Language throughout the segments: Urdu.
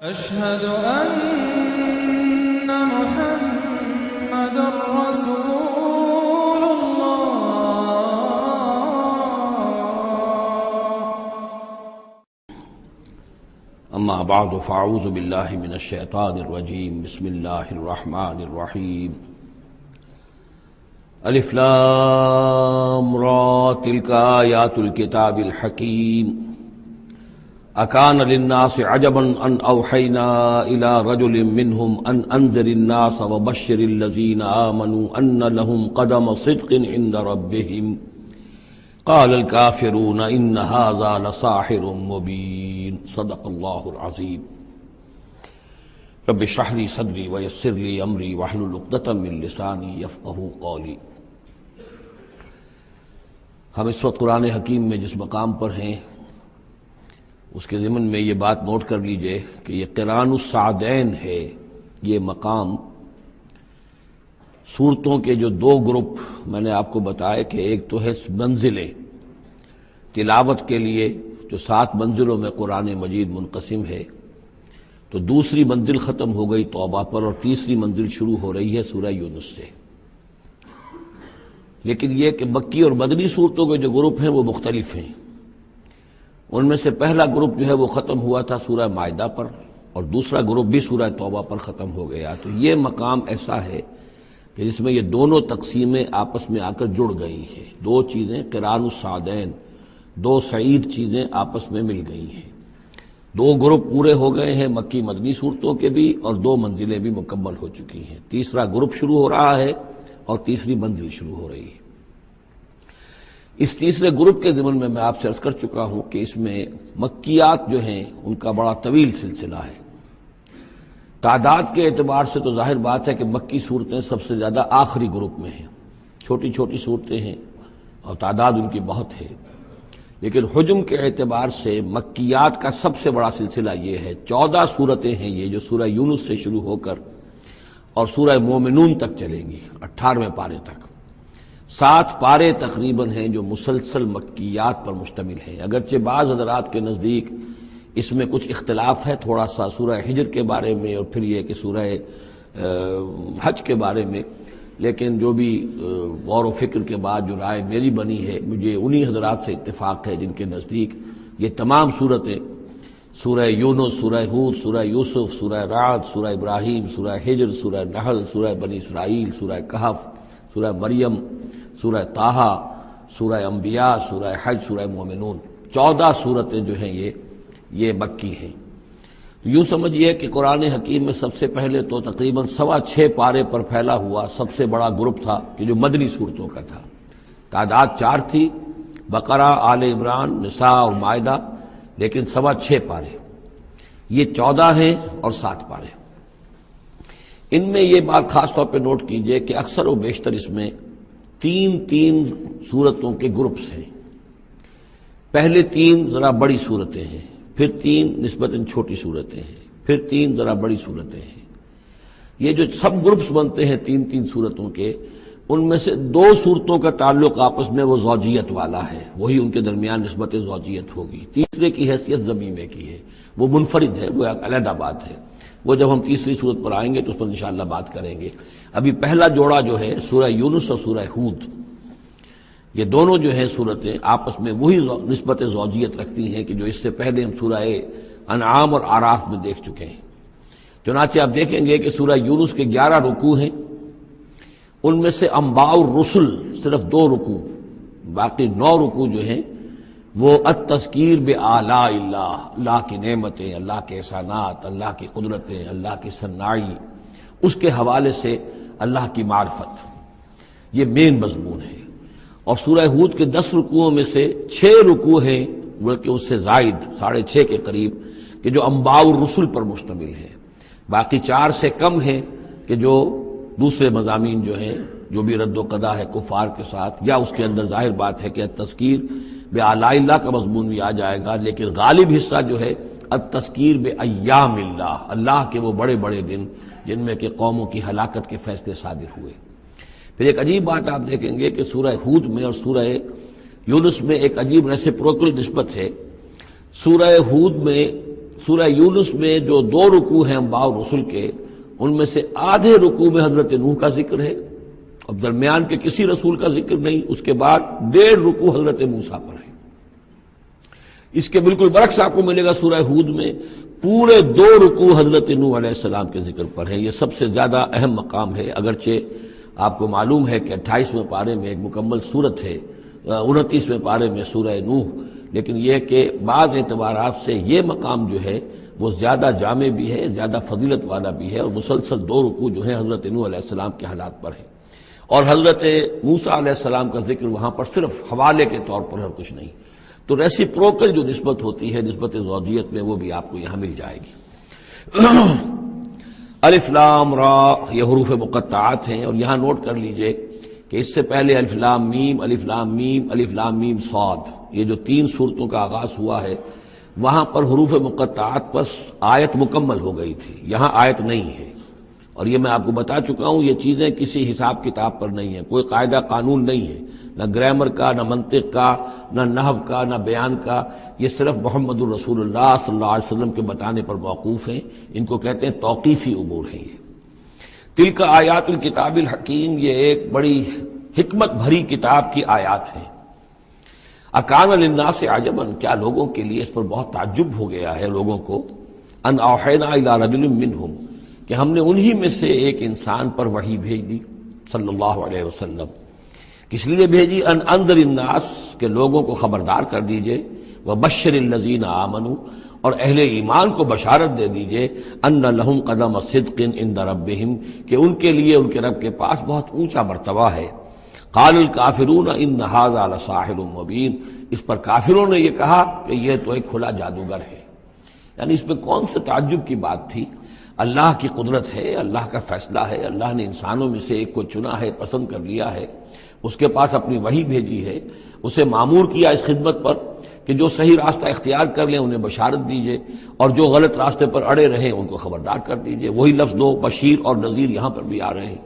أشهد أن محمد رسول الله. اما بعد فاعوذ باللہ من الشیطان الرجیم بسم اللہ الرحمن الرحیم الف لام را تلک آیات الکتاب الحکیم اکان للناس عجبا ان اوحینا الى رجل منهم ان انذر الناس وبشر الذین آمنوا ان لهم قدم صدق عند ربهم قال الكافرون ان هذا لساحر مبین صدق اللہ العظیم رب اشرح لي صدری ويسر لي امری واحلل عقدۃ من لسانی یفقہوا قولی۔ ہم اس وقت قرآن حکیم میں جس مقام پر ہیں اس کے ضمن میں یہ بات نوٹ کر لیجئے کہ یہ قران السعدین ہے۔ یہ مقام صورتوں کے جو دو گروپ میں نے آپ کو بتایا کہ ایک تو ہے منزلیں تلاوت کے لیے جو 7 منزلوں میں قرآن مجید منقسم ہے، تو دوسری منزل ختم ہو گئی توبہ پر اور تیسری منزل شروع ہو رہی ہے سورہ یونس سے۔ لیکن یہ کہ مکی اور مدنی صورتوں کے جو گروپ ہیں وہ مختلف ہیں۔ ان میں سے پہلا گروپ جو ہے وہ ختم ہوا تھا سورہ مائدہ پر اور دوسرا گروپ بھی سورہ توبہ پر ختم ہو گیا۔ تو یہ مقام ایسا ہے کہ جس میں یہ دونوں تقسیمیں آپس میں آ کر جڑ گئی ہیں، دو چیزیں قران السعدین، دو سعید چیزیں آپس میں مل گئی ہیں۔ 2 گروپ پورے ہو گئے ہیں مکی مدنی صورتوں کے بھی اور 2 منزلیں بھی مکمل ہو چکی ہیں۔ تیسرا گروپ شروع ہو رہا ہے اور تیسری منزل شروع ہو رہی ہے۔ اس تیسرے گروپ کے ضمن میں آپ سے عرض کر چکا ہوں کہ اس میں مکیات جو ہیں ان کا بڑا طویل سلسلہ ہے۔ تعداد کے اعتبار سے تو ظاہر بات ہے کہ مکی صورتیں سب سے زیادہ آخری گروپ میں ہیں، چھوٹی چھوٹی صورتیں ہیں اور تعداد ان کی بہت ہے، لیکن حجم کے اعتبار سے مکیات کا سب سے بڑا سلسلہ یہ ہے۔ 14 صورتیں ہیں یہ جو سورہ یونس سے شروع ہو کر اور سورہ مومنون تک چلیں گی 18ویں پارے تک۔ 7 پارے تقریباً ہیں جو مسلسل مکیات پر مشتمل ہیں، اگرچہ بعض حضرات کے نزدیک اس میں کچھ اختلاف ہے تھوڑا سا سورہ حجر کے بارے میں اور پھر یہ کہ سورہ حج کے بارے میں، لیکن جو بھی غور و فکر کے بعد جو رائے میری بنی ہے مجھے انہی حضرات سے اتفاق ہے جن کے نزدیک یہ تمام صورتیں سورہ یونس، سورہ ہود، سورہ یوسف، سورہ رعد، سورہ ابراہیم، سورہ حجر، سورہ نحل، سورہ بنی اسرائیل، سورہ کہف، سورہ مریم، سورہ طٰہٰ، سورہ انبیاء، سورہ حج، سورہ مومنون، 14 صورتیں جو ہیں یہ مکی ہیں۔ یوں سمجھیے کہ قرآن حکیم میں سب سے پہلے تو تقریباً 6.25 پارے پر پھیلا ہوا سب سے بڑا گروپ تھا کہ جو مدنی صورتوں کا تھا۔ تعداد 4 تھی، بقرہ، آل عمران، نساء اور مائدہ، لیکن 6.25 پارے، یہ 14 ہیں اور 7 پارے۔ ان میں یہ بات خاص طور پہ نوٹ کیجئے کہ اکثر و بیشتر اس میں 3 صورتوں کے گروپس ہیں۔ پہلے 3 ذرا بڑی صورتیں ہیں، پھر 3 نسبتاً چھوٹی صورتیں ہیں، پھر 3 ذرا بڑی صورتیں ہیں۔ یہ جو سب گروپس بنتے ہیں 3 صورتوں کے، ان میں سے 2 صورتوں کا تعلق آپس میں وہ زوجیت والا ہے، وہی ان کے درمیان نسبت زوجیت ہوگی۔ تیسرے کی حیثیت ضمیمے کی ہے، وہ منفرد ہے، وہ ایک علیحدہ بات ہے، وہ جب ہم تیسری صورت پر آئیں گے تو اس پر انشاءاللہ بات کریں گے۔ ابھی پہلا جوڑا جو ہے سورہ یونس اور سورہ ہود، یہ دونوں جو ہیں صورتیں آپس میں وہی نسبت زوجیت رکھتی ہیں کہ جو اس سے پہلے ہم سورہ انعام اور اعراف میں دیکھ چکے ہیں۔ چنانچہ آپ دیکھیں گے کہ سورہ یونس کے 11 رکوع ہیں، ان میں سے انباء الرسل صرف 2 رکوع، باقی 9 رکوع جو ہیں وہ التذکیر بآلاء اللہ، اللہ کی نعمتیں، اللہ کے احسانات، اللہ کی قدرتیں، اللہ کی صناعی، اس کے حوالے سے اللہ کی معرفت، یہ مین مضمون ہے۔ اور سورہ ہود کے 10 رکوعوں میں سے 6 رکوع ہیں بلکہ اس سے زائد 6.5 کے قریب کہ جو انباء الرسل پر مشتمل ہے، باقی 4 سے کم ہیں کہ جو دوسرے مضامین جو ہیں جو بھی رد و قضا ہے کفار کے ساتھ، یا اس کے اندر ظاہر بات ہے کہ التذکیر بآلاء اللہ کا مضمون بھی آ جائے گا، لیکن غالب حصہ جو ہے التذکیر بایام اللہ، اللہ کے وہ بڑے بڑے دن جن میں کہ قوموں کی ہلاکت کے فیصلے صادر ہوئے۔ پھر ایک عجیب بات آپ دیکھیں گے کہ سورہ ہود میں اور سورہ یونس میں ایک عجیب ریسیپروکل نسبت ہے۔ سورہ ہود میں سورہ یونس میں جو 2 رکوع ہیں انبیاء اور رسل کے، ان میں سے آدھے رکوع میں حضرت نوح کا ذکر ہے اور درمیان کے کسی رسول کا ذکر نہیں، اس کے بعد 1.5 رکوع حضرت موسیٰ پر ہے۔ اس کے بالکل برعکس آپ کو ملے گا سورہ ہود میں پورے 2 رکوع حضرت نوح علیہ السلام کے ذکر پر ہیں۔ یہ سب سے زیادہ اہم مقام ہے، اگرچہ آپ کو معلوم ہے کہ 28ویں پارے میں ایک مکمل سورت ہے، 29ویں پارے میں سورہ نوح، لیکن یہ کہ بعض اعتبارات سے یہ مقام جو ہے وہ زیادہ جامع بھی ہے، زیادہ فضیلت والا بھی ہے، اور مسلسل 2 رکوع جو ہیں حضرت نوح علیہ السلام کے حالات پر ہیں، اور حضرت موسیٰ علیہ السلام کا ذکر وہاں پر صرف حوالے کے طور پر اور کچھ نہیں۔ تو ریسیپروکل جو نسبت ہوتی ہے نسبت زوجیت میں، وہ بھی آپ کو یہاں مل جائے گی۔ الف لام را یہ حروف مقطعات ہیں، اور یہاں نوٹ کر لیجئے کہ اس سے پہلے الف لام میم، الف لام میم، الف لام میم صاد، یہ جو 3 صورتوں کا آغاز ہوا ہے وہاں پر حروف مقطعات پر آیت مکمل ہو گئی تھی، یہاں آیت نہیں ہے، اور یہ میں آپ کو بتا چکا ہوں، یہ چیزیں کسی حساب کتاب پر نہیں ہیں، کوئی قاعدہ قانون نہیں ہے، نہ گرامر کا، نہ منطق کا، نہ نحو کا، نہ بیان کا، یہ صرف محمد الرسول اللہ صلی اللہ علیہ وسلم کے بتانے پر موقوف ہیں، ان کو کہتے ہیں توقیفی امور ہیں۔ یہ تلک آیات الکتاب الحکیم، یہ ایک بڑی حکمت بھری کتاب کی آیات ہیں۔ اکان للناس عجبا، کیا لوگوں کے لیے اس پر بہت تعجب ہو گیا ہے لوگوں کو، ان اوحینا الی رجل منہم، کہ ہم نے انہی میں سے ایک انسان پر وحی بھیج دی صلی اللہ علیہ وسلم۔ کس لیے بھیجی؟ ان انذر الناس، کہ لوگوں کو خبردار کر دیجئے، وبشر الذین آمنوا، اور اہل ایمان کو بشارت دے دیجئے، ان لہم قدم صدق عند ربہم، کہ ان کے لیے ان کے رب کے پاس بہت اونچا مرتبہ ہے۔ قال الکافرون ان ھذا لساحر مبین، اس پر کافروں نے یہ کہا کہ یہ تو ایک کھلا جادوگر ہے۔ یعنی اس میں کون سے تعجب کی بات تھی؟ اللہ کی قدرت ہے، اللہ کا فیصلہ ہے، اللہ نے انسانوں میں سے ایک کو چنا ہے، پسند کر لیا ہے، اس کے پاس اپنی وحی بھیجی ہے، اسے مامور کیا اس خدمت پر کہ جو صحیح راستہ اختیار کر لیں انہیں بشارت دیجئے، اور جو غلط راستے پر اڑے رہیں ان کو خبردار کر دیجئے۔ وہی لفظ دو، بشیر اور نذیر، یہاں پر بھی آ رہے ہیں۔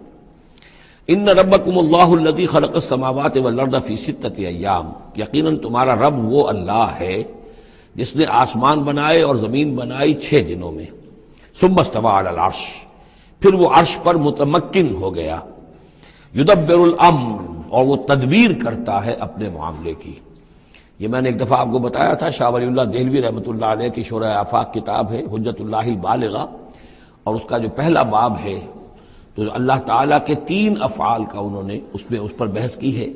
ان ربکم اللہ الذی خلق السماوات والارض فی 6 ایام، یقیناً تمہارا رب وہ اللہ ہے جس نے آسمان بنائے اور زمین بنائی 6 دنوں میں۔ ثم استوى علی العرش، پھر وہ عرش پر متمکن ہو گیا۔ یدبر الامر، اور وہ تدبیر کرتا ہے اپنے معاملے کی۔ یہ میں نے ایک دفعہ آپ کو بتایا تھا، شاہ ولی اللہ دہلوی رحمۃ اللہ علیہ کی شرح آفاق کتاب ہے حجت اللہ البالغہ، اور اس کا جو پہلا باب ہے تو اللہ تعالیٰ کے 3 افعال کا انہوں نے اس پر بحث کی ہے۔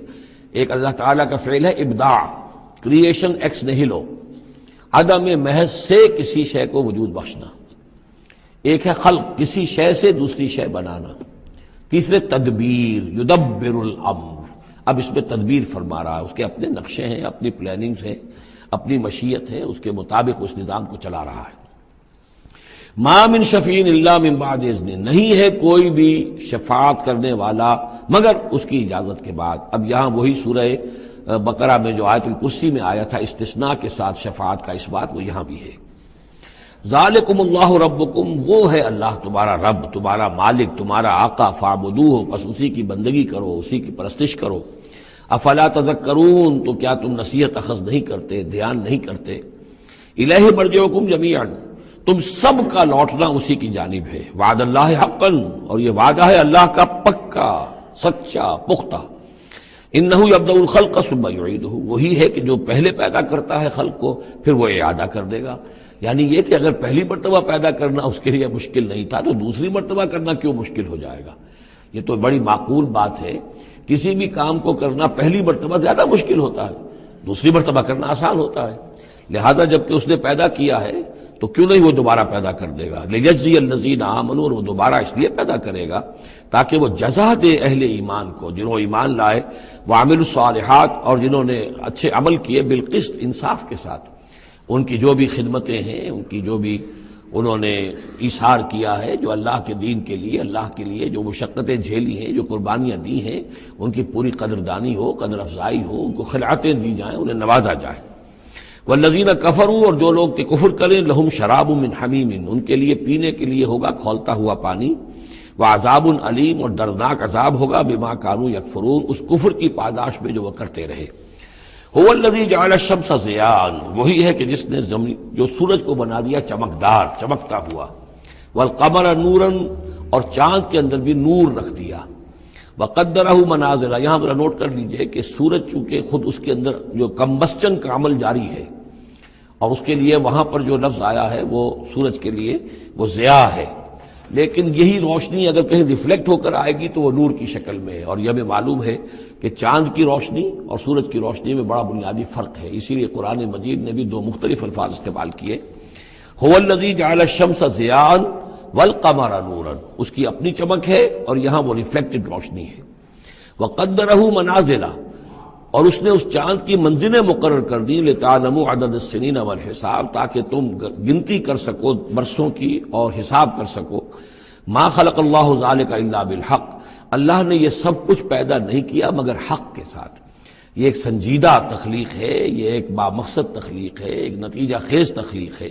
ایک اللہ تعالیٰ کا فعل ہے ابداع، کریشن ایکس نہیلو، عدم محض سے کسی شے کو وجود بخشنا۔ ایک ہے خلق، کسی شے سے دوسری شے بنانا۔ تیسرے تدبیر، یدبر الامر، اب اس میں تدبیر فرما رہا ہے، اس کے اپنے نقشے ہیں، اپنی پلاننگز ہیں، اپنی مشیت ہے، اس کے مطابق اس نظام کو چلا رہا ہے۔ ما من شفیع الا من بعد اذن، نہیں ہے کوئی بھی شفاعت کرنے والا مگر اس کی اجازت کے بعد۔ اب یہاں وہی سورہ بقرہ میں جو آیت الکرسی میں آیا تھا استثناء کے ساتھ شفاعت کا اس بات، وہ یہاں بھی ہے۔ ذالکم اللہ ربکم، وہ ہے اللہ تمہارا رب، تمہارا مالک، تمہارا آقا، فاعبدوہ، بس اسی کی بندگی کرو، اسی کی پرستش کرو۔ افلا تذکرون، تو کیا تم نصیحت اخذ نہیں کرتے، دھیان نہیں کرتے۔ الیہ مرجعکم جمیعا، تم سب کا لوٹنا اسی کی جانب ہے۔ وعد اللہ حقا، اور یہ وعدہ ہے اللہ کا پکا، سچا، پختہ۔ انہ یبدأ الخلق ثم یعیدہ، وہی ہے کہ جو پہلے پیدا کرتا ہے خلق کو پھر وہ اعادہ کر دے گا۔ یعنی یہ کہ اگر پہلی مرتبہ پیدا کرنا اس کے لیے مشکل نہیں تھا تو دوسری مرتبہ کرنا کیوں مشکل ہو جائے گا؟ یہ تو بڑی معقول بات ہے، کسی بھی کام کو کرنا پہلی مرتبہ زیادہ مشکل ہوتا ہے، دوسری مرتبہ کرنا آسان ہوتا ہے۔ لہذا جب کہ اس نے پیدا کیا ہے تو کیوں نہیں وہ دوبارہ پیدا کر دے گا؟ لیجزی الذین آمنوا، اور وہ دوبارہ اس لیے پیدا کرے گا تاکہ وہ جزا دے اہل ایمان کو، جنہوں ایمان لائے، وعملوا الصالحات، اور جنہوں نے اچھے عمل کیے، بالقسط، انصاف کے ساتھ۔ ان کی جو بھی خدمتیں ہیں، ان کی جو بھی انہوں نے ایثار کیا ہے، جو اللہ کے دین کے لیے، اللہ کے لیے جو مشقتیں جھیلی ہیں، جو قربانیاں دی ہیں، ان کی پوری قدردانی ہو، قدر افزائی ہو، ان کو خلعتیں دی جائیں، انہیں نوازا جائے۔ والذین کفروا، اور جو لوگ کہ کفر کریں، لہم شراب من حمیم، ان کے لیے پینے کے لیے ہوگا کھولتا ہوا پانی، وعذاب علیم، اور دردناک عذاب ہوگا بما کانوا یکفرون، اس کفر کی پاداش میں جو وہ کرتے رہے۔ هو الذی جعل الشمس ضیاء، وہی ہے کہ جس نے جو سورج کو بنا دیا چمکدار، چمکتا ہوا، والقمر نورا، اور چاند کے اندر بھی نور رکھ دیا، وقدرہ منازل، یہاں ذرا نوٹ کر لیجئے کہ سورج چونکہ خود اس کے اندر جو کمبسچن کا عمل جاری ہے، اور اس کے لیے وہاں پر جو لفظ آیا ہے وہ سورج کے لیے وہ ضیاء ہے، لیکن یہی روشنی اگر کہیں ریفلیکٹ ہو کر آئے گی تو وہ نور کی شکل میں ہے، اور یہ ہمیں معلوم ہے کہ چاند کی روشنی اور سورج کی روشنی میں بڑا بنیادی فرق ہے، اسی لیے قرآن مجید نے بھی دو مختلف الفاظ استعمال کیے۔ هو الذی جعل الشمس ضیاء والقمر نورا، اس کی اپنی چمک ہے اور یہاں وہ ریفلیکٹڈ روشنی ہے، وقدرہ منازل، اور اس نے اس چاند کی منزلیں مقرر کر دی، لتعلموا عدد السنین والحساب، تاکہ تم گنتی کر سکو برسوں کی اور حساب کر سکو۔ ما خلق اللہ ذلک الا بالحق، اللہ نے یہ سب کچھ پیدا نہیں کیا مگر حق کے ساتھ۔ یہ ایک سنجیدہ تخلیق ہے، یہ ایک بامقصد تخلیق ہے، ایک نتیجہ خیز تخلیق ہے۔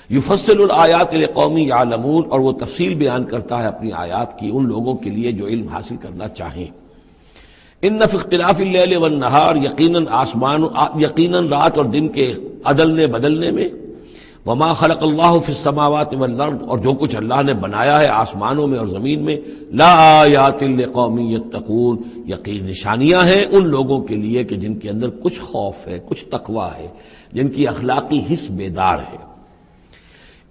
یفصل الآیات لقوم یعلمون، اور وہ تفصیل بیان کرتا ہے اپنی آیات کی ان لوگوں کے لیے جو علم حاصل کرنا چاہیں۔ ان فی اختلاف اللیل والنہار، یقیناً رات اور دن کے عدلنے بدلنے میں، وما خلق اللہ فی السماوات والارض، اور جو کچھ اللہ نے بنایا ہے آسمانوں میں اور زمین میں، لا آیات لقوم یتقون، یقین نشانیاں ہیں ان لوگوں کے لیے کہ جن کے اندر کچھ خوف ہے، کچھ تقویٰ ہے، جن کی اخلاقی حس بیدار ہے۔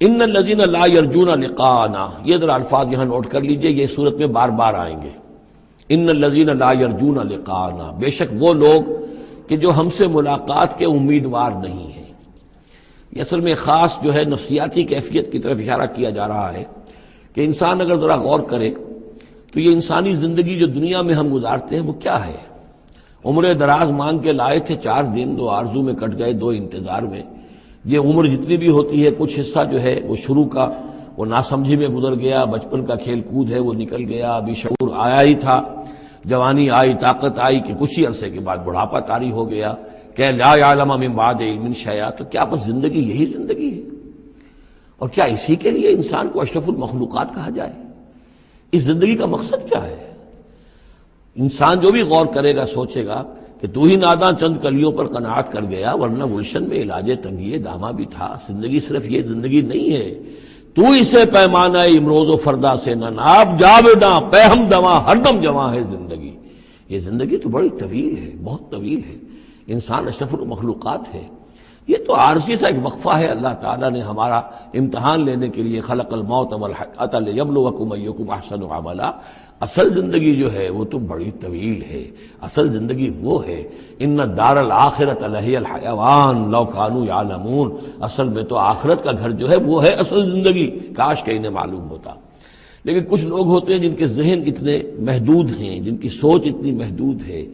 ان الذین لا یرجون لقاءنا، یہ ذرا الفاظ یہاں نوٹ کر لیجئے، یہ صورت میں بار بار آئیں گے۔ ان الذین لا یرجون لقاءنا، بے شک وہ لوگ کہ جو ہم سے ملاقات کے امیدوار نہیں ہیں۔ یہ اصل میں خاص جو ہے نفسیاتی کیفیت کی طرف اشارہ کیا جا رہا ہے کہ انسان اگر ذرا غور کرے تو یہ انسانی زندگی جو دنیا میں ہم گزارتے ہیں وہ کیا ہے؟ عمر دراز مانگ کے لائے تھے 4 دن، 2 آرزو میں کٹ گئے 2 انتظار میں۔ یہ عمر جتنی بھی ہوتی ہے کچھ حصہ جو ہے وہ شروع کا وہ ناسمجھی میں گزر گیا، بچپن کا کھیل کود ہے وہ نکل گیا، ابھی شعور آیا ہی تھا، جوانی آئی، طاقت آئی کہ کچھ ہی عرصے کے بعد بڑھاپا طاری ہو گیا، کہ لا یعلم من بعد علم شیئا۔ تو کیا بس زندگی یہی زندگی ہے؟ اور کیا اسی کے لیے انسان کو اشرف المخلوقات کہا جائے؟ اس زندگی کا مقصد کیا ہے؟ انسان جو بھی غور کرے گا سوچے گا کہ تو ہی ناداں چند کلیوں پر قناعت کر گیا، ورنہ گلشن میں علاج تنگی دامہ بھی تھا۔ زندگی صرف یہ زندگی نہیں ہے، تو اسے پیمانہ امروز و فردا سے نہ ناب، جاویداں پہ ہم دواں ہر دم جواں ہے زندگی۔ یہ زندگی تو بڑی طویل ہے، بہت طویل ہے، انسان اشرف المخلوقات ہے۔ یہ تو عارضی سا ایک وقفہ ہے، اللہ تعالیٰ نے ہمارا امتحان لینے کے لیے خلق الموت والحیاۃ لیبلوکم ایکم احسن عملا۔ اصل زندگی جو ہے وہ تو بڑی طویل ہے، اصل زندگی وہ ہے ان الدار الآخرۃ لہی الحیوان لو کانوا یعلمون، اصل میں تو آخرت کا گھر جو ہے وہ ہے اصل زندگی، کاش کہ انہیں معلوم ہوتا۔ لیکن کچھ لوگ ہوتے ہیں جن کے ذہن اتنے محدود ہیں، جن کی سوچ اتنی محدود ہے،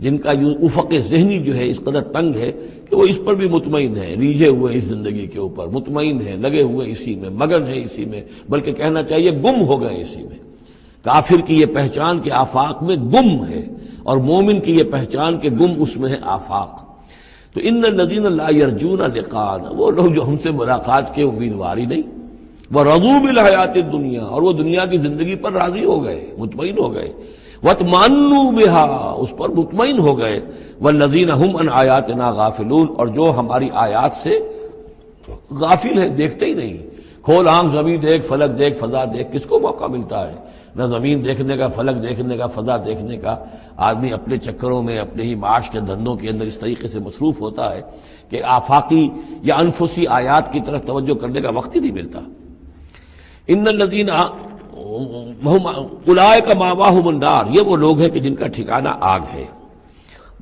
جن کا افق ذہنی جو ہے اس قدر تنگ ہے کہ وہ اس پر بھی مطمئن ہے، ریجھے ہوئے اس زندگی کے اوپر مطمئن ہے، لگے ہوئے اسی میں، مگن ہے اسی میں، بلکہ کہنا چاہیے گم ہو گئے اسی میں۔ کافر کی یہ پہچان کے آفاق میں گم ہے، اور مومن کی یہ پہچان کے گم اس میں ہے آفاق۔ تو ان الذین لا یرجون لقاءنا، وہ لوگ جو ہم سے ملاقات کے امیدوار ہی نہیں، ورضوا بالحیات الدنیا، اور وہ دنیا کی زندگی پر راضی ہو گئے، مطمئن ہو گئے، واطمأنوا بها، اس پر مطمئن ہو گئے، والذین هم عن آیاتنا غافلون، اور جو ہماری آیات سے غافل ہیں، دیکھتے ہی نہیں۔ کھول آنکھ زمین دیکھ، فلک دیکھ، فضا دیکھ، کس کو موقع ملتا ہے؟ نہ زمین دیکھنے کا، فلک دیکھنے کا، فضا دیکھنے کا۔ آدمی اپنے چکروں میں، اپنے ہی معاش کے دھندوں کے اندر اس طریقے سے مصروف ہوتا ہے کہ آفاقی یا انفسی آیات کی طرف توجہ کرنے کا وقت ہی نہیں ملتا۔ ان الذین اولئک مأواہم النار، یہ وہ لوگ ہیں کہ جن کا ٹھکانہ آگ ہے،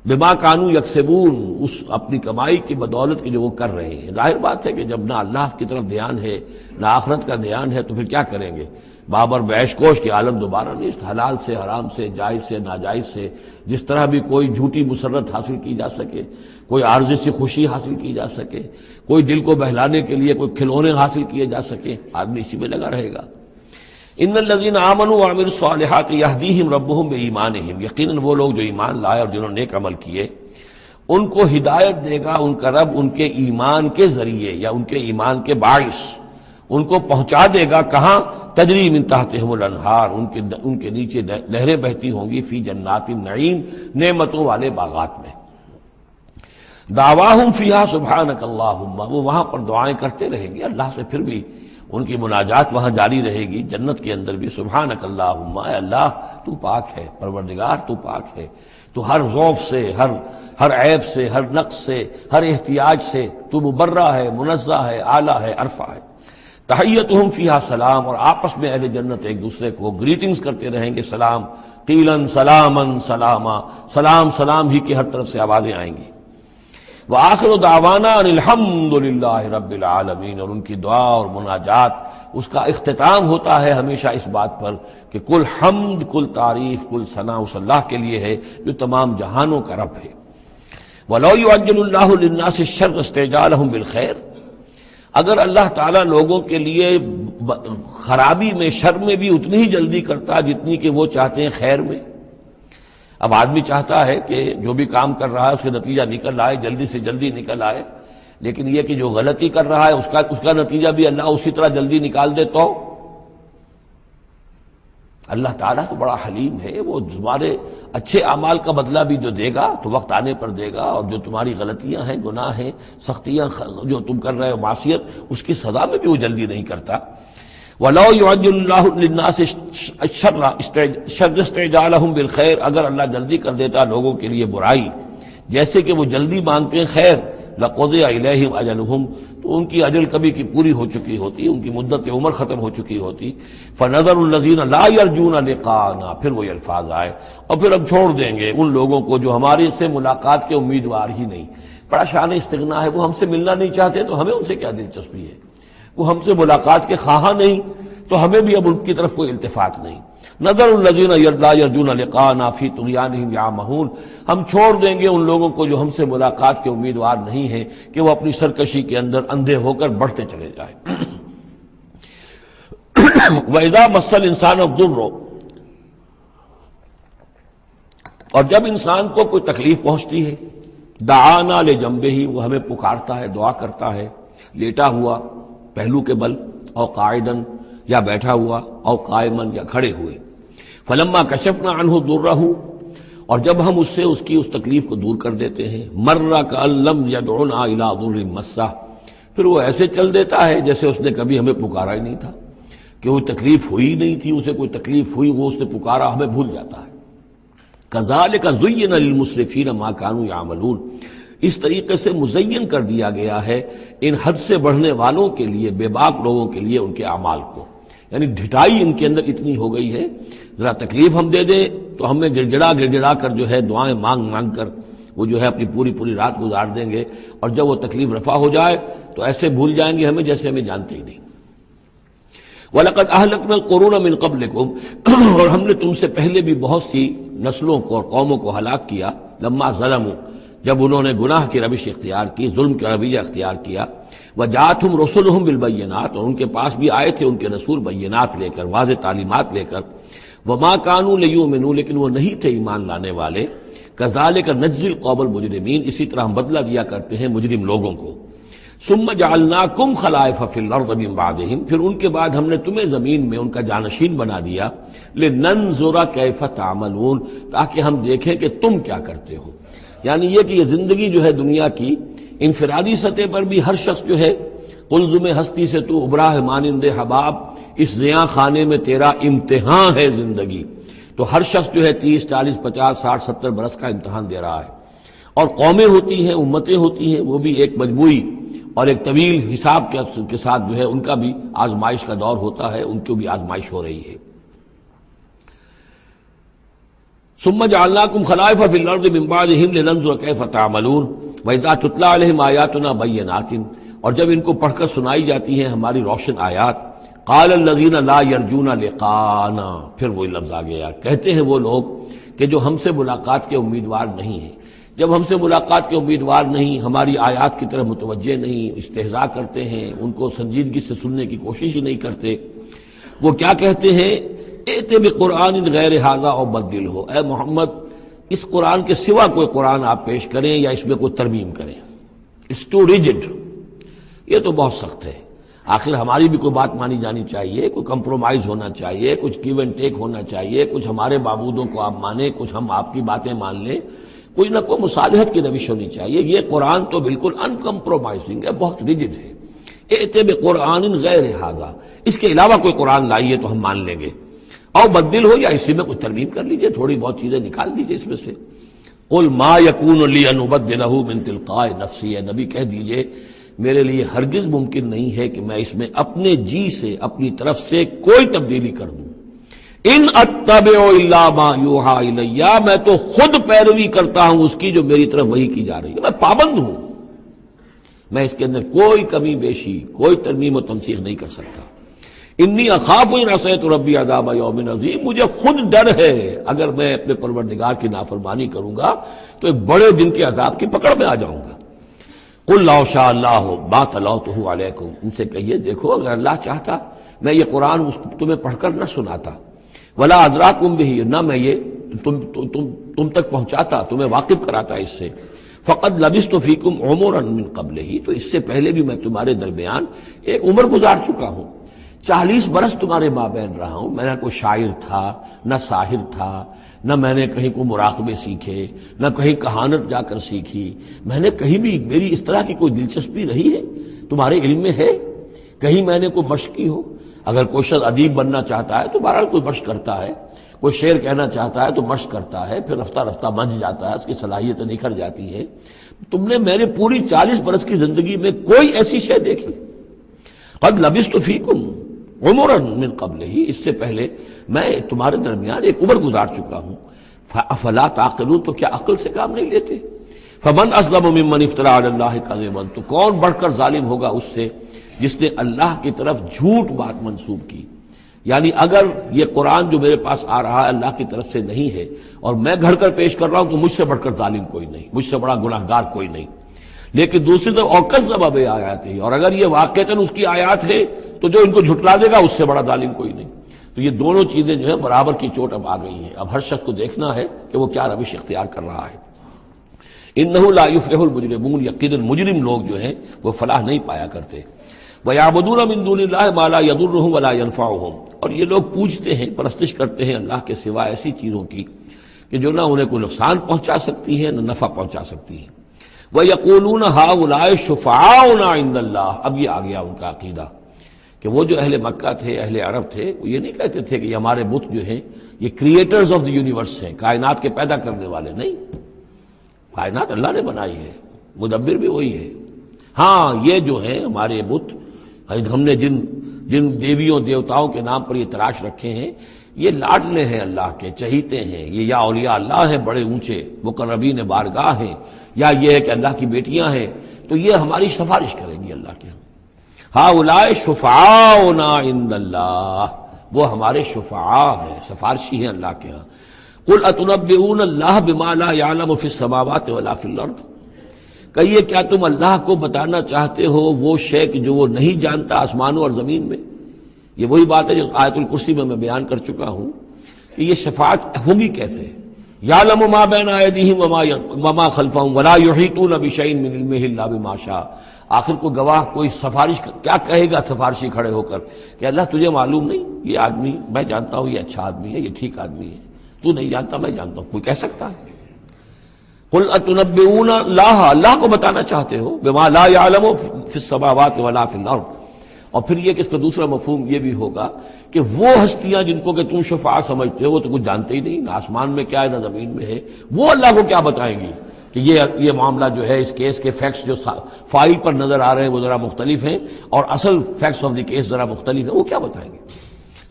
بما کانوا یکسبون، اس اپنی کمائی کی بدولت کی جو وہ کر رہے ہیں۔ ظاہر بات ہے کہ جب نہ اللہ کی طرف دھیان ہے نہ آخرت کا دھیان ہے تو پھر کیا کریں گے؟ بابر بیش کوش کی عالم دوبارہ نہیں، حلال سے، حرام سے، جائز سے، ناجائز سے جس طرح بھی کوئی جھوٹی مسرت حاصل کی جا سکے، کوئی عارضی سی خوشی حاصل کی جا سکے، کوئی دل کو بہلانے کے لیے کوئی کھلونے حاصل کیے جا سکے، آدمی اسی میں لگا رہے گا۔ ان الذین آمنوا وعملوا الصالحات یہدیہم ربہم بایمانہم، یقیناً وہ لوگ جو ایمان لائے اور جنہوں نے نیک عمل کیے ان کو ہدایت دے گا ان کا رب ان کے ایمان کے ذریعے یا ان کے ایمان کے باعث، ان کو پہنچا دے گا کہاں؟ تجری من تحتہم الانہار، ان کے نیچے نہریں بہتی ہوں گی، فی جنات النعیم، نعمتوں والے باغات میں۔ دعواہم فیہا سبحانک اللہم، وہ وہاں پر دعائیں کرتے رہیں گے اللہ سے، پھر بھی ان کی مناجات وہاں جاری رہے گی جنت کے اندر بھی، سبحانک اللہم، اے اللہ تو پاک ہے، پروردگار تو پاک ہے، تو ہر ضعف سے، ہر عیب سے، ہر نقص سے، ہر احتیاج سے تو مبرہ ہے، منزہ ہے، اعلیٰ ہے، عرفہ ہے۔ تحیتہم فیہا سلام، اور آپس میں اہل جنت ایک دوسرے کو گریٹنگز کرتے رہیں گے، سلام، قیلاً سلاما سلاما، سلام سلام ہی کی ہر طرف سے آوازیں آئیں گی۔ وآخر دعوانا ان الحمد للہ رب العالمین، اور ان کی دعا اور مناجات اس کا اختتام ہوتا ہے ہمیشہ اس بات پر کہ کل حمد، کل تعریف، کل ثنا اس اللہ کے لیے ہے جو تمام جہانوں کا رب ہے۔ وَلَوْ يُعَجِّلُ اللَّهُ لِلنَّاسِ الشَّرَّ اسْتِعْجَالَهُم بِالْخَيْرِ، اگر اللہ تعالیٰ لوگوں کے لیے خرابی میں، شر میں بھی اتنی ہی جلدی کرتا جتنی کہ وہ چاہتے ہیں خیر میں۔ اب آدمی چاہتا ہے کہ جو بھی کام کر رہا ہے اس کا نتیجہ نکل آئے، جلدی سے جلدی نکل آئے، لیکن یہ کہ جو غلطی کر رہا ہے اس کا نتیجہ بھی اللہ اسی طرح جلدی نکال دے، تو اللہ تعالیٰ تو بڑا حلیم ہے، وہ تمہارے اچھے اعمال کا بدلہ بھی جو دے گا تو وقت آنے پر دے گا، اور جو تمہاری غلطیاں ہیں، گناہ ہیں، سختیاں جو تم کر رہے ہو، معصیت، اس کی سزا میں بھی وہ جلدی نہیں کرتا۔ وَلَوْ يُعَجِّلُ اللَّهُ لِلنَّاسِ الشَّرَّ اسْتِعْجَالَهُم بِالْخَيْرِ، اگر اللہ جلدی کر دیتا لوگوں کے لیے برائی، جیسے کہ وہ جلدی مانگتے ہیں خیر، لَقُضِيَ إِلَيْهِمْ أَجَلُهُمْ، تو ان کی اجل کبھی کی پوری ہو چکی ہوتی، ان کی مدت عمر ختم ہو چکی ہوتی۔ فَنَذَرُ الَّذِينَ لَا يَرْجُونَ لِقَاءَنَا، پھر وہ الفاظ آئے، اور پھر اب چھوڑ دیں گے ان لوگوں کو جو ہماری سے ملاقات کے امیدوار ہی نہیں۔ بڑا شان استغنا ہے، وہ ہم سے ملنا نہیں چاہتے تو ہمیں ان سے کیا دلچسپی ہے، وہ ہم سے ملاقات کے خواہاں نہیں تو ہمیں بھی اب ان کی طرف کوئی التفات نہیں۔ نذر الذین لا یرجون لقاءنا فی طغیانہم یعمہون، ہم چھوڑ دیں گے ان لوگوں کو جو ہم سے ملاقات کے امیدوار نہیں ہیں کہ وہ اپنی سرکشی کے اندر اندھے ہو کر بڑھتے چلے جائیں۔ وَإِذَا مَسَّ الْإِنسَانَ الضُّرُّ، اور جب انسان کو کوئی تکلیف پہنچتی ہے، دعانا لجنبہ، وہ ہمیں پکارتا ہے، دعا کرتا ہے، لیٹا ہوا پہلو کے بل، او قاعدن، یا بیٹھا ہوا، او قائمن، یا کھڑے ہوئے۔ فلما کشفنا عنہ ضرہ، اور جب ہم اس سے اس کی اس تکلیف کو دور کر دیتے ہیں، مر کأن لم یدعنا الی ضر مسہ، پھر وہ ایسے چل دیتا ہے جیسے اس نے کبھی ہمیں پکارا ہی نہیں تھا، کہ کوئی تکلیف ہوئی نہیں تھی، اسے کوئی تکلیف ہوئی، وہ اس نے پکارا، ہمیں بھول جاتا ہے۔ کذالک زین للمسرفین ما کانوا یعملون، اس طریقے سے مزین کر دیا گیا ہے ان حد سے بڑھنے والوں کے لیے، بے باک لوگوں کے لیے، ان کے اعمال کو، یعنی ڈھٹائی ان کے اندر اتنی ہو گئی ہے، ذرا تکلیف ہم دے دیں تو ہمیں گڑ گڑا کر جو ہے دعائیں مانگ مانگ کر وہ جو ہے اپنی پوری رات گزار دیں گے، اور جب وہ تکلیف رفع ہو جائے تو ایسے بھول جائیں گے ہمیں جیسے ہمیں جانتے ہی نہیں۔ وَلَقَدْ أَهْلَكْنَا الْقُرُونَ مِن قَبْلِكُمْ، اور ہم نے تم سے پہلے بھی بہت سی نسلوں کو اور قوموں کو ہلاک کیا، لما ظلموا، جب انہوں نے گناہ کی روش اختیار کی، ظلم کا رویہ اختیار کیا، وجاءتهم رسلهم بالبینات، اور ان کے پاس بھی آئے تھے ان کے رسول بینات لے کر، واضح تعلیمات لے کر، وما كانوا ليؤمنوا، لیکن وہ نہیں تھے ایمان لانے والے، كذلك نجزي القوم المجرمین، اسی طرح ہم بدلہ دیا کرتے ہیں مجرم لوگوں کو۔ ثم جعلناكم خلائف في الارض من بعدهم، پھر ان کے بعد ہم نے تمہیں زمین میں ان کا جانشین بنا دیا، لننظر كيف تعملون، تاکہ ہم دیکھیں کہ تم کیا کرتے ہو۔ یعنی یہ کہ یہ زندگی جو ہے دنیا کی انفرادی سطح پر بھی ہر شخص جو ہے قلزم ہستی سے تو ابرا ہے مانند حباب، اس زیاں خانے میں تیرا امتحان ہے زندگی، تو ہر شخص جو ہے 30 40 50 60 70 برس کا امتحان دے رہا ہے، اور قومیں ہوتی ہیں، امتیں ہوتی ہیں، وہ بھی ایک مجموعی اور ایک طویل حساب کے ساتھ جو ہے ان کا بھی آزمائش کا دور ہوتا ہے، ان کی بھی آزمائش ہو رہی ہے۔ ثم جعلناكم خلائف في الارض من بعدهم لننظر كيف تعملون واذا تتلى عليهم آیاتنا بینات، اور جب ان کو پڑھ کر سنائی جاتی ہیں ہماری روشن آیات، قال الذين لا يرجون لقاءنا، پھر وہی لفظ آ گیا، کہتے ہیں وہ لوگ کہ جو ہم سے ملاقات کے امیدوار نہیں ہیں، جب ہم سے ملاقات کے امیدوار نہیں، ہماری آیات کی طرف متوجہ نہیں، استہزاء کرتے ہیں، ان کو سنجیدگی سے سننے کی کوشش ہی نہیں کرتے، وہ کیا کہتے ہیں، ایتے بقرآن غیر ھذا او بدلہ، اے محمد اس قرآن کے سوا کوئی قرآن آپ پیش کریں یا اس میں کوئی ترمیم کریں، اٹس ٹو ریجڈ، یہ تو بہت سخت ہے۔ آخر ہماری بھی کوئی بات مانی جانی چاہیے، کوئی کمپرومائز ہونا چاہیے، کچھ گیو اینڈ ٹیک ہونا چاہیے، کچھ ہمارے معبودوں کو آپ مانیں، کچھ ہم آپ کی باتیں مان لیں، کوئی نہ کوئی مصالحت کی روش ہونی چاہیے. یہ قرآن تو بالکل ان کمپرومائزنگ ہے، بہت ریجڈ ہے. ائت بقرآن غیر ھذا، اس کے علاوہ کوئی قرآن لائیے تو ہم مان لیں گے. او بدل ہو، یا اسی میں کچھ ترمیم کر لیجئے، تھوڑی بہت چیزیں نکال دیجئے اس میں سے. قل ما یکون لی ان ابدلہ من تلقاء نفسی، نبی کہہ دیجئے میرے لیے ہرگز ممکن نہیں ہے کہ میں اس میں اپنے جی سے، اپنی طرف سے کوئی تبدیلی کر دوں. ان اتبع الا ما یوحی الی، میں تو خود پیروی کرتا ہوں اس کی جو میری طرف وحی کی جا رہی ہے. میں پابند ہوں، میں اس کے اندر کوئی کمی بیشی، کوئی ترمیم و تنسیخ نہیں کر سکتا. انی اخاف ان عصیت ربی عذاب یوم عظیم، مجھے خود ڈر ہے اگر میں اپنے پروردگار کی نافرمانی کروں گا تو ایک بڑے دن کے عذاب کی پکڑ میں آ جاؤں گا. قل لو شاء اللہ ما تلوتہ علیکم، ان سے کہیے دیکھو اگر اللہ چاہتا میں یہ قرآن تمہیں پڑھ کر نہ سناتا، ولا ادراکم بہ، نہ میں یہ تم تک پہنچاتا، تمہیں واقف کراتا اس سے. فقد لبثت فیکم عمرا من قبلہ، تو اس سے پہلے بھی میں تمہارے درمیان ایک عمر گزار چکا ہوں. 40 برس تمہارے مابین رہا ہوں. میں نہ کوئی شاعر تھا، نہ ساحر تھا، نہ میں نے کہیں کوئی مراقبے سیکھے، نہ کہیں کہانت جا کر سیکھی. میں نے کہیں بھی میری اس طرح کی کوئی دلچسپی رہی ہے تمہارے علم میں ہے؟ کہیں میں نے کوئی مشق کی ہو؟ اگر کوئی شخص ادیب بننا چاہتا ہے تو بہرحال کوئی مشق کرتا ہے، کوئی شعر کہنا چاہتا ہے تو مشق کرتا ہے، پھر رفتہ رفتہ منجھ جاتا ہے، اس کی صلاحیتیں نکھر جاتی ہیں. میں نے پوری 40 برس کی زندگی میں کوئی ایسی شے دیکھی. قد لبثت فیکم عمرا من قبلہ، اس سے پہلے میں تمہارے درمیان ایک عمر گزار چکا ہوں. افلا تعقلون، تو کیا عقل سے کام نہیں لیتے؟ فمن اظلم ممن افترى علی اللہ کذبا، تو کون بڑھ کر ظالم ہوگا اس سے جس نے اللہ کی طرف جھوٹ بات منسوب کی. یعنی اگر یہ قرآن جو میرے پاس آ رہا ہے اللہ کی طرف سے نہیں ہے اور میں گھڑ کر پیش کر رہا ہوں تو مجھ سے بڑھ کر ظالم کوئی نہیں، مجھ سے بڑا گناہ گار کوئی نہیں. لیکن دوسری طرف اوکذب بآیاتہ، اور اگر یہ واقعتاً اس کی آیات ہے تو جو ان کو جھٹلا دے گا اس سے بڑا ظالم کوئی نہیں. تو یہ دونوں چیزیں جو ہے برابر کی چوٹ اب آ گئی ہیں. اب ہر شخص کو دیکھنا ہے کہ وہ کیا روش اختیار کر رہا ہے. انہ لا یفلح المجرمون، یقیناً مجرم لوگ جو ہیں وہ فلاح نہیں پایا کرتے. وَيَعْبُدُونَ مِن دُونِ اللَّهِ مَا لَا يَضُرُّهُمْ وَلَا يَنفَعُهُمْ، اور یہ لوگ پوجتے ہیں، پرستش کرتے ہیں اللہ کے سوا ایسی چیزوں کی کہ جو نہ انہیں کوئی نقصان پہنچا سکتی ہیں نہ نفع پہنچا سکتی ہیں. وَيَقُولُونَ هَؤُلَاءِ شُفَعَاؤُنَا عِندَ اللَّهِ، اب یہ آ گیا ان کا عقیدہ کہ وہ جو اہل مکہ تھے، اہل عرب تھے، وہ یہ نہیں کہتے تھے کہ یہ ہمارے بت جو ہیں یہ کریٹرز آف دی یونیورس ہیں، کائنات کے پیدا کرنے والے. نہیں، کائنات اللہ نے بنائی ہے، مدبر بھی وہی ہے. ہاں یہ جو ہیں ہمارے بت، ہم نے جن دیویوں دیوتاؤں کے نام پر یہ تراش رکھے ہیں، یہ لاڈلے ہیں اللہ کے، چہیتے ہیں. یہ یا اولیاء اللہ ہیں بڑے اونچے مقربین بارگاہ ہیں، یا یہ ہے کہ اللہ کی بیٹیاں ہیں، تو یہ ہماری سفارش کریں گی اللہ کے. ہؤلاء شفعاؤنا عند اللہ، وہ ہمارے شفعاء ہیں، سفارشی ہیں اللہ کے ہاں. قل اتنبئون اللہ بما لا يعلم في السماوات ولا في الارض، کہیے کیا تم اللہ کو بتانا چاہتے ہو وہ شے کہ جو وہ نہیں جانتا آسمانوں اور زمین میں؟ یہ وہی بات ہے جو آیت الکرسی میں بیان کر چکا ہوں کہ یہ شفاعت ہوگی کیسے. یعلم ما بین ایدیہم وما خلفہم ولا یحیطون بشیء من علمہ الا بما شاء. آخر کو گواہ کوئی سفارش کیا کہے گا سفارشی کھڑے ہو کر کہ اللہ تجھے معلوم نہیں یہ آدمی، میں جانتا ہوں یہ اچھا آدمی ہے، یہ ٹھیک آدمی ہے، تو نہیں جانتا میں جانتا ہوں. کوئی کہہ سکتا ہے؟ قل اتنبئون اللہ کو بتانا چاہتے ہو بما لا يعلم فی السماوات ولا فی الارض. اور پھر یہ کہ اس کا دوسرا مفہوم یہ بھی ہوگا کہ وہ ہستیاں جن کو کہ تم شفاعہ سمجھتے ہو وہ تو کچھ جانتے ہی نہیں، نہ آسمان میں کیا ہے نہ زمین میں ہے، وہ اللہ کو کیا بتائیں گی کہ یہ معاملہ جو ہے اس کیس کے فیکٹس جو فائل پر نظر آ رہے ہیں وہ ذرا مختلف ہیں اور اصل فیکٹس آف دی کیس ذرا مختلف ہیں، وہ کیا بتائیں گے.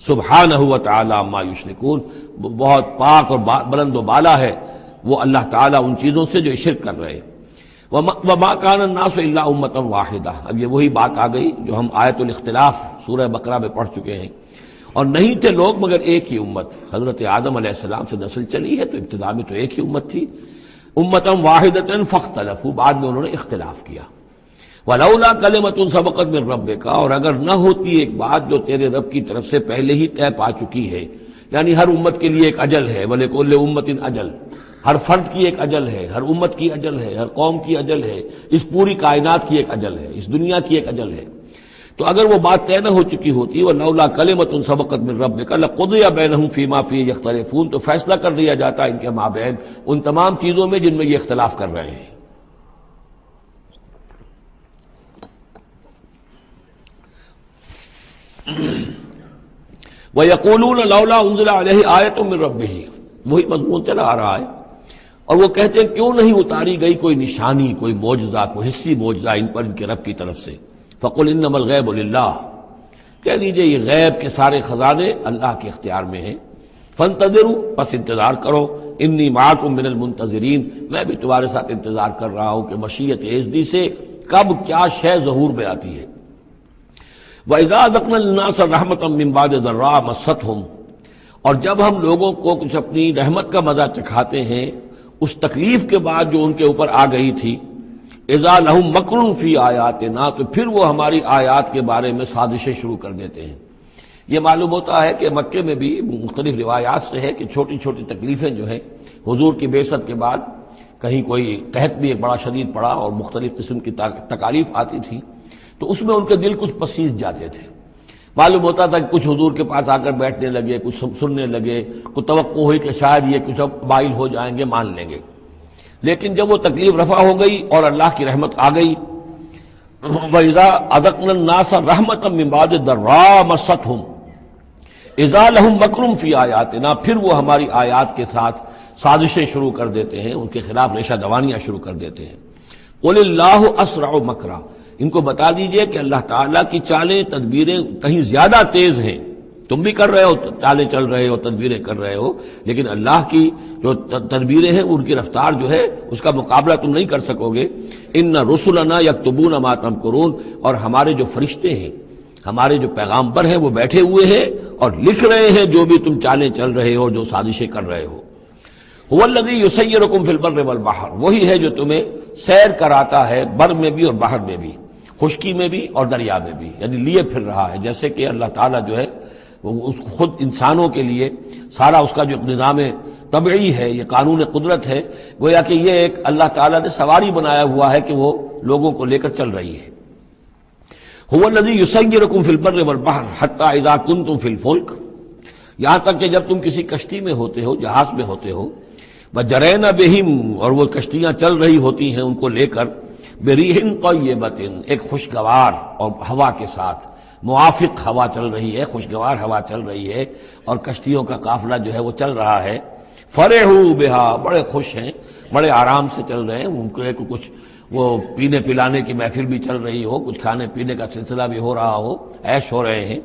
سبحانہ و تعالی عما یشرکون، بہت پاک اور بلند و بالا ہے وہ اللہ تعالیٰ ان چیزوں سے جو شرک کر رہے. وما کان الناس الا امۃ واحدہ، اب یہ وہی بات آ گئی جو ہم آیت الاختلاف سورہ بقرہ میں پڑھ چکے ہیں. اور نہیں تھے لوگ مگر ایک ہی امت، حضرت آدم علیہ السلام سے نسل چلی ہے تو ابتدا میں تو ایک ہی امت تھی. امۃ واحدۃ فاختلفوا، بعد میں انہوں نے اختلاف کیا. ولولا کلمۃ سبقت من ربک، اور اگر نہ ہوتی ایک بات جو تیرے رب کی طرف سے پہلے ہی طے پا چکی ہے، یعنی ہر امت کے لیے ایک اجل ہے، ولکل امۃ اجل، ہر فرد کی ایک اجل ہے، ہر امت کی اجل ہے، ہر قوم کی اجل ہے، اس پوری کائنات کی ایک اجل ہے، اس دنیا کی ایک اجل ہے. تو اگر وہ بات طے نہ ہو چکی ہوتی وَلَوْلَا كَلِمَةٌ سَبَقَتْ مِن رَّبِّكَ لَقُضِيَ بَيْنَهُمْ فِي مَا فِيهِ يَخْتَلِفُونَ، تو فیصلہ کر دیا جاتا ان کے مابین ان تمام چیزوں میں جن میں یہ اختلاف کر رہے ہیں۔ وَيَقُولُونَ لَوْلَا أُنزِلَ عَلَيْهِ آيَةٌ مِّن رَّبِّهِ، وہی مضمون چلا آ رہا ہے، اور وہ کہتے ہیں کیوں نہیں اتاری گئی کوئی نشانی، کوئی معجزہ، کوئی حصی معجزہ ان پر ان کے رب کی طرف سے۔ فَقُلْ إِنَّمَا الْغَيْبُ لِلَّهِ، کہہ دیجئے یہ غیب کے سارے خزانے اللہ کے اختیار میں ہیں۔ فَانتَظِرُوا، پس انتظار کرو، إِنِّي مَعَكُم مِّنَ الْمُنتَظِرِينَ، میں بھی تمہارے ساتھ انتظار کر رہا ہوں کہ مشیت ایزدی سے کب کیا شے ظہور میں آتی ہے۔ وَإِذَا أَذَقْنَا النَّاسَ رَحْمَةً مِّن بَعْدِ ضَرَّاءَ مَسَّتْهُمْ، اور جب ہم لوگوں کو کچھ اپنی رحمت کا مزہ چکھاتے ہیں اس تکلیف کے بعد جو ان کے اوپر آ گئی تھی، اذا لہم مکر فی آیاتنا، تو پھر وہ ہماری آیات کے بارے میں سازشیں شروع کر دیتے ہیں۔ یہ معلوم ہوتا ہے کہ مکے میں بھی مختلف روایات سے ہے کہ چھوٹی چھوٹی تکلیفیں جو ہیں حضور کی بعثت کے بعد، کہیں کوئی قحط بھی ایک بڑا شدید پڑا اور مختلف قسم کی تکالیف آتی تھی، تو اس میں ان کے دل کچھ پسیج جاتے تھے۔ معلوم ہوتا تھا کہ کچھ حضور کے پاس آ کر بیٹھنے لگے، کچھ سننے لگے، کوئی توقع ہوئی کہ شاید یہ کچھ اب مائل ہو جائیں گے، مان لیں گے۔ لیکن جب وہ تکلیف رفع ہو گئی اور اللہ کی رحمت آ گئی، وَإِذَا أَذَقْنَا النَّاسَ رَحْمَةً مِّن بَعْدِ ضَرَّاءَ مَسَّتْهُمْ اِذَا لَهُم مَكْرٌ فِي آیَاتِنَا، پھر وہ ہماری آیات کے ساتھ سازشیں شروع کر دیتے ہیں، ان کے خلاف ریشہ دوانیاں شروع کر دیتے ہیں۔ قُلِ اللَّهُ أَسْرَعُ مَكْرًا، ان کو بتا دیجئے کہ اللہ تعالیٰ کی چالیں، تدبیریں کہیں زیادہ تیز ہیں۔ تم بھی کر رہے ہو، چالیں چل رہے ہو، تدبیریں کر رہے ہو، لیکن اللہ کی جو تدبیریں ہیں ان کی رفتار جو ہے اس کا مقابلہ تم نہیں کر سکو گے۔ ان رسلنا یکتبون ما تمکرون، اور ہمارے جو فرشتے ہیں، ہمارے جو پیغامبر ہیں وہ بیٹھے ہوئے ہیں اور لکھ رہے ہیں جو بھی تم چالیں چل رہے ہو، جو سازشیں کر رہے ہو۔ هو الذی یسیرکم فی البر والبحر، وہی ہے جو تمہیں سیر کراتا ہے بر میں بھی اور بحر میں بھی، خشکی میں بھی اور دریا میں بھی، یعنی لیے پھر رہا ہے۔ جیسے کہ اللہ تعالیٰ جو ہے وہ اس خود انسانوں کے لیے سارا اس کا جو نظام طبعی ہے، یہ قانون قدرت ہے، گویا کہ یہ ایک اللہ تعالیٰ نے سواری بنایا ہوا ہے کہ وہ لوگوں کو لے کر چل رہی ہے۔ هو الذی یسیرکم فی البر والبحر حتی اذا کنتم فی الفلک، یہاں تک کہ جب تم کسی کشتی میں ہوتے ہو، جہاز میں ہوتے ہو، وجرین بہم، اور وہ کشتیاں چل رہی ہوتی ہیں ان کو لے کر، بریح طیبۃ، ایک خوشگوار اور ہوا کے ساتھ، موافق ہوا چل رہی ہے، خوشگوار ہوا چل رہی ہے، اور کشتیوں کا قافلہ جو ہے وہ چل رہا ہے۔ فرحوا بہا، بڑے خوش ہیں، بڑے آرام سے چل رہے ہیں، ممکن کو کچھ وہ پینے پلانے کی محفل بھی چل رہی ہو، کچھ کھانے پینے کا سلسلہ بھی ہو رہا ہو، عیش ہو رہے ہیں۔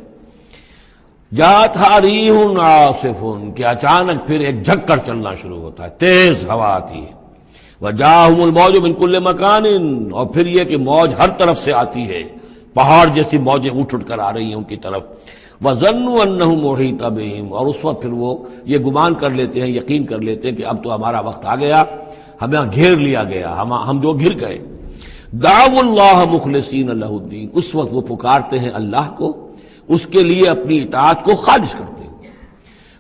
جاءتھا ریح عاصف، کہ اچانک پھر ایک جھک کر چلنا شروع ہوتا ہے، تیز ہوا آتی ہے۔ وجاءہم الموج من کل مکان، اور پھر یہ کہ موج ہر طرف سے آتی ہے، پہاڑ جیسی موجیں اٹھ کر آ رہی ہیں ان کی طرف۔ وَظَنُّوا أَنَّهُ مُحِيطَ بِهِمْ، اور اس وقت پھر وہ یہ گمان کر لیتے ہیں، یقین کر لیتے ہیں کہ اب تو ہمارا وقت آ گیا، ہمیں گھیر لیا گیا، ہم جو گھر گئے۔ دعوا اللہ مخلصین لہ الدین، اس وقت وہ پکارتے ہیں اللہ کو، اس کے لیے اپنی اطاعت کو خالص کرتے ہیں۔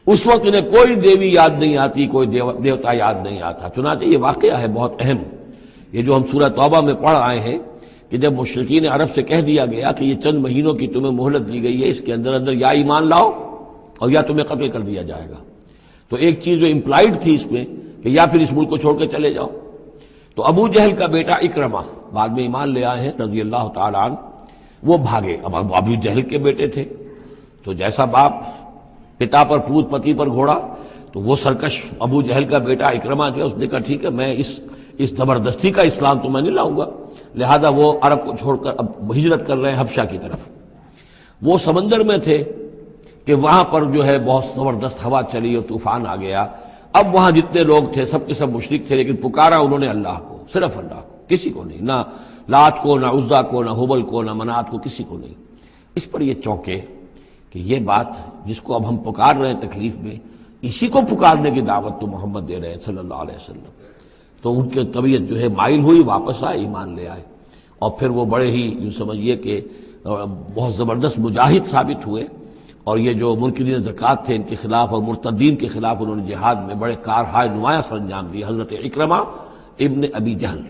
اس وقت انہیں کوئی دیوی یاد نہیں آتی، کوئی دیوتا یاد نہیں آتا۔ چنانچہ یہ واقعہ ہے بہت اہم، یہ جو ہم سورہ توبہ میں پڑھ آئے ہیں کہ جب مشرکین عرب سے کہہ دیا گیا کہ یہ چند مہینوں کی تمہیں مہلت دی گئی ہے، اس کے اندر اندر یا ایمان لاؤ اور یا تمہیں قتل کر دیا جائے گا، تو ایک چیز جو امپلائڈ تھی اس میں کہ یا پھر اس ملک کو چھوڑ کے چلے جاؤ۔ تو ابو جہل کا بیٹا اکرمہ بعد میں ایمان لے آئے ہیں رضی اللہ تعالیٰ عنہ، وہ بھاگے۔ اب ابو جہل کے بیٹے تھے تو جیسا باپ پتا پر پوت پتی پر گھوڑا، تو وہ سرکش ابو جہل کا بیٹا اکرمہ جو ہے اس نے کہا ٹھیک ہے، میں اس زبردستی کا اسلام تو میں نہیں لاؤں گا، لہذا وہ عرب کو چھوڑ کر اب ہجرت کر رہے ہیں حبشہ کی طرف۔ وہ سمندر میں تھے کہ وہاں پر جو ہے بہت زبردست ہوا چلی اور طوفان آ گیا۔ اب وہاں جتنے لوگ تھے سب کے سب مشرک تھے، لیکن پکارا انہوں نے اللہ کو، صرف اللہ کو، کسی کو نہیں، نہ لات کو، نہ عزا کو، نہ حبل کو، نہ منات کو، کسی کو نہیں۔ اس پر یہ چونکے کہ یہ بات جس کو اب ہم پکار رہے ہیں تکلیف میں، اسی کو پکارنے کی دعوت تو محمد دے رہے ہیں صلی اللہ علیہ وسلم۔ تو ان کی طبیعت جو ہے مائل ہوئی، واپس آئے، ایمان لے آئے، اور پھر وہ بڑے ہی یوں سمجھیے کہ بہت زبردست مجاہد ثابت ہوئے، اور یہ جو منکرین زکوٰۃ تھے ان کے خلاف اور مرتدین کے خلاف انہوں نے جہاد میں بڑے کارہائے نمایاں سر انجام دیے، حضرت اکرمہ ابن ابی جہل۔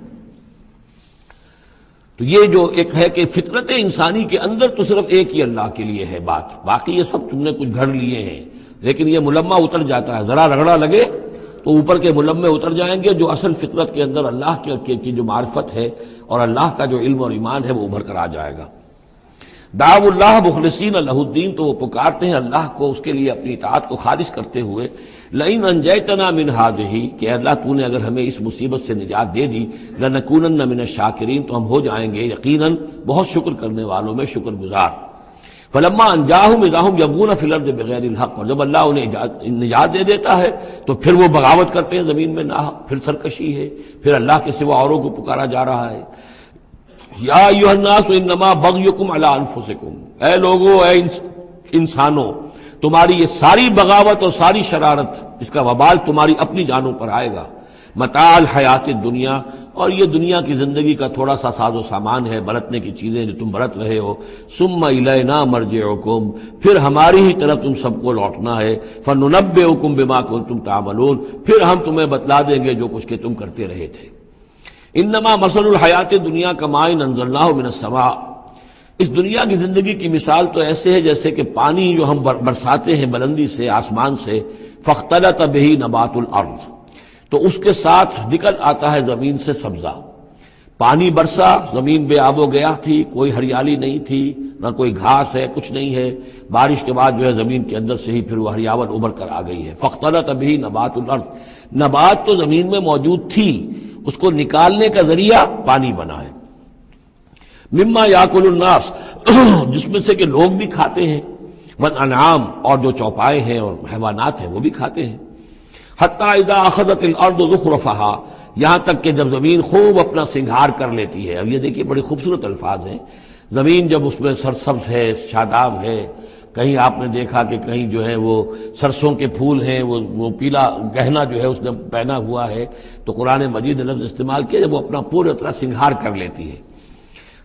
تو یہ جو ایک ہے کہ فطرت انسانی کے اندر تو صرف ایک ہی اللہ کے لیے ہے بات، باقی یہ سب تم نے کچھ گھڑ لیے ہیں، لیکن یہ ملمہ اتر جاتا ہے، ذرا رگڑا لگے تو اوپر کے ملمے اتر جائیں گے، جو اصل فطرت کے اندر اللہ کی جو معرفت ہے اور اللہ کا جو علم اور ایمان ہے وہ ابھر کر آ جائے گا۔ دعوا اللہ مخلصین لہ الدین، تو وہ پکارتے ہیں اللہ کو اس کے لیے اپنی اطاعت کو خالص کرتے ہوئے، لئن انجیتنا من ہذہ، کہ اللہ تو نے اگر ہمیں اس مصیبت سے نجات دے دی، لنکونن من الشاکرین، تو ہم ہو جائیں گے یقیناً بہت شکر کرنے والوں میں شکر گزار۔ فلما انجاہم اذا ہم یبغون فی الارض بغیر الحق، اور جب اللہ انہیں نجات دے دیتا ہے تو پھر وہ بغاوت کرتے ہیں زمین میں ناحق، پھر سرکشی ہے، پھر اللہ کے سوا اوروں کو پکارا جا رہا ہے۔ یا ایھا الناس انما بغیکم علی انفسکم، اے لوگو، اے انسانوں، تمہاری یہ ساری بغاوت اور ساری شرارت، اس کا وبال تمہاری اپنی جانوں پر آئے گا۔ متاع الحیات الدنیا، اور یہ دنیا کی زندگی کا تھوڑا سا ساز و سامان ہے، برتنے کی چیزیں جو تم برت رہے ہو۔ ثم الینا مرجعکم، پھر ہماری ہی طرف تم سب کو لوٹنا ہے۔ فننبئکم بما کنتم تعملون، پھر ہم تمہیں بتلا دیں گے جو کچھ کہ تم کرتے رہے تھے۔ انما مثل الحیات الدنیا کماء انزلناہ من السماء، اس دنیا کی زندگی کی مثال تو ایسے ہے جیسے کہ پانی جو ہم برساتے ہیں بلندی سے، آسمان سے، فاختلط بہ نبات الارض، تو اس کے ساتھ نکل آتا ہے زمین سے سبزہ۔ پانی برسا، زمین بے آب و گیا تھی، کوئی ہریالی نہیں تھی، نہ کوئی گھاس ہے، کچھ نہیں ہے، بارش کے بعد جو ہے زمین کے اندر سے ہی پھر وہ ہریاول ابھر کر آ گئی ہے۔ فاختلط بہ نبات الارض، نبات تو زمین میں موجود تھی، اس کو نکالنے کا ذریعہ پانی بنا ہے۔ مما یاکل الناس، جس میں سے کہ لوگ بھی کھاتے ہیں، والانعام، اور جو چوپائے ہیں اور حیوانات ہیں وہ بھی کھاتے ہیں۔ حتی اذا اخذت الارض زخرفہا، یہاں تک کہ جب زمین خوب اپنا سنگھار کر لیتی ہے۔ اب یہ دیکھیے بڑے خوبصورت الفاظ ہیں، زمین جب اس میں سرسبز ہے، شاداب ہے، کہیں آپ نے دیکھا کہ کہیں جو ہے وہ سرسوں کے پھول ہیں، وہ پیلا گہنا جو ہے اس نے پہنا ہوا ہے، تو قرآن مجید نے لفظ استعمال کیا جب وہ اپنا پورا طرح سنگھار کر لیتی ہے۔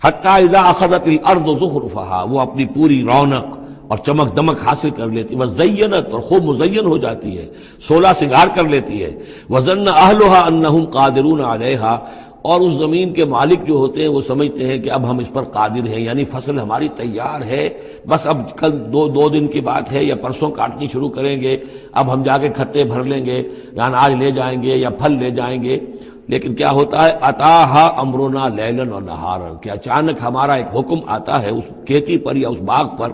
حتی اذا اخذت الارض زخرفہا، وہ اپنی پوری رونق اور چمک دمک حاصل کر لیتی، وزینت، اور خوب مزین ہو جاتی ہے، سولہ سنگھار کر لیتی ہے۔ وظن اہلھا انہم قادرون علیہا، اور اس زمین کے مالک جو ہوتے ہیں وہ سمجھتے ہیں کہ اب ہم اس پر قادر ہیں، یعنی فصل ہماری تیار ہے، بس اب کل دو دن کی بات ہے یا پرسوں کاٹنی شروع کریں گے، اب ہم جا کے کھتے بھر لیں گے، یا اناج لے جائیں گے یا پھل لے جائیں گے۔ لیکن کیا ہوتا ہے، اتاہا امرنا لیلا و نہارا، کہ اچانک ہمارا ایک حکم آتا ہے اس کھیتی پر یا اس باغ پر،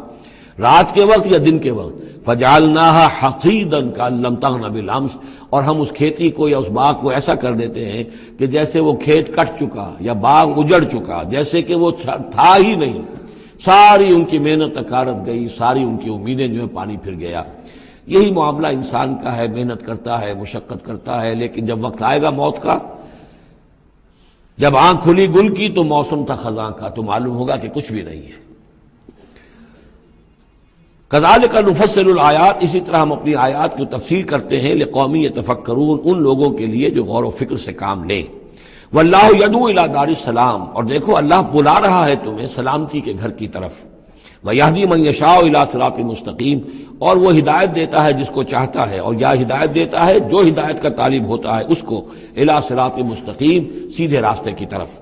رات کے وقت یا دن کے وقت، فجعلناها حصیدا کأن لم تغن بالامس، اور ہم اس کھیتی کو یا اس باغ کو ایسا کر دیتے ہیں کہ جیسے وہ کھیت کٹ چکا یا باغ اجڑ چکا، جیسے کہ وہ تھا ہی نہیں، ساری ان کی محنت اکارت گئی، ساری ان کی امیدیں جو ہے پانی پھر گیا۔ یہی معاملہ انسان کا ہے، محنت کرتا ہے، مشقت کرتا ہے، لیکن جب وقت آئے گا موت کا، جب آنکھ کھلی گل کی تو موسم تھا خزاں کا، تو معلوم ہوگا کہ کچھ بھی نہیں ہے۔ کذالک نفصل الآیات، اسی طرح ہم اپنی آیات کی تفصیل کرتے ہیں، لقوم یتفکرون، ان لوگوں کے لیے جو غور و فکر سے کام لیں۔ واللہ یدعو الی دار السلام، اور دیکھو اللہ بلا رہا ہے تمہیں سلامتی کے گھر کی طرف۔ ویہدی من یشاء الی صراط مستقیم، اور وہ ہدایت دیتا ہے جس کو چاہتا ہے، اور یا ہدایت دیتا ہے جو ہدایت کا طالب ہوتا ہے اس کو، الی صراط مستقیم، سیدھے راستے کی طرف۔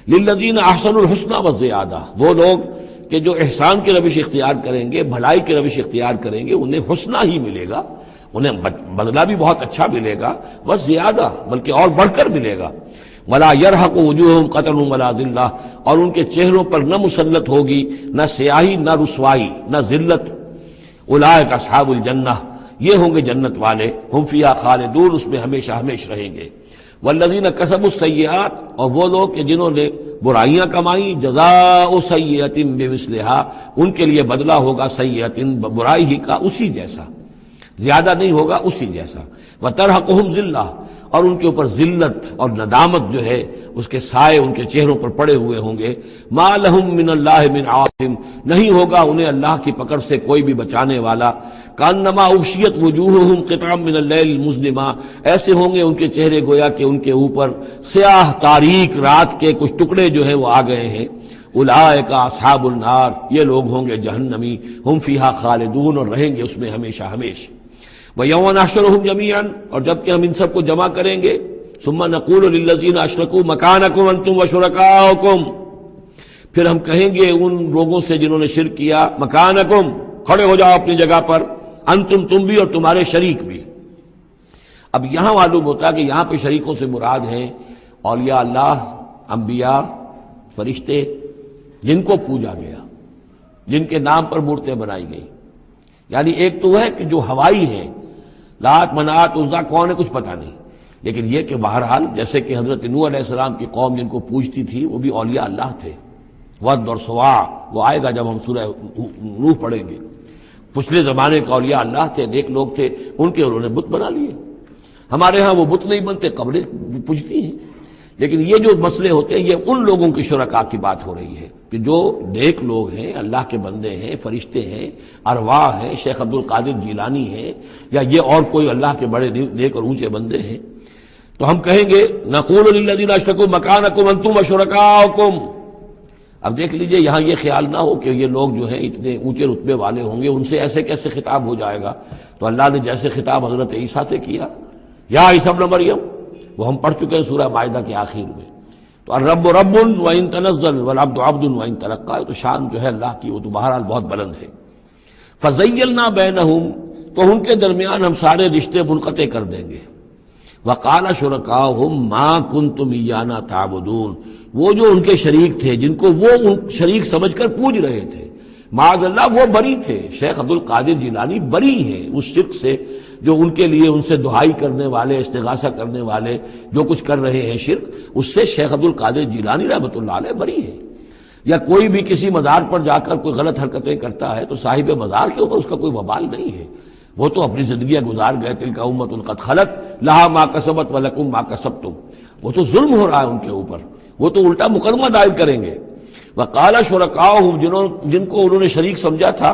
للذین احسنوا الحسنی وزیادہ، وہ لوگ کہ جو احسان کی روش اختیار کریں گے، بھلائی کی روش اختیار کریں گے، انہیں حسنہ ہی ملے گا، انہیں بدلہ بھی بہت اچھا ملے گا، بس زیادہ بلکہ اور بڑھ کر ملے گا۔ ولا يرهق وجوههم قتر ولا ذلہ، اور ان کے چہروں پر نہ مسلط ہوگی نہ سیاہی نہ رسوائی نہ ذلت۔ اولئک اصحاب الجنہ، یہ ہوں گے جنت والے، ہم فیہا خالدون، اس میں ہمیشہ ہمیشہ رہیں گے۔ والذین کسبوا السیئات، اور وہ لوگ کہ جنہوں نے برائیاں کمائیں، جزاء سیئۃ بمثلہا، ان کے لیے بدلہ ہوگا سیئۃ، برائی ہی کا اسی جیسا، زیادہ نہیں ہوگا، اسی جیسا۔ وترہقہم ذلہ، اور ان کے اوپر ذلت اور ندامت جو ہے اس کے سائے ان کے چہروں پر پڑے ہوئے ہوں گے۔ ما لہم من اللہ من عاصم، نہیں ہوگا انہیں اللہ کی پکڑ سے کوئی بھی بچانے والا۔ کانما اغشیت وجوہہم قطعا من اللیل المظلمہ، ایسے ہوں گے ان کے چہرے گویا کہ ان کے اوپر سیاہ تاریک رات کے کچھ ٹکڑے جو ہیں وہ آ گئے ہیں۔ اولئک اصحاب النار، یہ لوگ ہوں گے جہنمی، ہم فیہا خالدون، اور رہیں گے اس میں ہمیشہ ہمیشہ۔ وَيَوْمَ نَحْشُرُهُمْ جَمِيعًا، اور جب کہ ہم ان سب کو جمع کریں گے، ثُمَّ نَقُولُ لِلَّذِينَ أَشْرَكُوا مَكَانَكُمْ أَنْتُمْ وَشُرَكَاؤُكُمْ، پھر ہم کہیں گے ان لوگوں سے جنہوں نے شرک کیا مکانکم، کھڑے ہو جاؤ اپنی جگہ پر، انتم، تم بھی اور تمہارے شریک بھی۔ اب یہاں معلوم ہوتا ہے کہ یہاں پہ شریکوں سے مراد ہیں اولیاء اللہ، انبیاء، فرشتے، جن کو پوجا گیا، جن کے نام پر مورتیں بنائی گئی۔ یعنی ایک تو ہے کہ جو ہوائی ہیں، لات، منات، عزا کون ہے کچھ پتہ نہیں، لیکن یہ کہ بہرحال جیسے کہ حضرت نوح علیہ السلام کی قوم جن کو پوجتی تھی وہ بھی اولیاء اللہ تھے۔ ود اور سواع وہ آئے گا جب ہم سورہ نوح پڑھیں گے۔ پچھلے زمانے کے اولیاء اللہ تھے، نیک لوگ تھے، ان کے انہوں نے بت بنا لیے۔ ہمارے ہاں وہ بت نہیں بنتے، قبریں پوجتی ہیں۔ لیکن یہ جو مسئلے ہوتے ہیں یہ ان لوگوں کی شرکاء کی بات ہو رہی ہے کہ جو نیک لوگ ہیں، اللہ کے بندے ہیں، فرشتے ہیں، ارواح ہیں، شیخ عبد القادر جیلانی ہیں، یا یہ اور کوئی اللہ کے بڑے نیک اور اونچے بندے ہیں، تو ہم کہیں گے نقول للذین اشرکوا مکانکم انتم وشرکاؤکم۔ اب دیکھ لیجئے یہاں یہ خیال نہ ہو کہ یہ لوگ جو ہیں اتنے اونچے رتبے والے ہوں گے، ان سے ایسے کیسے خطاب ہو جائے گا؟ تو اللہ نے جیسے خطاب حضرت عیسیٰ سے کیا، یا عیسیٰ ابن مریم، وہ ہم پڑھ چکے ہیں سورہ مائدہ کے آخر میں۔ تو الرب رب وان تنزل والعبد عبد وان ترقى، تو شان جو ہے اللہ کی وہ تو بہرحال بہت بلند ہے۔ فزیلنا بینہم، تو ان کے درمیان ہم سارے رشتے منقطع کر دیں گے۔ وقال شرکاؤہم ما کنتم ایانا تعبدون، وہ جو ان کے شریک تھے جن کو وہ شریک سمجھ کر پوج رہے تھے، معاذ اللہ وہ بری تھے۔ شیخ عبد القادر جیلانی بری ہیں اس شرک سے جو ان کے لیے ان سے دعائی کرنے والے، استغاثہ کرنے والے جو کچھ کر رہے ہیں شرک، اس سے شیخ عبد القادر جیلانی رحمۃ اللہ علیہ بری ہے۔ یا کوئی بھی کسی مزار پر جا کر کوئی غلط حرکتیں کرتا ہے تو صاحب مزار کے اوپر اس کا کوئی وبال نہیں ہے، وہ تو اپنی زندگیاں گزار گئے، تلک امۃ قد خلت لہا ما کسبت ولکم ما کسبتم، وہ تو ظلم ہو رہا ہے ان کے اوپر، وہ تو الٹا مقدمہ دائر کریں گے۔ وقال شرکاؤہم، جن کو انہوں نے شریک سمجھا تھا،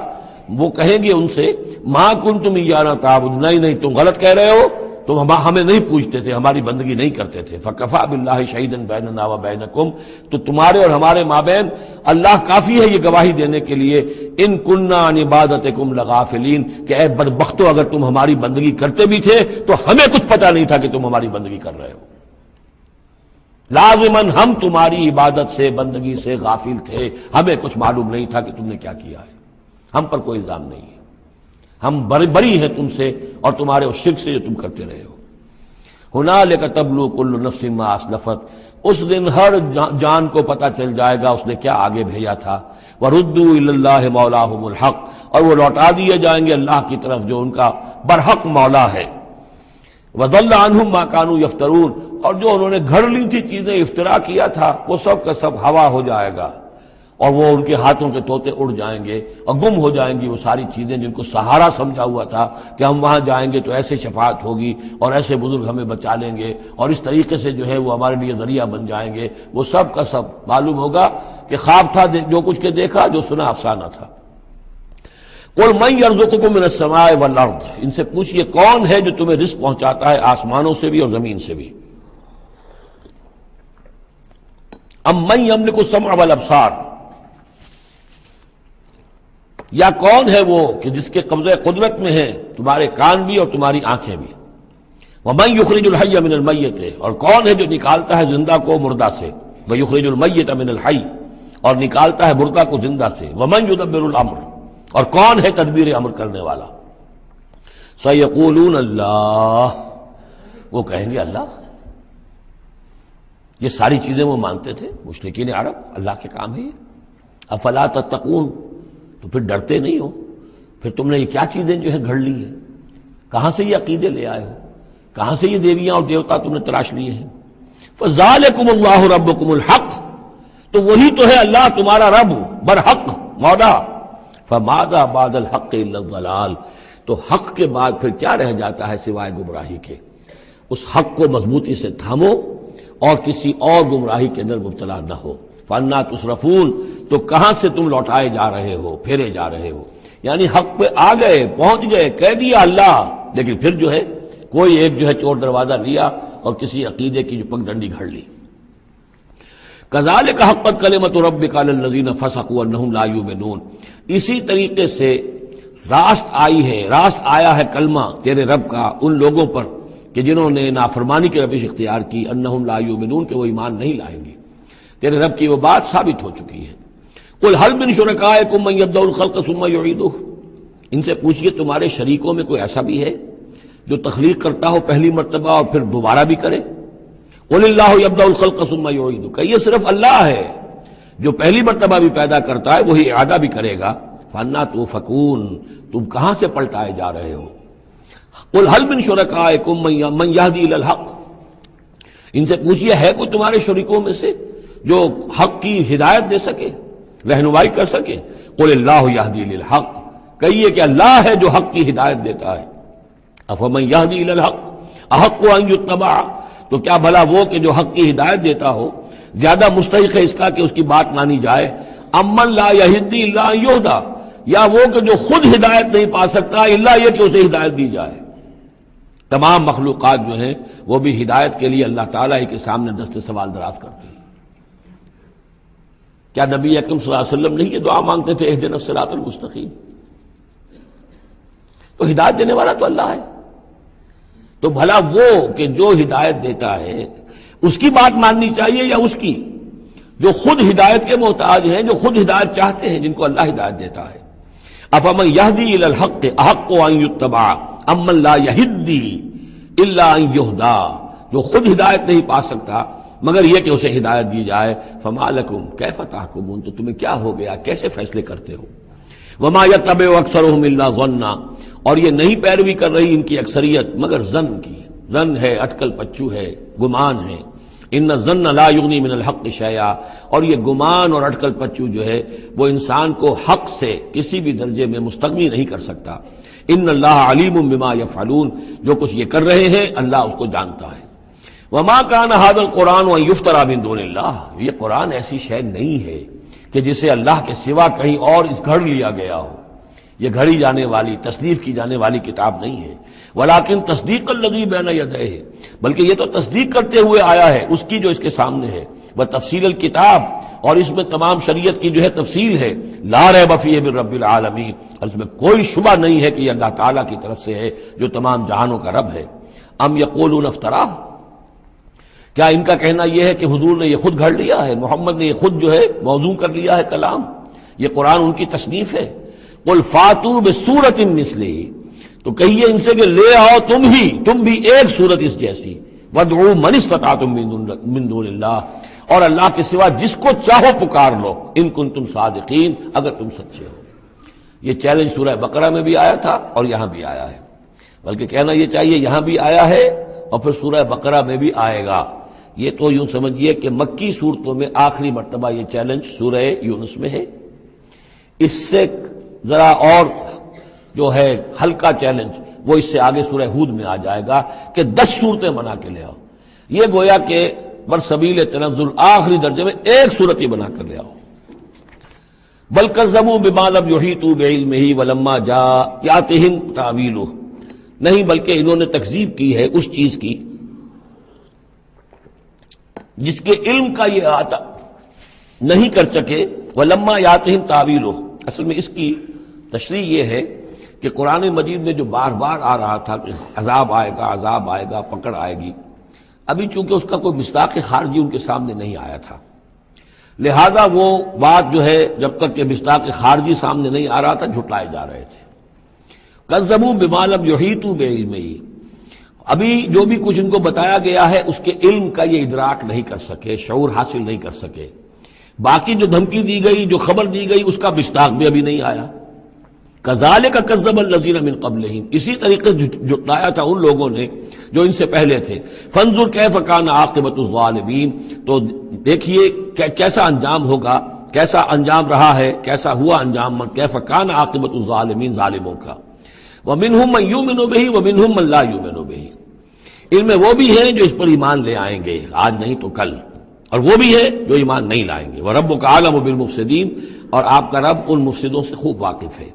وہ کہیں گے ان سے ما کنتم ایانا تعبدون، نہیں تم غلط کہہ رہے ہو، تم ہمیں نہیں پوچھتے تھے، ہماری بندگی نہیں کرتے تھے۔ فکفی باللہ شہیدا بیننا وبینکم، تو تمہارے اور ہمارے مابین اللہ کافی ہے یہ گواہی دینے کے لیے، ان کننا عن عبادتکم لغافلین، کہ اے بدبختو اگر تم ہماری بندگی کرتے بھی تھے تو ہمیں کچھ پتہ نہیں تھا کہ تم ہماری بندگی کر رہے ہو، لازماً ہم تمہاری عبادت سے، بندگی سے غافل تھے، ہمیں کچھ معلوم نہیں تھا کہ تم نے کیا کیا ہے، ہم پر کوئی الزام نہیں ہے، ہم بری ہیں تم سے اور تمہارے اس شرک سے جو تم کرتے رہے ہو۔ ہنالک تبلو کل نفس ما اسلفت، اس دن ہر جان کو پتہ چل جائے گا اس نے کیا آگے بھیجا تھا۔ وردوا الی اللہ مولاہم الحق، اور وہ لوٹا دیے جائیں گے اللہ کی طرف جو ان کا برحق مولا ہے۔ وضل عنہم ما کانوا یفترون، اور جو انہوں نے گھڑ لی تھی چیزیں، افترا کیا تھا، وہ سب کا سب ہوا ہو جائے گا، اور وہ ان کے ہاتھوں کے طوطے اڑ جائیں گے اور گم ہو جائیں گی وہ ساری چیزیں جن کو سہارا سمجھا ہوا تھا کہ ہم وہاں جائیں گے تو ایسے شفاعت ہوگی اور ایسے بزرگ ہمیں بچا لیں گے اور اس طریقے سے جو ہے وہ ہمارے لیے ذریعہ بن جائیں گے، وہ سب کا سب معلوم ہوگا کہ خواب تھا، جو کچھ کے دیکھا، جو سنا افسانہ تھا۔ قل من یرزقکم من السماء والارض، ان سے پوچھئے کون ہے جو تمہیں رزق پہنچاتا ہے آسمانوں سے بھی اور زمین سے بھی۔ ام من یملک السمع والابصار، یا کون ہے وہ کہ جس کے قبضہ قدرت میں ہے تمہارے کان بھی اور تمہاری آنکھیں بھی۔ ومن یخرج الحی من المیت، اور کون ہے جو نکالتا ہے زندہ کو مردہ سے۔ ویخرج المیت من الحی، اور نکالتا ہے مردہ کو زندہ سے۔ ومن یدبر الامر، اور کون ہے تدبیر امر کرنے والا۔ سیقولون اللہ، وہ کہیں گے اللہ۔ یہ ساری چیزیں وہ مانتے تھے مشرکین عرب، اللہ کے کام ہے یہ۔ افلا تتقون، تو پھر ڈرتے نہیں ہو، پھر تم نے یہ کیا چیزیں جو ہے گھڑ لی ہیں، کہاں سے یہ عقیدے لے آئے ہو، کہاں سے یہ دیویاں اور دیوتا تم نے تراش لیے ہیں۔ فذالکم اللہ ربکم الحق، تو وہی تو ہے اللہ تمہارا رب برحق مولا۔ فماذا بعد الحق الا الضلال، تو حق کے بعد پھر کیا رہ جاتا ہے سوائے گمراہی کے۔ اس حق کو مضبوطی سے تھامو اور کسی اور گمراہی کے اندر مبتلا نہ ہو۔ فانا تصرفون، تو کہاں سے تم لوٹائے جا رہے ہو، پھیرے جا رہے ہو، یعنی حق پہ آ گئے، پہنچ گئے، کہہ دیا اللہ، لیکن پھر جو ہے کوئی ایک جو ہے چور دروازہ لیا اور کسی عقیدے کی جو پگ ڈنڈی گھڑ لی۔ کذالک حقت کلمۃ ربک علی الذین فسقوا انہم لا یؤمنون، اسی طریقے سے راست آئی ہے، راست آیا ہے کلمہ تیرے رب کا ان لوگوں پر کہ جنہوں نے نافرمانی کی روش اختیار کی، انہم لا یؤمنون، کہ وہ ایمان نہیں لائیں گے۔ تیرے رب کی وہ بات ثابت ہو چکی ہے۔ قل هل من شرکائکم من یبدأ الخلق ثم یعیدہ، ان سے پوچھئے تمہارے شریکوں میں کوئی ایسا بھی ہے جو تخلیق کرتا ہو پہلی مرتبہ اور پھر دوبارہ بھی کرے؟ قل اللہ یبدأ الخلق ثم یعیدہ، کہ یہ صرف اللہ ہے جو پہلی مرتبہ بھی پیدا کرتا ہے وہی اعادہ بھی کرے گا۔ فانا توفکون، تم کہاں سے پلٹائے جا رہے ہو؟ قل هل من شرکائکم من یہدی الی الحق، ان سے پوچھئے ہے کوئی تمہارے شریکوں میں سے جو حق کی ہدایت دے سکے، رہنمائی کر سکے؟ قل اللہ یہدی الی الحق، کہیے کہ اللہ ہے جو حق کی ہدایت دیتا ہے۔ افمن یہدی الی الحق احق ان یتبع، تو کیا بھلا وہ کہ جو حق کی ہدایت دیتا ہو زیادہ مستحق ہے اس کا کہ اس کی بات مانی جائے؟ امن لا یہدی الا ان یہدی، یا وہ کہ جو خود ہدایت نہیں پا سکتا الا یہ کہ اسے ہدایت دی جائے۔ تمام مخلوقات جو ہیں وہ بھی ہدایت کے لیے اللہ تعالیٰ ہی کے سامنے دست سوال دراز کرتی ہیں۔ کیا نبی اکرم صلی اللہ علیہ وسلم نہیں یہ دعا مانگتے تھے اہدنا الصراط المستقیم؟ تو ہدایت دینے والا تو اللہ ہے، تو بھلا وہ کہ جو ہدایت دیتا ہے اس کی بات ماننی چاہیے یا اس کی جو خود ہدایت کے محتاج ہیں، جو خود ہدایت چاہتے ہیں، جن کو اللہ ہدایت دیتا ہے؟ افمن یہدی الی الحق احق ان یتبع امن لا یہدی الا ان یہدی، جو خود ہدایت نہیں پا سکتا مگر یہ کہ اسے ہدایت دی جائے۔ فما لکم کیف تحکمون، تو تمہیں کیا ہو گیا، کیسے فیصلے کرتے ہو؟ وما یتبع اکثرهم الا ظنا، اور یہ نہیں پیروی کر رہی ان کی اکثریت مگر ظن کی، ظن ہے، اٹکل پچو ہے، گمان ہے۔ ان الظن لا یغنی من الحق شیئا، اور یہ گمان اور اٹکل پچو جو ہے وہ انسان کو حق سے کسی بھی درجے میں مستغنی نہیں کر سکتا۔ ان اللہ علیم بما یفعلون، جو کچھ یہ کر رہے ہیں اللہ اس کو جانتا ہے۔ وما کان ھذا القرآن ان یفتری من دون اللہ، یہ قرآن ایسی شے نہیں ہے کہ جسے اللہ کے سوا کہیں اور گھڑ لیا گیا ہو، یہ گھڑی جانے والی، تصنیف کی جانے والی کتاب نہیں ہے۔ ولیکن تصدیق الذی بین یدیہ، بلکہ یہ تو تصدیق کرتے ہوئے آیا ہے اس کی جو اس کے سامنے ہے، وہ تفصیل الکتاب، اور اس میں تمام شریعت کی جو ہے تفصیل ہے۔ لا ریب فیہ من رب العالمین، اور اس میں کوئی شبہ نہیں ہے کہ یہ اللہ تعالیٰ کی طرف سے ہے جو تمام جہانوں کا رب ہے۔ ام یقولون افتراہ، کیا ان کا کہنا یہ ہے کہ حضور نے یہ خود گھڑ لیا ہے، محمد نے یہ خود جو ہے موضوع کر لیا ہے کلام، یہ قرآن ان کی تصنیف ہے؟ قل فاتوا بسورۃ مثلہ، تو کہیے ان سے کہ لے آؤ تم بھی ایک صورت اس جیسی، وادعوا من استطعتم من دون اللہ، اور اللہ کے سوا جس کو چاہو پکار لو، ان کنتم صادقین، اگر تم سچے ہو۔ یہ چیلنج سورہ بقرہ میں بھی آیا تھا اور یہاں بھی آیا ہے، بلکہ کہنا یہ چاہیے یہاں بھی آیا ہے اور پھر سورہ بقرہ میں بھی آئے گا۔ یہ تو یوں سمجھیے کہ مکی صورتوں میں آخری مرتبہ یہ چیلنج سورہ یونس میں ہے۔ اس سے ذرا اور جو ہے ہلکا چیلنج وہ اس سے آگے سورہ ہود میں آ جائے گا کہ 10 صورتیں بنا کے لے آؤ۔ یہ گویا کہ برسبیل تنزل آخری درجے میں ایک صورت ہی بنا کر لے آؤ۔ بل کذبوا بما لم یحیطوا بعلمہ ولما جاءتہم تاویلہ، نہیں بلکہ انہوں نے تکذیب کی ہے اس چیز کی جس کے علم کا یہ احاطہ نہیں کر سکے۔ ولما یاتہم تاویلہ، اصل میں اس کی تشریح یہ ہے کہ قرآن مجید میں جو بار بار آ رہا تھا کہ عذاب آئے گا، پکڑ آئے گی، ابھی چونکہ اس کا کوئی مصداق خارجی ان کے سامنے نہیں آیا تھا، لہذا وہ بات جو ہے جب تک کہ مصداق خارجی سامنے نہیں آ رہا تھا جھٹلائے جا رہے تھے۔ کذبوا بما لم یحیطوا بعلمہ، ابھی جو بھی کچھ ان کو بتایا گیا ہے اس کے علم کا یہ ادراک نہیں کر سکے، شعور حاصل نہیں کر سکے۔ باقی جو دھمکی دی گئی، جو خبر دی گئی، اس کا مصداق بھی ابھی نہیں آیا۔ کذالک کذب الذین من قبلہم، اسی طریقے سے جھٹلایا تھا ان لوگوں نے جو ان سے پہلے تھے۔ فانظر کیف کان عاقبۃ الظالمین، تو دیکھیے کیسا انجام ہوگا، کیسا انجام رہا ہے، کیسا ہوا انجام، کیف کان عاقبۃ الظالمین، ظالموں کا۔ ومنہم من یؤمن بہ ومنہم من لا یؤمن بہ، ان میں وہ بھی ہیں جو اس پر ایمان لے آئیں گے آج نہیں تو کل، اور وہ بھی ہے جو ایمان نہیں لائیں گے۔ وَرَبُّكَ أَعْلَمُ بِالْمُفْسِدِينَ، اور آپ کا رب ان مفسدوں سے خوب واقف ہے۔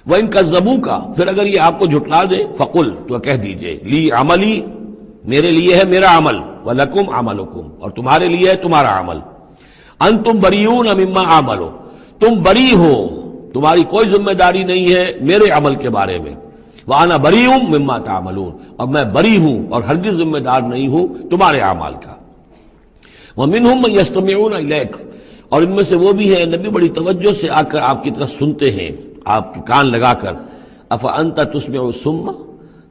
وَإِن كَذَّبُوكَ، پھر اگر یہ آپ کو جھٹلا دے، فَقُلْ، تو کہہ دیجئے، لِي عَمَلِي، میرے لیے ہے میرا عمل، وَلَكُمْ عَمَلُكُمْ، اور تمہارے لیے ہے تمہارا عمل۔ أَنْتُمْ بَرِيئُونَ مِمَّا أَعْمَلُ، تم بری ہو، تمہاری کوئی ذمہ داری نہیں ہے میرے عمل کے بارے میں۔ وَأَنَا بَرِيءٌ مِّمَّا تَعْمَلُونَ، اور میں بری ہوں اور ہرگز ذمہ دار نہیں ہوں تمہارے اعمال کا۔ وَمِنْهُمْ مَن يَسْتَمِعُونَ إِلَيْكَ، اور ان میں سے وہ بھی ہے نبی بڑی توجہ سے آ کر آپ کی طرف سنتے ہیں، آپ کے کان لگا کر، افانت تسمع الصم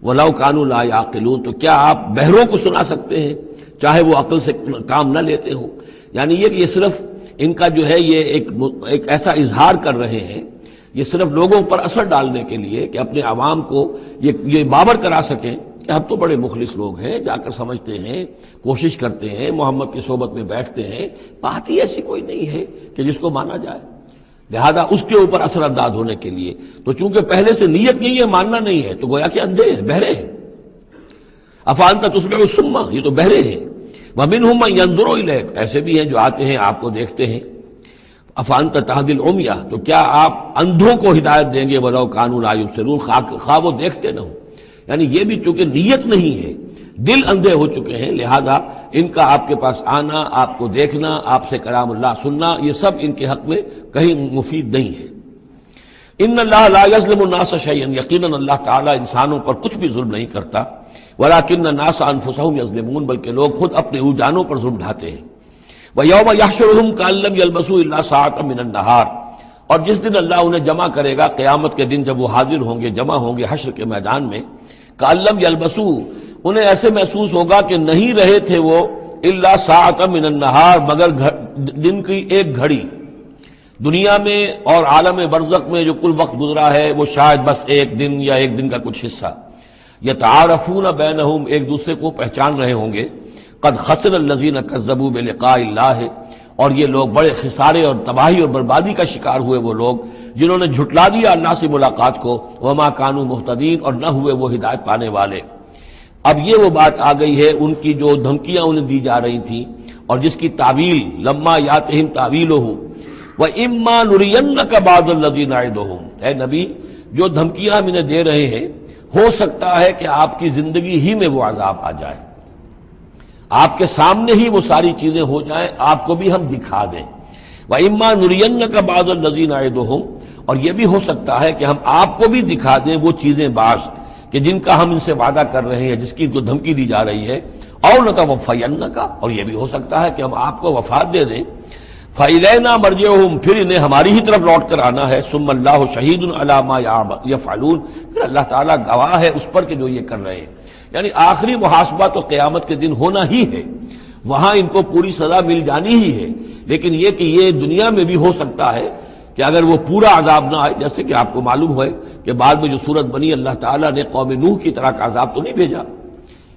ولو کانوا لا یعقلون، تو کیا آپ بہروں کو سنا سکتے ہیں چاہے وہ عقل سے کام نہ لیتے ہوں؟ یعنی یہ صرف ان کا جو ہے یہ ایک ایسا اظہار کر رہے ہیں، یہ صرف لوگوں پر اثر ڈالنے کے لیے کہ اپنے عوام کو یہ باور کرا سکیں کہ ہم تو بڑے مخلص لوگ ہیں، جا کر سمجھتے ہیں، کوشش کرتے ہیں، محمد کی صحبت میں بیٹھتے ہیں، بات ہی ایسی کوئی نہیں ہے کہ جس کو مانا جائے، لہذا اس کے اوپر اثر انداز ہونے کے لیے۔ تو چونکہ پہلے سے نیت نہیں ہے، ماننا نہیں ہے، تو گویا کہ اندھے ہیں، بہرے ہیں۔ افانت تسمع الصم، یہ تو بہرے ہیں۔ ومنہم من ینظر الیک، ایسے بھی ہیں جو آتے ہیں آپ کو دیکھتے ہیں۔ افانت تہدی العمی، تو کیا آپ اندھوں کو ہدایت دیں گے ولو کانوا لا یبصرون، خواہ وہ دیکھتے نہ ہوں؟ یعنی یہ بھی چونکہ نیت نہیں ہے، دل اندھے ہو چکے ہیں، لہذا ان کا آپ کے پاس آنا، آپ کو دیکھنا، آپ سے کلام اللہ سننا، یہ سب ان کے حق میں کہیں مفید نہیں ہے۔ ان اللہ لا یظلم الناس شیئا، یقیناً اللہ تعالیٰ انسانوں پر کچھ بھی ظلم نہیں کرتا، ولکن الناس انفسهم یظلمون، بلکہ لوگ خود اپنے جانوں پر ظلم ڈھاتے ہیں۔ وَيَوْمَ يَحْشُرُهُمْ كَأَن لَّمْ يَلْبَثُوا إِلَّا سَاعَةً مِّنَ النَّهَارِ، اور جس دن اللہ انہیں جمع کرے گا، قیامت کے دن جب وہ حاضر ہوں گے، جمع ہوں گے حشر کے میدان میں، كَأَن لَّمْ يَلْبَثُوا، انہیں ایسے محسوس ہوگا کہ نہیں رہے تھے وہ إِلَّا سَاعَةً مِّنَ النَّهَارِ، مگر دن کی ایک گھڑی۔ دنیا میں اور عالم برزخ میں جو کل وقت گزرا ہے وہ شاید بس ایک دن یا ایک دن کا کچھ حصہ۔ یتعارفون بینہم، ایک دوسرے کو پہچان رہے ہوں گے۔ قد خسر الذین کذبوا بلقاء اللہ، اور یہ لوگ بڑے خسارے اور تباہی اور بربادی کا شکار ہوئے وہ لوگ جنہوں نے جھٹلا دیا اللہ سے ملاقات کو، وما کانوا مہتدین، اور نہ ہوئے وہ ہدایت پانے والے۔ اب یہ وہ بات آ گئی ہے ان کی جو دھمکیاں انہیں دی جا رہی تھیں اور جس کی تعویل، لما یاتہم تعویلہ وَإِمَّا نُرِيَنَّكَ بَعْضَ الَّذِي نَعِدُهُمْ، اے نبی جو دھمکیاں ہم انہیں دے رہے ہیں، ہو سکتا ہے کہ آپ کی زندگی ہی میں وہ عذاب آ جائے، آپ کے سامنے ہی وہ ساری چیزیں ہو جائیں، آپ کو بھی ہم دکھا دیں۔ وَإِمَّا نُرِيَنَّكَ بَعْضَ الَّذِي نَعِدُهُمْ، اور یہ بھی ہو سکتا ہے کہ ہم آپ کو بھی دکھا دیں وہ چیزیں بعض کہ جن کا ہم ان سے وعدہ کر رہے ہیں، جس کی ان کو دھمکی دی جا رہی ہے، اور نَتَوَفَّيَنَّكَ، اور یہ بھی ہو سکتا ہے کہ ہم آپ کو وفات دے دیں۔ فَإِلَيْنَا مَرْجِعُهُمْ، پھر انہیں ہماری ہی طرف لوٹ کر آنا ہے۔ ثُمَّ اللَّهُ شَهِيدٌ عَلَىٰ مَا يَفْعَلُونَ، پھر اللہ تعالیٰ گواہ ہے اس پر کہ جو یہ کر رہے ہیں۔ یعنی آخری محاسبہ تو قیامت کے دن ہونا ہی ہے، وہاں ان کو پوری سزا مل جانی ہی ہے، لیکن یہ کہ یہ دنیا میں بھی ہو سکتا ہے کہ اگر وہ پورا عذاب نہ آئے، جیسے کہ آپ کو معلوم ہے کہ بعد میں جو صورت بنی، اللہ تعالیٰ نے قوم نوح کی طرح کا عذاب تو نہیں بھیجا،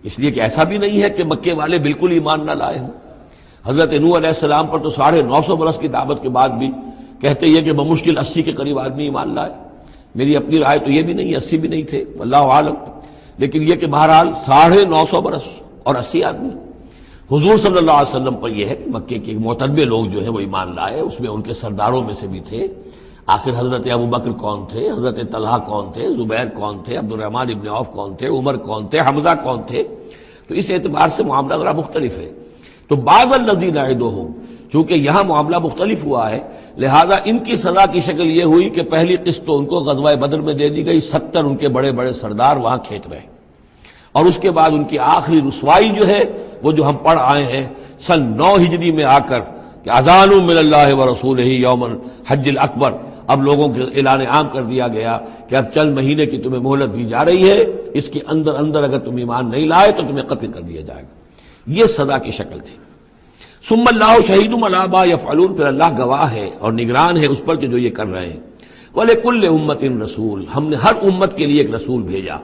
اس لیے کہ ایسا بھی نہیں ہے کہ مکے والے بالکل ایمان نہ لائے ہوں۔ حضرت نوح علیہ السلام پر تو 950 برس کی دعوت کے بعد بھی کہتے یہ کہ بمشکل 80 کے قریب آدمی ایمان لائے۔ میری اپنی رائے تو یہ بھی نہیں، 80 بھی نہیں تھے، اللہ عالم، لیکن یہ کہ بہرحال 950 برس اور 80 آدمی۔ حضور صلی اللہ علیہ وسلم پر یہ ہے کہ مکے کے معتدبے لوگ جو ہیں وہ ایمان لائے، اس میں ان کے سرداروں میں سے بھی تھے۔ آخر حضرت ابوبکر کون تھے، حضرت طلحہ کون تھے، زبیر کون تھے، عبد الرحمن ابن عوف کون تھے، عمر کون تھے، حمزہ کون تھے، تو اس اعتبار سے معاملہ ذرا مختلف ہے۔ تو بعض الذین نعدہم، چونکہ یہاں معاملہ مختلف ہوا ہے، لہذا ان کی سزا کی شکل یہ ہوئی کہ پہلی قسط تو ان کو غزوہ بدر میں دے دی گئی، 70 ان کے بڑے بڑے سردار وہاں کھینچ رہے، اور اس کے بعد ان کی آخری رسوائی جو ہے وہ جو ہم پڑھ آئے ہیں سن 9 ہجری میں آ کر کہ اذان من اللہ ورسولہ یوم الحج الاکبر، اب لوگوں کے اعلان عام کر دیا گیا کہ اب چند مہینے کی تمہیں مہلت دی جا رہی ہے، اس کے اندر اگر تم ایمان نہیں لائے تو تمہیں قتل کر دیا جائے گا۔ یہ سزا کی شکل تھی۔ ثم اللہ شہید علی ما یفعلون، پھر اللہ گواہ ہے اور نگران ہے اس پر کہ جو یہ کر رہے ہیں۔ وَلِكُلِّ أُمَّةٍ رسول، ہم نے ہر امت کے لیے ایک رسول بھیجا۔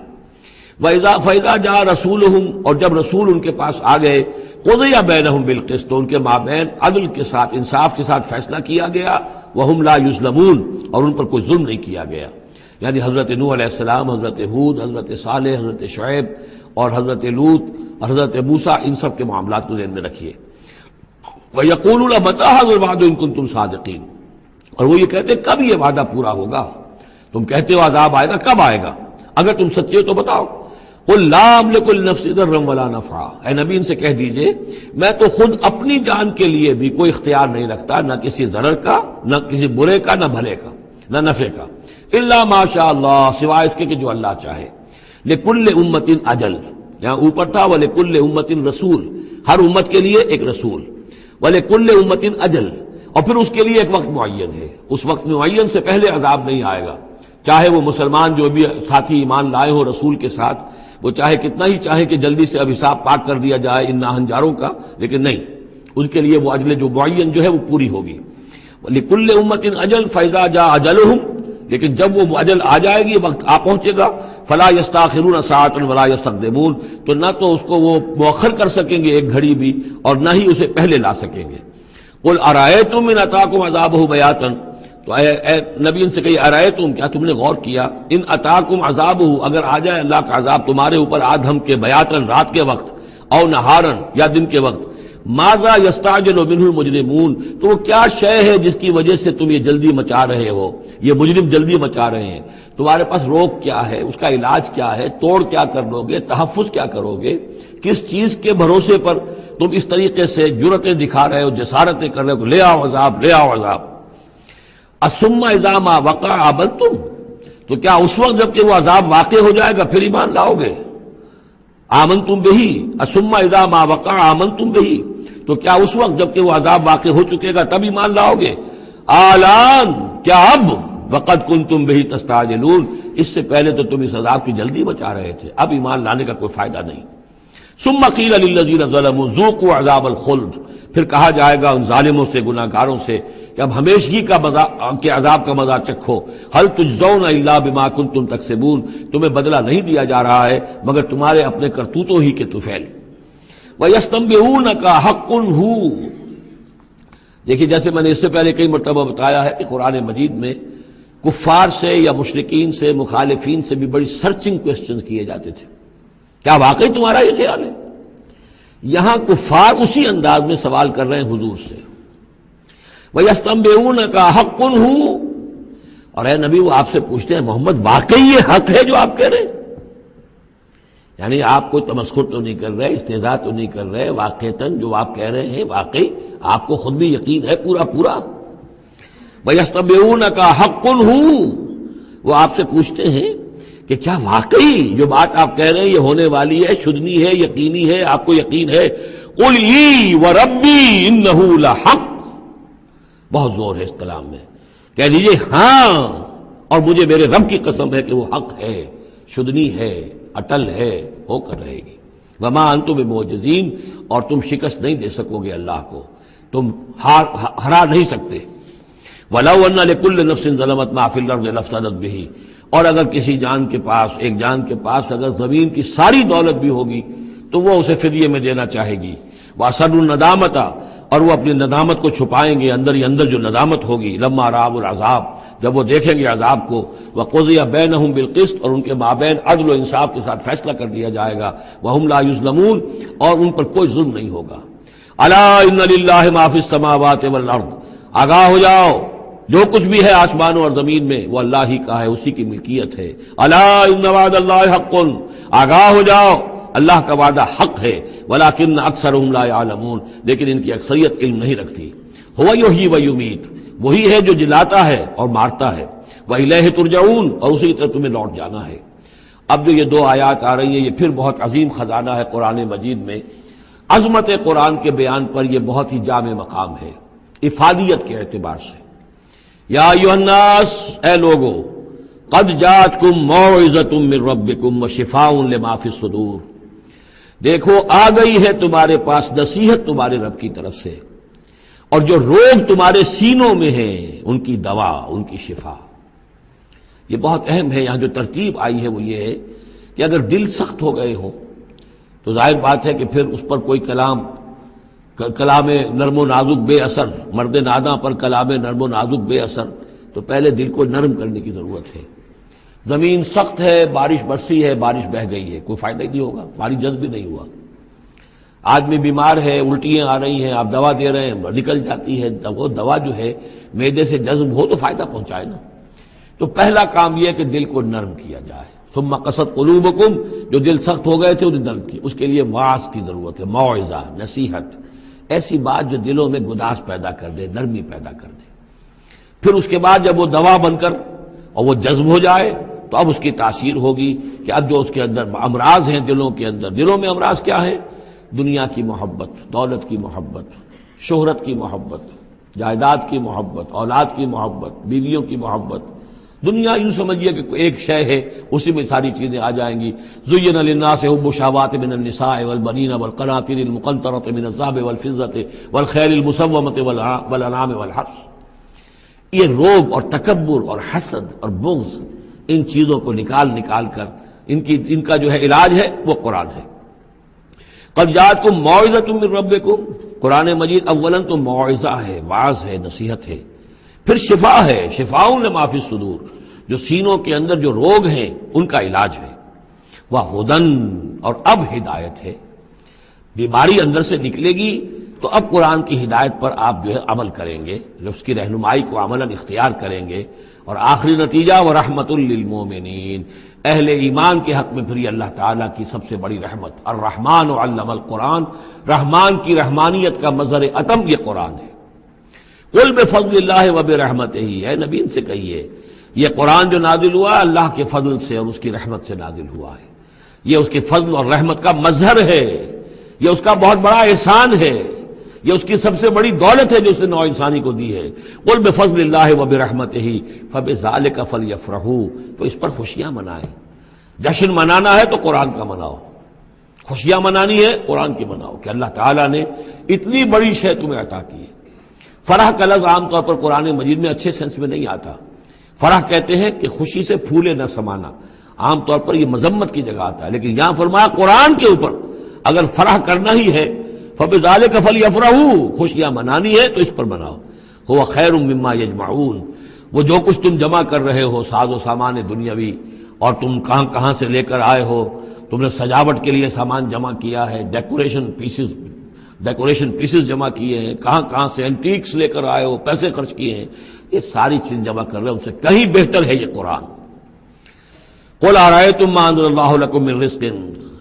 فَإِذَا جَاءَ رَسُولُهُمْ، اور جب رسول ان کے پاس آ گئے، قُضِيَ بَيْنَهُمْ بِالْقِسْطِ، تو ان کے مابین عدل کے ساتھ، انصاف کے ساتھ فیصلہ کیا گیا، وَهُمْ لَا يُظْلَمُونَ، اور ان پر کوئی ظلم نہیں کیا گیا۔ یعنی حضرت نوح علیہ السلام، حضرت ہود، حضرت صالح، حضرت شعیب اور حضرت لوط اور حضرت موسیٰ، ان سب کے معاملات کو ذہن میں رکھیے۔ وَيَقُولُونَ مَتَىٰ هَٰذَا الْوَعْدُ إِن كُنتُمْ صَادِقِينَ، اور وہ یہ کہتے کب یہ وعدہ پورا ہوگا، تم کہتے ہو عذاب آئے گا، کب آئے گا، اگر تم سچے ہو تو بتاؤ۔ قُل لَّا أَمْلِكُ لِنَفْسِي ضَرًّا وَلَا نَفْعًا، اے نبی ان سے کہہ دیجئے میں تو خود اپنی جان کے لیے بھی کوئی اختیار نہیں رکھتا، نہ کسی ضرر کا، نہ کسی برے کا، نہ بھلے کا، نہ نفع کا، إِلَّا مَا شَاءَ اللَّهُ، سوائے اس کے کہ جو اللہ چاہے۔ لِكُلِّ أُمَّةٍ أَجَلٌ، یہاں اوپر تھا وَلِكُلِّ أُمَّةٍ رسول، ہر امت کے لیے ایک رسول۔ وَلِكُلِّ أُمَّةٍ أَجَلٌ، اور پھر اس کے لیے ایک وقت معین ہے، اس وقت معین سے پہلے عذاب نہیں آئے گا، چاہے وہ مسلمان جو بھی ساتھی ایمان لائے ہو رسول کے ساتھ، وہ چاہے کتنا ہی چاہے کہ جلدی سے اب حساب پاک کر دیا جائے ان ناہنجاروں کا، لیکن نہیں، ان کے لیے وہ اجل جو معین جو ہے وہ پوری ہوگی۔ لِكُلِّ أُمَّةٍ أَجَلٌ فَإِذَا جَاءَ أَجَلُهُمْ، لیکن جب وہ اجل آ جائے گی، وقت آ پہنچے گا، فَلَا يَسْتَأْخِرُونَ سَاعَةً وَلَا يَسْتَقْدِمُونَ، تو نہ تو اس کو وہ مؤخر کر سکیں گے ایک گھڑی بھی، اور نہ ہی اسے پہلے لا سکیں گے۔ قُلْ أَرَأَيْتُمْ إِنْ أَتَاكُمْ عَذَابُهُ بَيَاتًا، تو اے نبی ان سے کہیے أَرَأَيْتُمْ، کیا تم نے غور کیا، ان أَتَاكُمْ عَذَابُهُ، اگر آ جائے اللہ کا عذاب تمہارے اوپر آدھم کے بیاتن رات کے وقت، او نہارن یا دن کے وقت، ماذا یستعجل منہ المجرمون، تو وہ کیا شے ہے جس کی وجہ سے تم یہ جلدی مچا رہے ہو، یہ مجرم جلدی مچا رہے ہیں، تمہارے پاس روک کیا ہے، اس کا علاج کیا ہے، توڑ کیا کر لو گے، تحفظ کیا کرو گے، کس چیز کے بھروسے پر تم اس طریقے سے جرتیں دکھا رہے ہو، جسارتیں کر رہے ہو، لے آؤ عذاب، لے آؤ عذاب۔ الثم اذا ما وقع آمنتم، تو کیا اس وقت جب کہ وہ عذاب واقع ہو جائے گا پھر ایمان لاؤ گے؟ آمنتم بہی، الثم اذا ما وقع آمنتم بہی، تو کیا اس وقت جب کہ وہ عذاب واقع ہو چکے گا تب ایمان لاؤ گے؟ آلان، کیا اب؟ وقد کنتم بہی تستعجلون، اس سے پہلے تو تم اس عذاب کی جلدی مچا رہے تھے، اب ایمان لانے کا کوئی فائدہ نہیں۔ ثم قیل للذین ظلموا ذوقوا عذاب الخلد، پھر کہا جائے گا ان ظالموں سے، گناہ گاروں سے کہ اب ہمیشگی کا کے عذاب کا مزہ چکھو، هل تجزون الا بما کنتم تکسبون، تمہیں بدلہ نہیں دیا جا رہا ہے مگر تمہارے اپنے کرتوتوں ہی کے طفیل۔ وَيَسْتَنبِئُونَكَ حَقٌّ هُوَ، دیکھیے جیسے میں نے اس سے پہلے کئی مرتبہ بتایا ہے کہ قرآن مجید میں کفار سے یا مشرکین سے، مخالفین سے بھی بڑی سرچنگ کوسچنز کیے جاتے تھے، کیا واقعی تمہارا یہ خیال ہے؟ یہاں کفار اسی انداز میں سوال کر رہے ہیں حضور سے، وَيَسْتَنبِئُونَكَ حَقٌّ هُوَ، اور اے نبی وہ آپ سے پوچھتے ہیں محمد واقعی یہ حق ہے جو آپ کہہ رہے ہیں؟ یعنی آپ کوئی تمسخر تو نہیں کر رہے، استہزاء تو نہیں کر رہے، واقعتاً جو آپ کہہ رہے ہیں واقعی آپ کو خود بھی یقین ہے پورا پورا؟ وَيَسْتَنبِئُونَكَ حَقٌّ هُوَ، وہ آپ سے پوچھتے ہیں کہ کیا واقعی جو بات آپ کہہ رہے ہیں یہ ہونے والی ہے، شدنی ہے، یقینی ہے، آپ کو یقین ہے؟ قُلْ إِي وَرَبِّي إِنَّهُ لَحَقٌّ، بہت زور ہے اس کلام میں، کہہ دیجئے ہاں اور مجھے میرے رب کی قسم ہے کہ وہ حق ہے، شدنی ہے، اٹل ہے، ہو کر رہے گی۔ وما انتم بمعجزین، اور تم شکست نہیں دے سکو گے اللہ کو، تم ہرا نہیں سکتے۔ وَلَوْ أَنَّ لِكُلِّ نَفْسٍ ظَلَمَتْ مَا فِي الْأَرْضِ لَافْتَدَتْ بِهِ، اور اگر کسی جان کے پاس، ایک جان کے پاس اگر زمین کی ساری دولت بھی ہوگی تو وہ اسے فدیے میں دینا چاہے گی۔ وَأَسَرُّوا النَّدَامَةَ، اور وہ اپنی ندامت کو چھپائیں گے، اندر ہی اندر جو ندامت ہوگی، لما رأوا العذاب، جب وہ دیکھیں گے عذاب کو، وقضی بینہم بالقسط، اور ان کے مابین عدل و انصاف کے ساتھ فیصلہ کر دیا جائے گا، وہم لا یظلمون، اور ان پر کوئی ظلم نہیں ہوگا۔ الا ان للہ ما فی السماوات والارض، آگاہ ہو جاؤ، جو کچھ بھی ہے آسمانوں اور زمین میں وہ اللہ ہی کا ہے، اسی کی ملکیت ہے۔ الا ان وعد اللہ حق، آگاہ ہو جاؤ اللہ کا وعدہ حق ہے، ولکن اکثرهم لا يعلمون، لیکن ان کی اکثریت علم نہیں رکھتی۔ هو یحیی و یمیت، وہی ہے جو جلاتا ہے اور مارتا ہے، وإلیہ ترجعون، اور اسی طرح تمہیں لوٹ جانا ہے۔ اب جو یہ دو آیات آ رہی ہیں یہ پھر بہت عظیم خزانہ ہے قرآن مجید میں، عظمت قرآن کے بیان پر یہ بہت ہی جامع مقام ہے افادیت کے اعتبار سے۔ یا ایھا الناس، اے لوگو، قد جاءتکم موعظۃ من ربکم وشفاء لما فی الصدور، دیکھو آ گئی ہے تمہارے پاس نصیحت تمہارے رب کی طرف سے، اور جو روگ تمہارے سینوں میں ہیں ان کی دوا، ان کی شفا۔ یہ بہت اہم ہے، یہاں جو ترتیب آئی ہے وہ یہ ہے کہ اگر دل سخت ہو گئے ہوں تو ظاہر بات ہے کہ پھر اس پر کوئی کلام نرم و نازک بے اثر، مرد ناداں پر کلام نرم و نازک بے اثر، تو پہلے دل کو نرم کرنے کی ضرورت ہے۔ زمین سخت ہے، بارش برسی ہے، بارش بہہ گئی ہے، کوئی فائدہ ہی نہیں ہوگا، بارش جذب بھی نہیں ہوا۔ آدمی بیمار ہے، الٹیاں آ رہی ہیں، آپ دوا دے رہے ہیں، نکل جاتی ہے، وہ دوا جو ہے معدے سے جذب ہو تو فائدہ پہنچائے نا۔ تو پہلا کام یہ ہے کہ دل کو نرم کیا جائے۔ ثم قست قلوبکم، جو دل سخت ہو گئے تھے انہیں نرم کیا، اس کے لیے واعظ کی ضرورت ہے، موعظہ، نصیحت، ایسی بات جو دلوں میں گداز پیدا کر دے، نرمی پیدا کر دے۔ پھر اس کے بعد جب وہ دوا بن کر اور وہ جذب ہو جائے تو اب اس کی تاثیر ہوگی کہ اب جو اس کے اندر امراض ہیں دلوں کے اندر، دلوں میں امراض کیا ہے؟ دنیا کی محبت، دولت کی محبت، شہرت کی محبت، جائیداد کی محبت، اولاد کی محبت، بیویوں کی محبت. دنیا یوں سمجھیے کہ ایک شے ہے، اسی میں ساری چیزیں آ جائیں گی. زین للناس حب الشہوات من النساء والبنین والقناطیر المقنطرۃ من الذهب والفضۃ والخیل المسومۃ والانعام والحرث. یہ روب اور تکبر اور حسد اور بغض، ان چیزوں کو نکال کر ان کا جو ہے علاج ہے وہ قرآن ہے. قد جاءتکم موعظۃ من ربکم، قرآن مجید اولاً تو موعظہ ہے، واعظ ہے، نصیحت ہے. پھر شفا ہے، شفاء لما فی الصدور، جو سینوں کے اندر جو روگ ہیں ان کا علاج ہے. وہدن، اور اب ہدایت ہے. بیماری اندر سے نکلے گی تو اب قرآن کی ہدایت پر آپ جو ہے عمل کریں گے، اس کی رہنمائی کو عملاً اختیار کریں گے. اور آخری نتیجہ ورحمۃ للمومنین، اہل ایمان کے حق میں پھر یہ اللہ تعالیٰ کی سب سے بڑی رحمت. الرحمن علم القرآن، رحمان کی رحمانیت کا مظہر اتم یہ قرآن ہے. قل بفضل اللہ وبرحمتہ، اے نبی ان سے کہیے یہ قرآن جو نازل ہوا اللہ کے فضل سے اور اس کی رحمت سے نازل ہوا ہے. یہ اس کے فضل اور رحمت کا مظہر ہے، یہ اس کا بہت بڑا احسان ہے، یہ اس کی سب سے بڑی دولت ہے جو اس نے نوع انسانی کو دی ہے. قل بفضل اللہ وبرحمتہ فبذلک فلیفرحوا، تو اس پر خوشیاں منائیں. جشن منانا ہے تو قرآن کا مناؤ، خوشیاں منانی ہے قرآن کی مناؤ کہ اللہ تعالیٰ نے اتنی بڑی شے تمہیں عطا کی ہے. فرح کا لفظ عام طور پر قرآن مجید میں اچھے سینس میں نہیں آتا. فرح کہتے ہیں کہ خوشی سے پھولے نہ سمانا، عام طور پر یہ مذمت کی جگہ آتا ہے، لیکن یہاں فرمایا قرآن کے اوپر اگر فرح کرنا ہی ہے فبذلک فلیفرحوا، خوشیاں منانی ہے تو اس پر مناؤ. هو خیر مما یجمعون، وہ جو کچھ تم جمع کر رہے ہو ساز و سامان دنیاوی، اور تم کہاں سے لے کر آئے ہو، تم نے سجاوٹ کے لیے سامان جمع کیا ہے، ڈیکوریشن پیسز جمع کیے ہیں، کہاں سے اینٹیکس لے کر آئے ہو، پیسے خرچ کیے ہیں، یہ ساری چیز جمع کر رہے ہیں، ان سے کہیں بہتر ہے یہ قرآن. قل ارأیتم ما انزل اللہ لکم من رزق،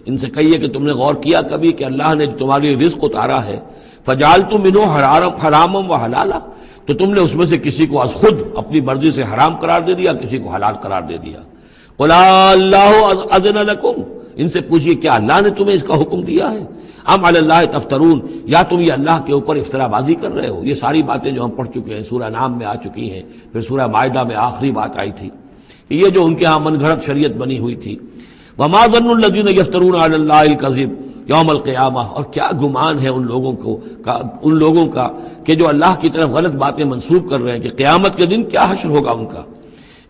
ان سے کہیے کہ تم نے غور کیا کبھی کہ اللہ نے تمہارے لیے رزق اتارا ہے. فجعلتم منہ حراما وحلالا، تو تم نے اس میں سے کسی کو از خود اپنی مرضی سے حرام قرار دے دیا، کسی کو حلال قرار دے دیا. قل اللہ اذن لکم، ان سے پوچھئے کیا اللہ نے تمہیں اس کا حکم دیا ہے؟ ام علی اللہ تفترون، یا تم یہ اللہ کے اوپر افترا بازی کر رہے ہو. یہ ساری باتیں جو ہم پڑھ چکے ہیں سورہ نام میں آ چکی ہیں، پھر سورہ مائدہ میں آخری بات آئی تھی کہ یہ جو ان کے ہاں من گھڑت شریعت بنی ہوئی تھی. وما ظن الذین یفترون علی اللہ الکذب یوم القیامہ، اور کیا گمان ہے ان لوگوں کا کہ جو اللہ کی طرف غلط باتیں منسوب کر رہے ہیں کہ قیامت کے دن کیا حشر ہوگا ان کا.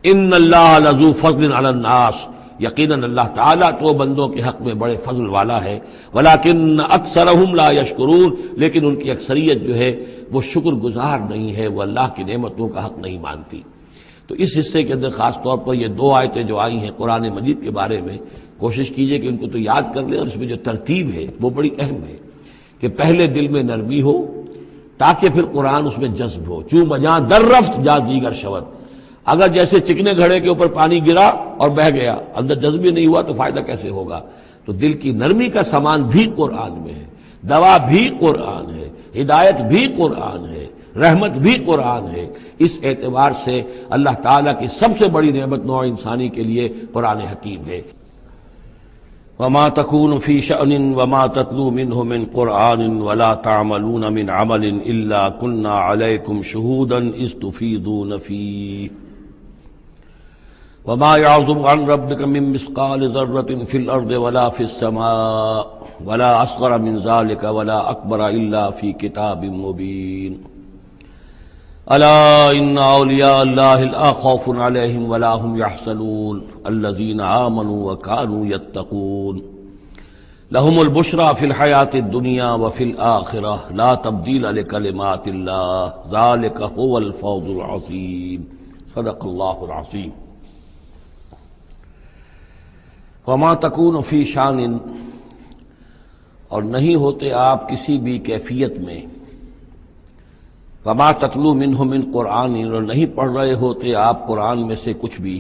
ان اللہ لذو فضل علی الناس، یقیناً اللہ تعالیٰ تو بندوں کے حق میں بڑے فضل والا ہے. ولیکن اکثرہم لا یشکرون، لیکن ان کی اکثریت جو ہے وہ شکر گزار نہیں ہے، وہ اللہ کی نعمتوں کا حق نہیں مانتی. تو اس حصے کے اندر خاص طور پر یہ دو آیتیں جو آئی ہیں قرآن مجید کے بارے میں، کوشش کیجئے کہ ان کو تو یاد کر لیں، اور اس میں جو ترتیب ہے وہ بڑی اہم ہے کہ پہلے دل میں نرمی ہو تاکہ پھر قرآن اس میں جذب ہو. چوں بجاں در رفت جا دیگر شود، اگر جیسے چکنے گھڑے کے اوپر پانی گرا اور بہہ گیا، اندر جذب ہی نہیں ہوا تو فائدہ کیسے ہوگا. تو دل کی نرمی کا سامان بھی قرآن میں ہے، دوا بھی قرآن ہے، ہدایت بھی قرآن ہے، رحمت بھی قرآن ہے. اس اعتبار سے اللہ تعالیٰ کی سب سے بڑی نعمت نوع انسانی کے لیے قرآن حکیم ہے. وما تكون في شأن وما تتلو منه من قرآن ولا تعملون من عمل إلا كنا عليكم شهودا إذ تفيضون فيه وما يعزب عن ربك من مثقال ذرة في الأرض ولا في السماء ولا أصغر من ذلك ولا أكبر إلا في كتاب مبين. ألا إن أولياء الله لا خوف عليهم ولا هم يحزنون الذين آمنوا وكانوا يتقون لهم البشرى في الحياة الدنيا وفي الآخرة لا تبديل لكلمات الله ذلك هو الفوز العظيم. صدق الله العظيم. وما تكون في شان، اور نہیں ہوتے آپ کسی بھی کیفیت میں، وما تتلو منہ من قرآن، اور نہیں پڑھ رہے ہوتے آپ قرآن میں سے کچھ بھی،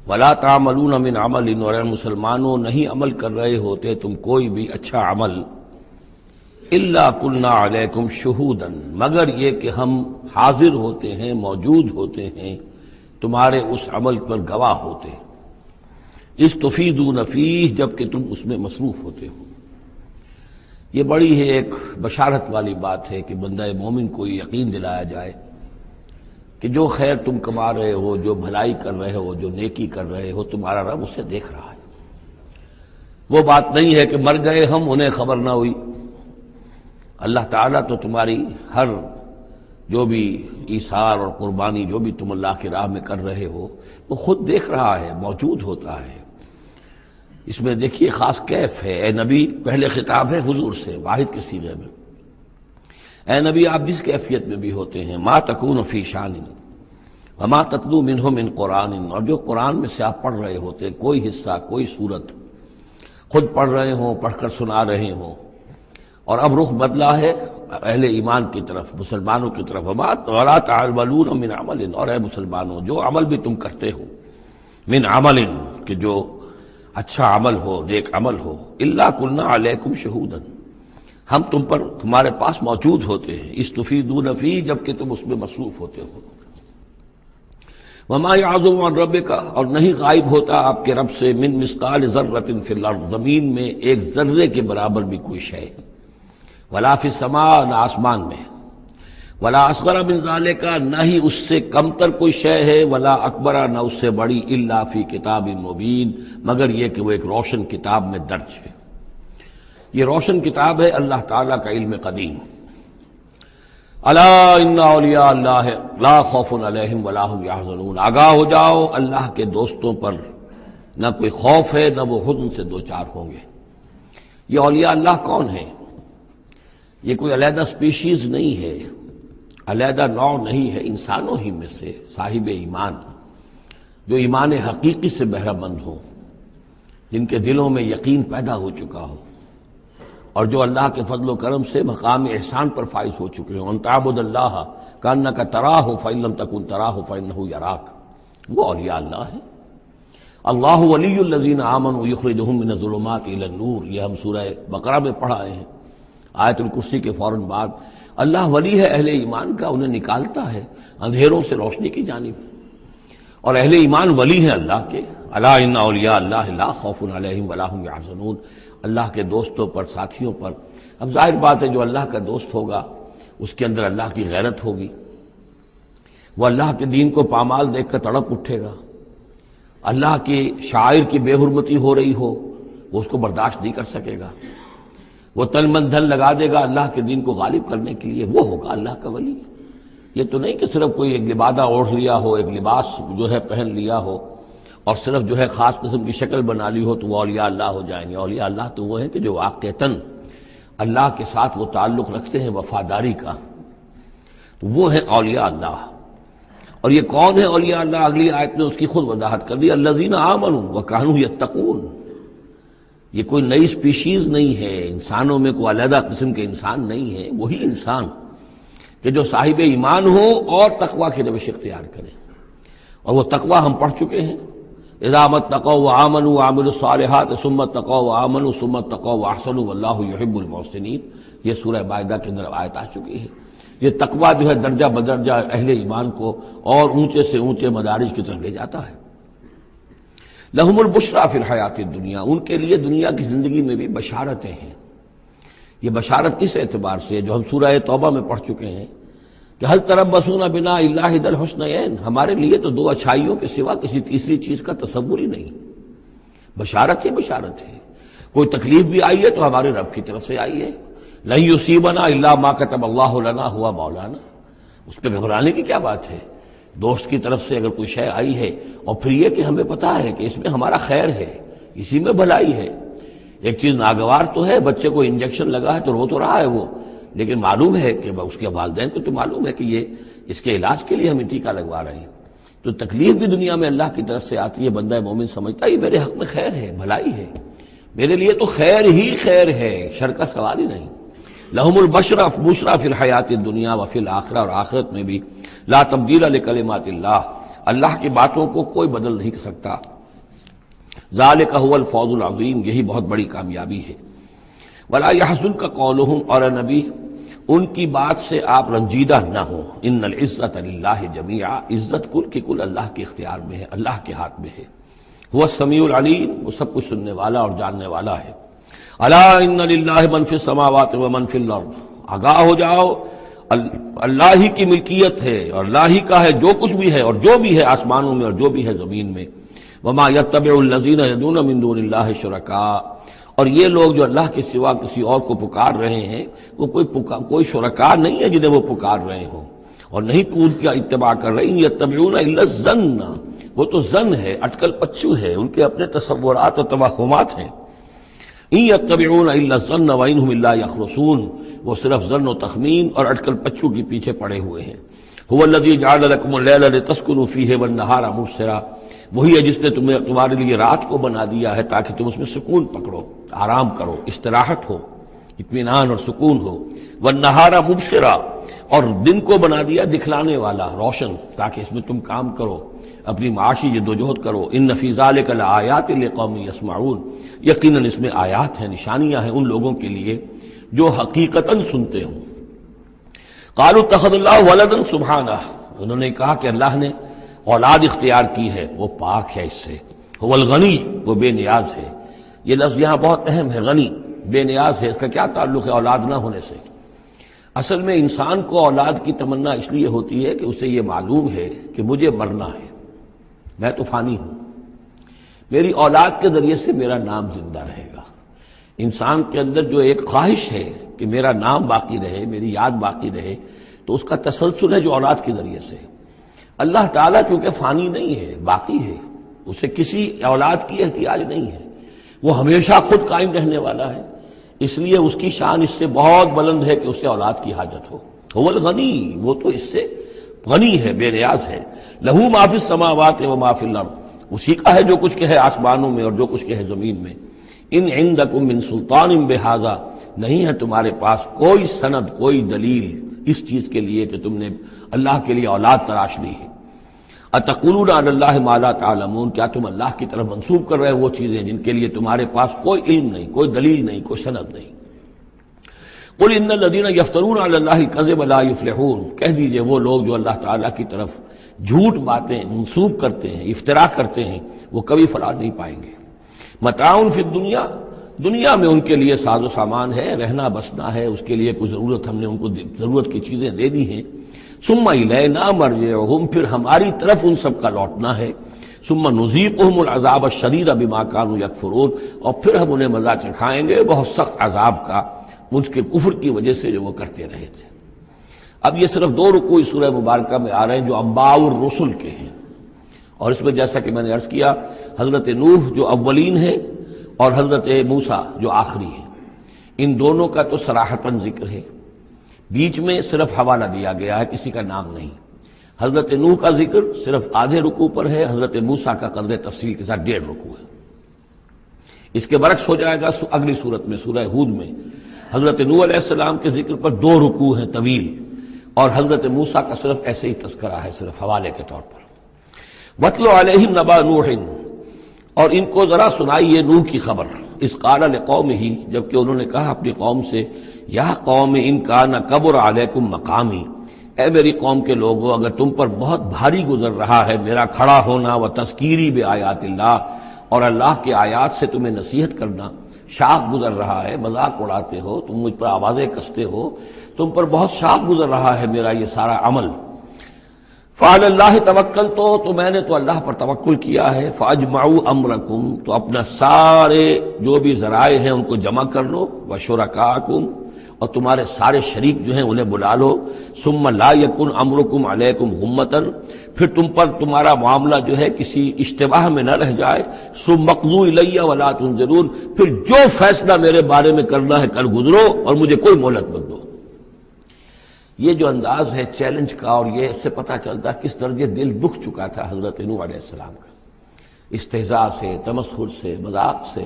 ولا تعملون من عمل، اور اے مسلمانوں نہیں عمل کر رہے ہوتے تم کوئی بھی اچھا عمل، الا کنا علیکم شہودا، مگر یہ کہ ہم حاضر ہوتے ہیں، موجود ہوتے ہیں، تمہارے اس عمل پر گواہ ہوتے ہیں. اذ تفیضون فیہ، جب کہ تم اس میں مصروف ہوتے ہو. یہ بڑی ہے ایک بشارت والی بات ہے کہ بندہ مومن کو یقین دلایا جائے کہ جو خیر تم کما رہے ہو، جو بھلائی کر رہے ہو، جو نیکی کر رہے ہو، تمہارا رب اسے دیکھ رہا ہے۔ وہ بات نہیں ہے کہ مر گئے ہم انہیں خبر نہ ہوئی۔ اللہ تعالیٰ تو تمہاری ہر جو بھی ایثار اور قربانی جو بھی تم اللہ کی راہ میں کر رہے ہو وہ خود دیکھ رہا ہے، موجود ہوتا ہے۔ اس میں دیکھیے خاص کیف ہے۔ اے نبی، پہلے خطاب ہے حضور سے واحد کے صیغے میں، اے نبی آپ جس کیفیت میں بھی ہوتے ہیں، ما تکون فی شان وما تتلو منہ من قرآن، اور جو قرآن میں سے آپ پڑھ رہے ہوتے ہیں، کوئی حصہ کوئی صورت خود پڑھ رہے ہوں، پڑھ کر سنا رہے ہوں، اور اب رخ بدلا ہے اہل ایمان کی طرف، مسلمانوں کی طرف، ولا تعملون من عمل، اور اے مسلمانوں جو عمل بھی تم کرتے ہو، من عمل کہ جو اچھا عمل ہو، نیک عمل ہو، الا کنا علیکم شہودا، ہم تم پر تمہارے پاس موجود ہوتے ہیں، استفیدون فی، جبکہ تم اس میں مصروف ہوتے ہو۔ وما یعزب عن ربک، اور نہیں غائب ہوتا آپ کے رب سے، من مثقال ذرۃ فی الارض، زمین میں ایک ذرے کے برابر بھی کوئی شے، ولا فی السماء، نہ آسمان میں، ولا اصغر من ذالک، نہ ہی اس سے کم تر کوئی شے ہے، ولا اکبر، نہ اس سے بڑی، الا فی کتاب مبین، مگر یہ کہ وہ ایک روشن کتاب میں درج ہے۔ یہ روشن کتاب ہے اللہ تعالیٰ کا علم قدیم۔ الا ان اولیاء اللہ لا خوف علیہم ولا هم یحزنون، آگاہ ہو جاؤ، اللہ کے دوستوں پر نہ کوئی خوف ہے، نہ وہ حزن سے دوچار ہوں گے۔ یہ اولیاء اللہ کون ہیں؟ یہ کوئی علیحدہ سپیشیز نہیں ہے، علیحدہ نوع نہیں ہے، انسانوں ہی میں سے صاحب ایمان، جو ایمان حقیقی سے بہرہ مند ہوں، جن کے دلوں میں یقین پیدا ہو چکا ہو، اور جو اللہ کے فضل و کرم سے مقام احسان پر فائز ہو چکے ہوں۔ ان تعبد اللہ کانک تراہ فإن لم تکن تراہ فإنہ یراک، وہ اولیاء اللہ ہیں۔ اللہ ولی الذین آمنوا یخرجہم من الظلمات الی النور، یہ ہم سورہ بقرہ میں پڑھ آئے ہیں، آیت الکرسی کے فوراً بعد۔ اللہ ولی ہے اہل ایمان کا، انہیں نکالتا ہے اندھیروں سے روشنی کی جانب، اور اہل ایمان ولی ہیں اللہ کے۔ الا ان اولیاء اللہ لا خوف علیہم ولا هم یحزنون، اللہ کے دوستوں پر، ساتھیوں پر۔ اب ظاہر بات ہے جو اللہ کا دوست ہوگا اس کے اندر اللہ کی غیرت ہوگی، وہ اللہ کے دین کو پامال دیکھ کر تڑپ اٹھے گا، اللہ کی شاعر کی بے حرمتی ہو رہی ہو وہ اس کو برداشت نہیں کر سکے گا، وہ تن من دھن لگا دے گا اللہ کے دین کو غالب کرنے کے لیے، وہ ہوگا اللہ کا ولی۔ یہ تو نہیں کہ صرف کوئی ایک لبادہ اوڑھ لیا ہو، ایک لباس جو ہے پہن لیا ہو، اور صرف جو ہے خاص قسم کی شکل بنا لی ہو تو وہ اولیاء اللہ ہو جائیں گے۔ اولیاء اللہ تو وہ ہیں کہ جو واقعتاً اللہ کے ساتھ وہ تعلق رکھتے ہیں وفاداری کا، تو وہ ہیں اولیاء اللہ۔ اور یہ کون ہے اولیاء اللہ؟ اگلی آیت میں اس کی خود وضاحت کر دی، الذین آمنوا وکانوا یتقون۔ یہ کوئی نئی سپیشیز نہیں ہے، انسانوں میں کوئی علیحدہ قسم کے انسان نہیں ہے، وہی انسان کہ جو صاحب ایمان ہو اور تقوی کی روش اختیار کرے، اور وہ تقوی ہم پڑھ چکے ہیں، اذا اتقوا وآمنوا وعملوا الصالحات ثم اتقوا وآمنوا ثم اتقوا واحسنوا واللہ یحب المحسنین، یہ سورہ مائدہ کے اندر آیت آ چکی ہے۔ یہ تقوی جو ہے درجہ بدرجہ اہل ایمان کو اور اونچے سے اونچے مدارج کی طرف لے جاتا ہے۔ لہم البشریٰ فی الحیات الدنیا، ان کے لیے دنیا کی زندگی میں بھی بشارتیں ہیں۔ یہ بشارت کس اعتبار سے ہے؟ جو ہم سورہ توبہ میں پڑھ چکے ہیں کہ هل تربصون بنا الا احدى الحسنیین، ہمارے لیے تو دو اچھائیوں کے سوا کسی تیسری چیز کا تصور ہی نہیں۔ بشارت ہی بشارت ہے، کوئی تکلیف بھی آئی ہے تو ہمارے رب کی طرف سے آئی ہے۔ لن یصیبنا الا ما كتب اللہ لنا هو مولانا، اس پہ گھبرانے کی کیا بات ہے؟ دوست کی طرف سے اگر کوئی شے آئی ہے، اور پھر یہ کہ ہمیں پتہ ہے کہ اس میں ہمارا خیر ہے، اسی میں بھلائی ہے۔ ایک چیز ناگوار تو ہے، بچے کو انجیکشن لگا ہے تو رو تو رہا ہے وہ، لیکن معلوم ہے کہ اس کے والدین کو تو معلوم ہے کہ یہ اس کے علاج کے لیے ہم ٹیکہ لگوا رہے ہیں۔ تو تکلیف بھی دنیا میں اللہ کی طرف سے آتی ہے، بندہ مومن سمجھتا ہے یہ میرے حق میں خیر ہے، بھلائی ہے، میرے لیے تو خیر ہی خیر ہے، شر کا سوال ہی نہیں۔ لہم البشریٰ فی الحیات الدنیا وفی الآخرہ، اور آخرت میں بھی لا تبدیل لکلمات اللہ، اللہ کی باتوں کو کوئی بدل نہیں کر سکتا۔ ذالک هو الفوز العظیم، یہی بہت بڑی کامیابی ہے۔ ولا یحزنک قولہم، اور نبی ان کی بات سے آپ رنجیدہ نہ ہو۔ ان العزت للہ جمیعا، عزت کل کی کل اللہ کے اختیار میں ہے، اللہ کے ہاتھ میں ہے۔ هو السمیع العلیم، وہ سب کچھ سننے والا اور جاننے والا ہے۔ الا ان للہ من فی السماوات ومن فی الارض، آگاہ ہو جاؤ اللہ ہی کی ملکیت ہے اور اللہ ہی کا ہے جو کچھ بھی ہے اور جو بھی ہے آسمانوں میں اور جو بھی ہے زمین میں. وما یتبع الذین یدعون من دون اللہ شرکاء، اور یہ لوگ جو اللہ کے سوا کسی اور کو پکار رہے ہیں وہ کوئی شرکاء نہیں ہے جنہیں وہ پکار رہے ہوں، اور نہیں تو ان کا اتباع کر رہے. ان یتبعون الا الظن، وہ تو ظن ہے، اٹکل پچو ہے، ان کے اپنے تصورات اور توہمات ہیں. ان یتبعون الا الظن وان هم الا یخرصون، وہ صرف ظن و تخمین اور اٹکل پچو کے پیچھے پڑے ہوئے ہیں. هو الذی جعل لكم الليل لتسكنوا فيه والنهار مبصرا، وہی ہے جس نے تمہارے لیے رات کو بنا دیا ہے تاکہ تم اس میں سکون پکڑو، آرام کرو، استراحت ہو، اطمینان اور سکون ہو. والنہار مبصرا، اور دن کو بنا دیا دکھلانے والا، روشن، تاکہ اس میں تم کام کرو، اپنی معاشی جدوجہد کرو. ان فی ذلک لآیات لقوم یسمعون، یقیناً اس میں آیات ہیں، نشانیاں ہیں ان لوگوں کے لیے جو حقیقتاً سنتے ہوں. قالوا اتخذ اللہ ولدا سبحانہ، انہوں نے کہا کہ اللہ نے اولاد اختیار کی ہے، وہ پاک ہے اس سے. هو الغنی، وہ بے نیاز ہے. یہ لفظ یہاں بہت اہم ہے، غنی، بے نیاز ہے. اس کا کیا تعلق ہے اولاد نہ ہونے سے؟ اصل میں انسان کو اولاد کی تمنا اس لیے ہوتی ہے کہ اسے یہ معلوم ہے کہ مجھے مرنا ہے، میں تو فانی ہوں، میری اولاد کے ذریعے سے میرا نام زندہ رہے گا. انسان کے اندر جو ایک خواہش ہے کہ میرا نام باقی رہے، میری یاد باقی رہے، تو اس کا تسلسل ہے جو اولاد کے ذریعے سے. اللہ تعالیٰ چونکہ فانی نہیں ہے، باقی ہے، اسے کسی اولاد کی احتیاج نہیں ہے، وہ ہمیشہ خود قائم رہنے والا ہے، اس لیے اس کی شان اس سے بہت بلند ہے کہ اسے اولاد کی حاجت ہو. هو الغنی، وہ تو اس سے غنی ہے، بے نیاز ہے. لہو ما فی السماوات و ما فی الارض، اسی کا ہے جو کچھ کہ ہے آسمانوں میں اور جو کچھ کہ ہے زمین میں. ان عندکم من سلطان بہذا، نہیں ہے تمہارے پاس کوئی سند، کوئی دلیل اس چیز کے لیے کہ تم نے اللہ کے لیے اولاد تراش لی ہے. اتقولون علی اللہ ما لا تعلمون، کیا تم اللہ کی طرف منسوب کر رہے وہ چیزیں جن کے لیے تمہارے پاس کوئی علم نہیں، کوئی دلیل نہیں، کوئی سند نہیں. قل ان الذین یفترون علی اللہ الکذب لا یفلحون، کہہ دیجئے وہ لوگ جو اللہ تعالیٰ کی طرف جھوٹ باتیں منسوب کرتے ہیں، افتراء کرتے ہیں، وہ کبھی فلاح نہیں پائیں گے. متاع فی الدنیا، دنیا میں ان کے لیے ساز و سامان ہے، رہنا بسنا ہے، اس کے لیے کچھ ضرورت ہم نے ان کو ضرورت کی چیزیں دے دی ہیں. ثم الینا مرجعہم، پھر ہماری طرف ان سب کا لوٹنا ہے. ثم نذیقہم العذاب الشدید بما کانوا یکفرون، اور پھر ہم انہیں مزہ چکھائیں گے بہت سخت عذاب کا ان کے کفر کی وجہ سے جو وہ کرتے رہے تھے. اب یہ صرف 2 رکوع اس سورہ مبارکہ میں آ رہے ہیں جو انباء الرسل کے ہیں، اور اس میں جیسا کہ میں نے عرض کیا حضرت نوح جو اولین ہیں اور حضرت موسیٰ جو آخری ہیں، ان دونوں کا تو صراحتاً ذکر ہے، بیچ میں صرف حوالہ دیا گیا ہے، کسی کا نام نہیں. حضرت نوح کا ذکر صرف آدھے رکوع پر ہے، حضرت موسیٰ کا قدر تفصیل کے ساتھ 1.5 رکوع ہے. اس کے برعکس ہو جائے گا اگلی صورت میں سورہ ہود میں حضرت نوح علیہ السلام کے ذکر پر 2 رکوع ہیں طویل، اور حضرت موسیٰ کا صرف ایسے ہی تذکرہ ہے، صرف حوالے کے طور پر. وَاتْلُ عَلَيْهِمْ نَبَأَ نُوحٍ، اور ان کو ذرا سنائیے نوح کی خبر. اذ قال لقومہ، جبکہ انہوں نے کہا اپنی قوم سے، یا قوم ان کان کبر علیکم مقامی، اے میری قوم کے لوگوں اگر تم پر بہت بھاری گزر رہا ہے میرا کھڑا ہونا، و تذکیری بآیات اللہ، اور اللہ کے آیات سے تمہیں نصیحت کرنا، شاق گزر رہا ہے، مذاق اڑاتے ہو تم، مجھ پر آوازیں کستے ہو، تم پر بہت شاق گزر رہا ہے میرا یہ سارا عمل. فعلی اللہ توکلت، تو میں نے تو اللہ پر توکل کیا ہے. فاجمعوا امرکم، تو اپنا سارے جو بھی ذرائع ہیں ان کو جمع کر لو. وشرکاکم، اور تمہارے سارے شریک جو ہیں انہیں بلا لو. ثم لا یکن امرکم علیکم غمۃ، پھر تم پر تمہارا معاملہ جو ہے کسی اشتباہ میں نہ رہ جائے. ثم اقضوا الی ولا تنظرون، پھر جو فیصلہ میرے بارے میں کرنا ہے کر گزرو اور مجھے کوئی مہلت مت دو. یہ جو انداز ہے چیلنج کا، اور یہ اس سے پتہ چلتا ہے کس درجے دل دکھ چکا تھا حضرت نوح علیہ السلام کا. استہزاء سے، تمسخر سے، مذاق سے.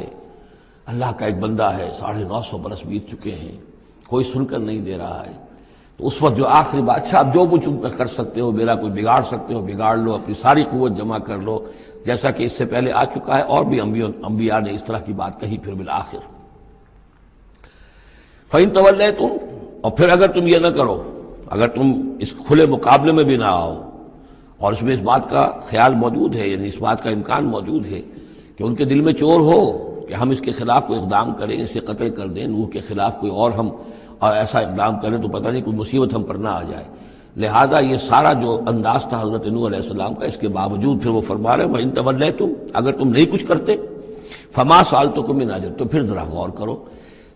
اللہ کا ایک بندہ ہے، 950 برس بیت چکے ہیں، کوئی سن کر نہیں دے رہا ہے. تو اس وقت جو آخری بات، اچھا اب جو کچھ تم کر سکتے ہو، میرا کوئی بگاڑ سکتے ہو بگاڑ لو، اپنی ساری قوت جمع کر لو، جیسا کہ اس سے پہلے آ چکا ہے، اور بھی انبیاء نے اس طرح کی بات کہی. پھر بالآخر فَإِن تَوَلَّيْتُمْ، اور پھر اگر تم یہ نہ کرو، اگر تم اس کھلے مقابلے میں بھی نہ آؤ، اور اس میں اس بات کا خیال موجود ہے، یعنی اس بات کا امکان موجود ہے کہ ان کے دل میں چور ہو، کہ ہم اس کے خلاف کوئی اقدام کریں، اسے قتل کر دیں، نوح کے خلاف کوئی اور ہم ایسا اقدام کریں تو پتہ نہیں کوئی مصیبت ہم پر نہ آ جائے۔ لہذا یہ سارا جو انداز تھا حضرت نوح علیہ السلام کا، اس کے باوجود پھر وہ فرما رہے ہیں وَإِن تَوَلَّيْتُمْ، اگر تم نہیں کچھ کرتے فَمَا سَأَلْتُكُم مِّنْ أَجْرٍ، تو پھر ذرا غور کرو،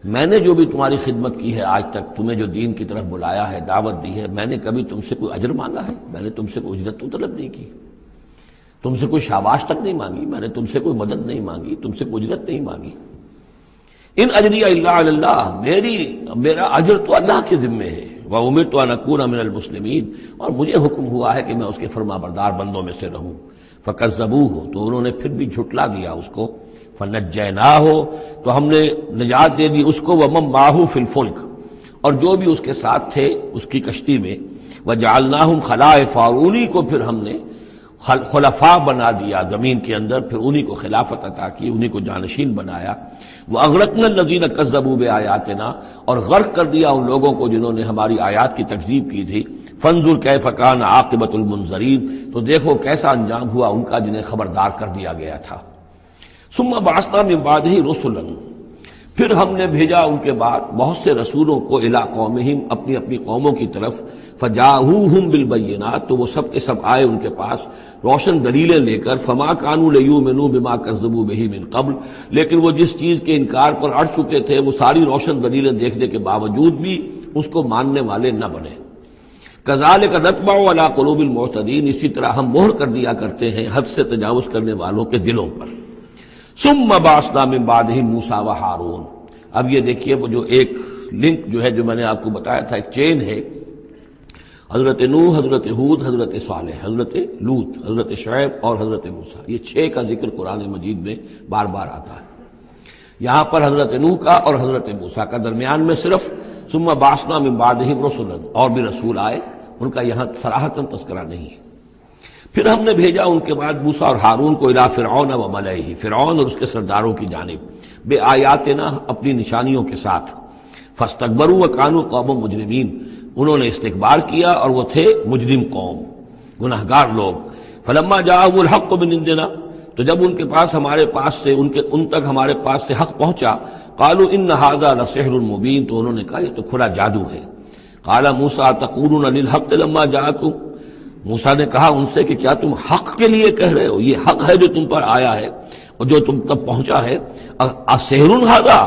میں نے جو بھی تمہاری خدمت کی ہے آج تک، تمہیں جو دین کی طرف بلایا ہے، دعوت دی ہے، میں نے کبھی تم سے کوئی اجر مانگا ہے؟ میں نے تم سے کوئی اجرت تو طلب نہیں کی، تم سے کوئی شاباش تک نہیں مانگی، میں نے تم سے کوئی مدد نہیں مانگی، تم سے کوئی اجرت نہیں مانگی۔ ان اجری الا علی اللہ، میرا اجر تو اللہ کے ذمے ہے۔ وامرت ان اکون من المسلمین، اور مجھے حکم ہوا ہے کہ میں اس کے فرما بردار بندوں میں سے رہوں۔ فکذبوہ، تو انہوں نے پھر بھی جھٹلا دیا اس کو۔ فنجیناہ، تو ہم نے نجات دے دی اس کو، ومن معہ فی الفلک، اور جو بھی اس کے ساتھ تھے اس کی کشتی میں۔ وجعلناہم خلائف، اور انہی کو پھر ہم نے خلفاء بنا دیا زمین کے اندر، پھر انہی کو خلافت عطا کی، انہی کو جانشین بنایا۔ وَأَغْرَقْنَا الَّذِينَ كَذَّبُوا بِآيَاتِنَا، اور غرق کر دیا ان لوگوں کو جنہوں نے ہماری آیات کی تکذیب کی تھی۔ فَانظُرْ كَيْفَ كَانَ عَاقِبَةُ الْمُنذَرِينَ، تو دیکھو کیسا انجام ہوا ان کا جنہیں خبردار کر دیا گیا تھا۔ ثُمَّ بَعَثْنَا مِن بَعْدِهِ رُسُلًا، پھر ہم نے بھیجا ان کے بعد بہت سے رسولوں کو، الی قومہم، اپنی اپنی قوموں کی طرف۔ فجاءوہم بالبینات، تو وہ سب کے سب آئے ان کے پاس روشن دلیلیں لے کر۔ فما کانوا لیؤمنوا بما کذبوا بہ من قبل، لیکن وہ جس چیز کے انکار پر اڑ چکے تھے وہ ساری روشن دلیلیں دیکھنے کے باوجود بھی اس کو ماننے والے نہ بنے۔ کذالک نطبع علی قلوب المعتدین، اسی طرح ہم مہر کر دیا کرتے ہیں حد سے تجاوز کرنے والوں کے دلوں پر۔ ثم بعثنا من بعدہم موسیٰ و ہارون، اب یہ دیکھیے وہ جو ایک لنک جو ہے جو میں نے آپ کو بتایا تھا، ایک چین ہے، حضرت نوح، حضرت ہود، حضرت صالح، حضرت لوط، حضرت شعیب اور حضرت موسیٰ، یہ 6 کا ذکر قرآن مجید میں بار بار آتا ہے۔ یہاں پر حضرت نوح کا اور حضرت موسیٰ کا، درمیان میں صرف ثم بعثنا من بعدہم رسلا، اور بھی رسول آئے، ان کا یہاں صراحتاً تذکرہ نہیں ہے۔ پھر ہم نے بھیجا ان کے بعد موسیٰ اور ہارون کو الی فرعون و ملئہ، فرعون اور اس کے سرداروں کی جانب، بے آیاتنا، اپنی نشانیوں کے ساتھ۔ فاستکبروا وکانوا قوما مجرمین، انہوں نے استکبار کیا اور وہ تھے مجرم قوم، گناہگار لوگ۔ فلما جاءهم الحق من عندنا، تو جب ان کے پاس ہمارے پاس سے ان تک ہمارے پاس سے حق پہنچا، قالوا ان هذا لسحر مبین، تو انہوں نے کہا یہ تو کھلا جادو ہے۔ قال موسیٰ تقولون للحق لما جاءکم، موسیٰ نے کہا ان سے کہ کیا تم حق کے لیے کہہ رہے ہو، یہ حق ہے جو تم پر آیا ہے اور جو تم تک پہنچا ہے۔ اسحر ھذا،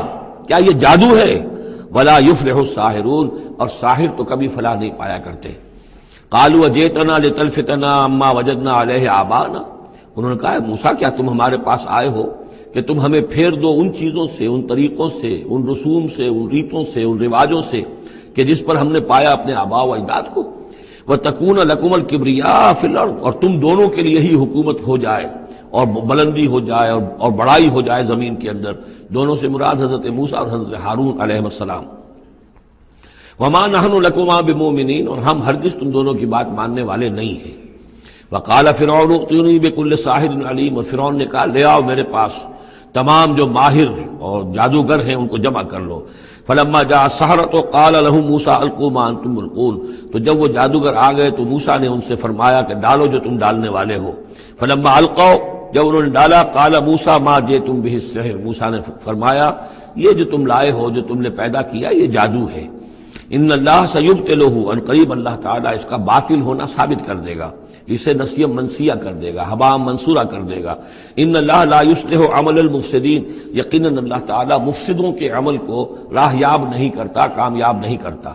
کیا یہ جادو ہے؟ ولا یفلح الساحرون، اور ساحر تو کبھی فلاح نہیں پایا کرتے۔ قالوا اجئتنا لتلفتنا عما وجدنا علیہ آباءنا، انہوں نے کہا موسیٰ کیا تم ہمارے پاس آئے ہو کہ تم ہمیں پھیر دو ان چیزوں سے، ان طریقوں سے، ان رسوم سے، ان ریتوں سے، ان رواجوں سے کہ جس پر ہم نے پایا اپنے آباء و اجداد کو۔ وَتَكُونَ لَكُمُ الْكِبْرِيَاءُ فِي الْأَرْضِ، اور تم دونوں کے لیے ہی حکومت ہو جائے اور بلندی ہو جائے اور بڑائی ہو جائے زمین کے اندر۔ دونوں سے مراد حضرت موسیٰ اور حضرت ہارون علیہ السلام۔ وَمَا نَحْنُ لَكُمَا بِمُؤْمِنِينَ، اور ہم ہرگز تم دونوں کی بات ماننے والے نہیں ہیں۔ وَقَالَ فِرْعَوْنُ ائْتُونِي بِكُلِّ سَاحِرٍ عَلِيمٍ، اور فرعون نے کہا لے آؤ میرے پاس تمام جو ماہر اور جادوگر ہیں ان کو جمع کر لو۔ فلما جاء السحرة قال لهم موسیٰ القوا ما انتم ملقون، تو جب وہ جادوگر آ گئے تو موسیٰ نے ان سے فرمایا کہ ڈالو جو تم ڈالنے والے ہو۔ فلما القوا، جب انہوں نے ڈالا، قال موسیٰ ما جئتم به السحر، موسیٰ نے فرمایا یہ جو تم لائے ہو، جو تم نے پیدا کیا، یہ جادو ہے۔ ان اللہ سیبطلہ، ان قریب اللہ تعالیٰ اس کا باطل ہونا ثابت کر دے گا، اسے نسیہ منسیہ کر دے گا، ہباء منصورہ کر دے گا۔ ان اللہ لا یصلح عمل المفسدین، یقیناً اللہ تعالیٰ مفسدوں کے عمل کو راہیاب نہیں کرتا، کامیاب نہیں کرتا۔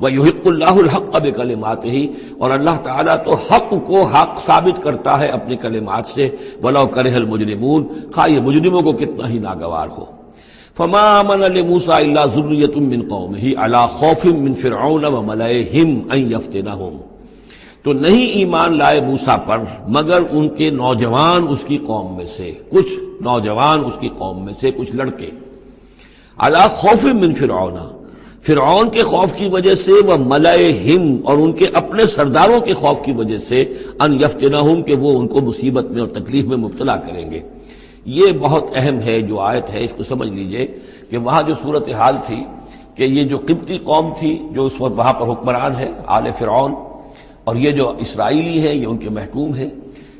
وَيُحِقُّ اللَّهُ الْحَقَّ بِكَلِمَاتِهِ، اور اللہ تعالیٰ تو حق کو حق ثابت کرتا ہے اپنی کلمات سے۔ وَلَوْ كَرِهَ الْمُجْرِمُونَ، خواہ یہ مجرموں کو کتنا ہی ناگوار ہو۔ فَمَا آمَنَ لِمُوسَىٰ إِلَّا ذُرِّيَّةٌ مِّن قَوْمِهِ عَلَىٰ خَوْفٍ مِّن فِرْعَوْنَ وَمَلَئِهِمْ أَن يَفْتِنَهُمْ، تو نہیں ایمان لائے موسیٰ پر مگر ان کے نوجوان اس کی قوم میں سے، کچھ نوجوان اس کی قوم میں سے، کچھ لڑکے۔ عَلَىٰ خَوْفٍ مِّن فِرْعَوْنَ، فرعون کے خوف کی وجہ سے، وہ ملئہم، اور ان کے اپنے سرداروں کے خوف کی وجہ سے، ان یفتنہم، کہ وہ ان کو مصیبت میں اور تکلیف میں مبتلا کریں گے۔ یہ بہت اہم ہے جو آیت ہے، اس کو سمجھ لیجئے کہ وہاں جو صورتحال تھی کہ یہ جو قبطی قوم تھی جو اس وقت وہاں پر حکمران ہے، آل فرعون، اور یہ جو اسرائیلی ہیں یہ ان کے محکوم ہیں،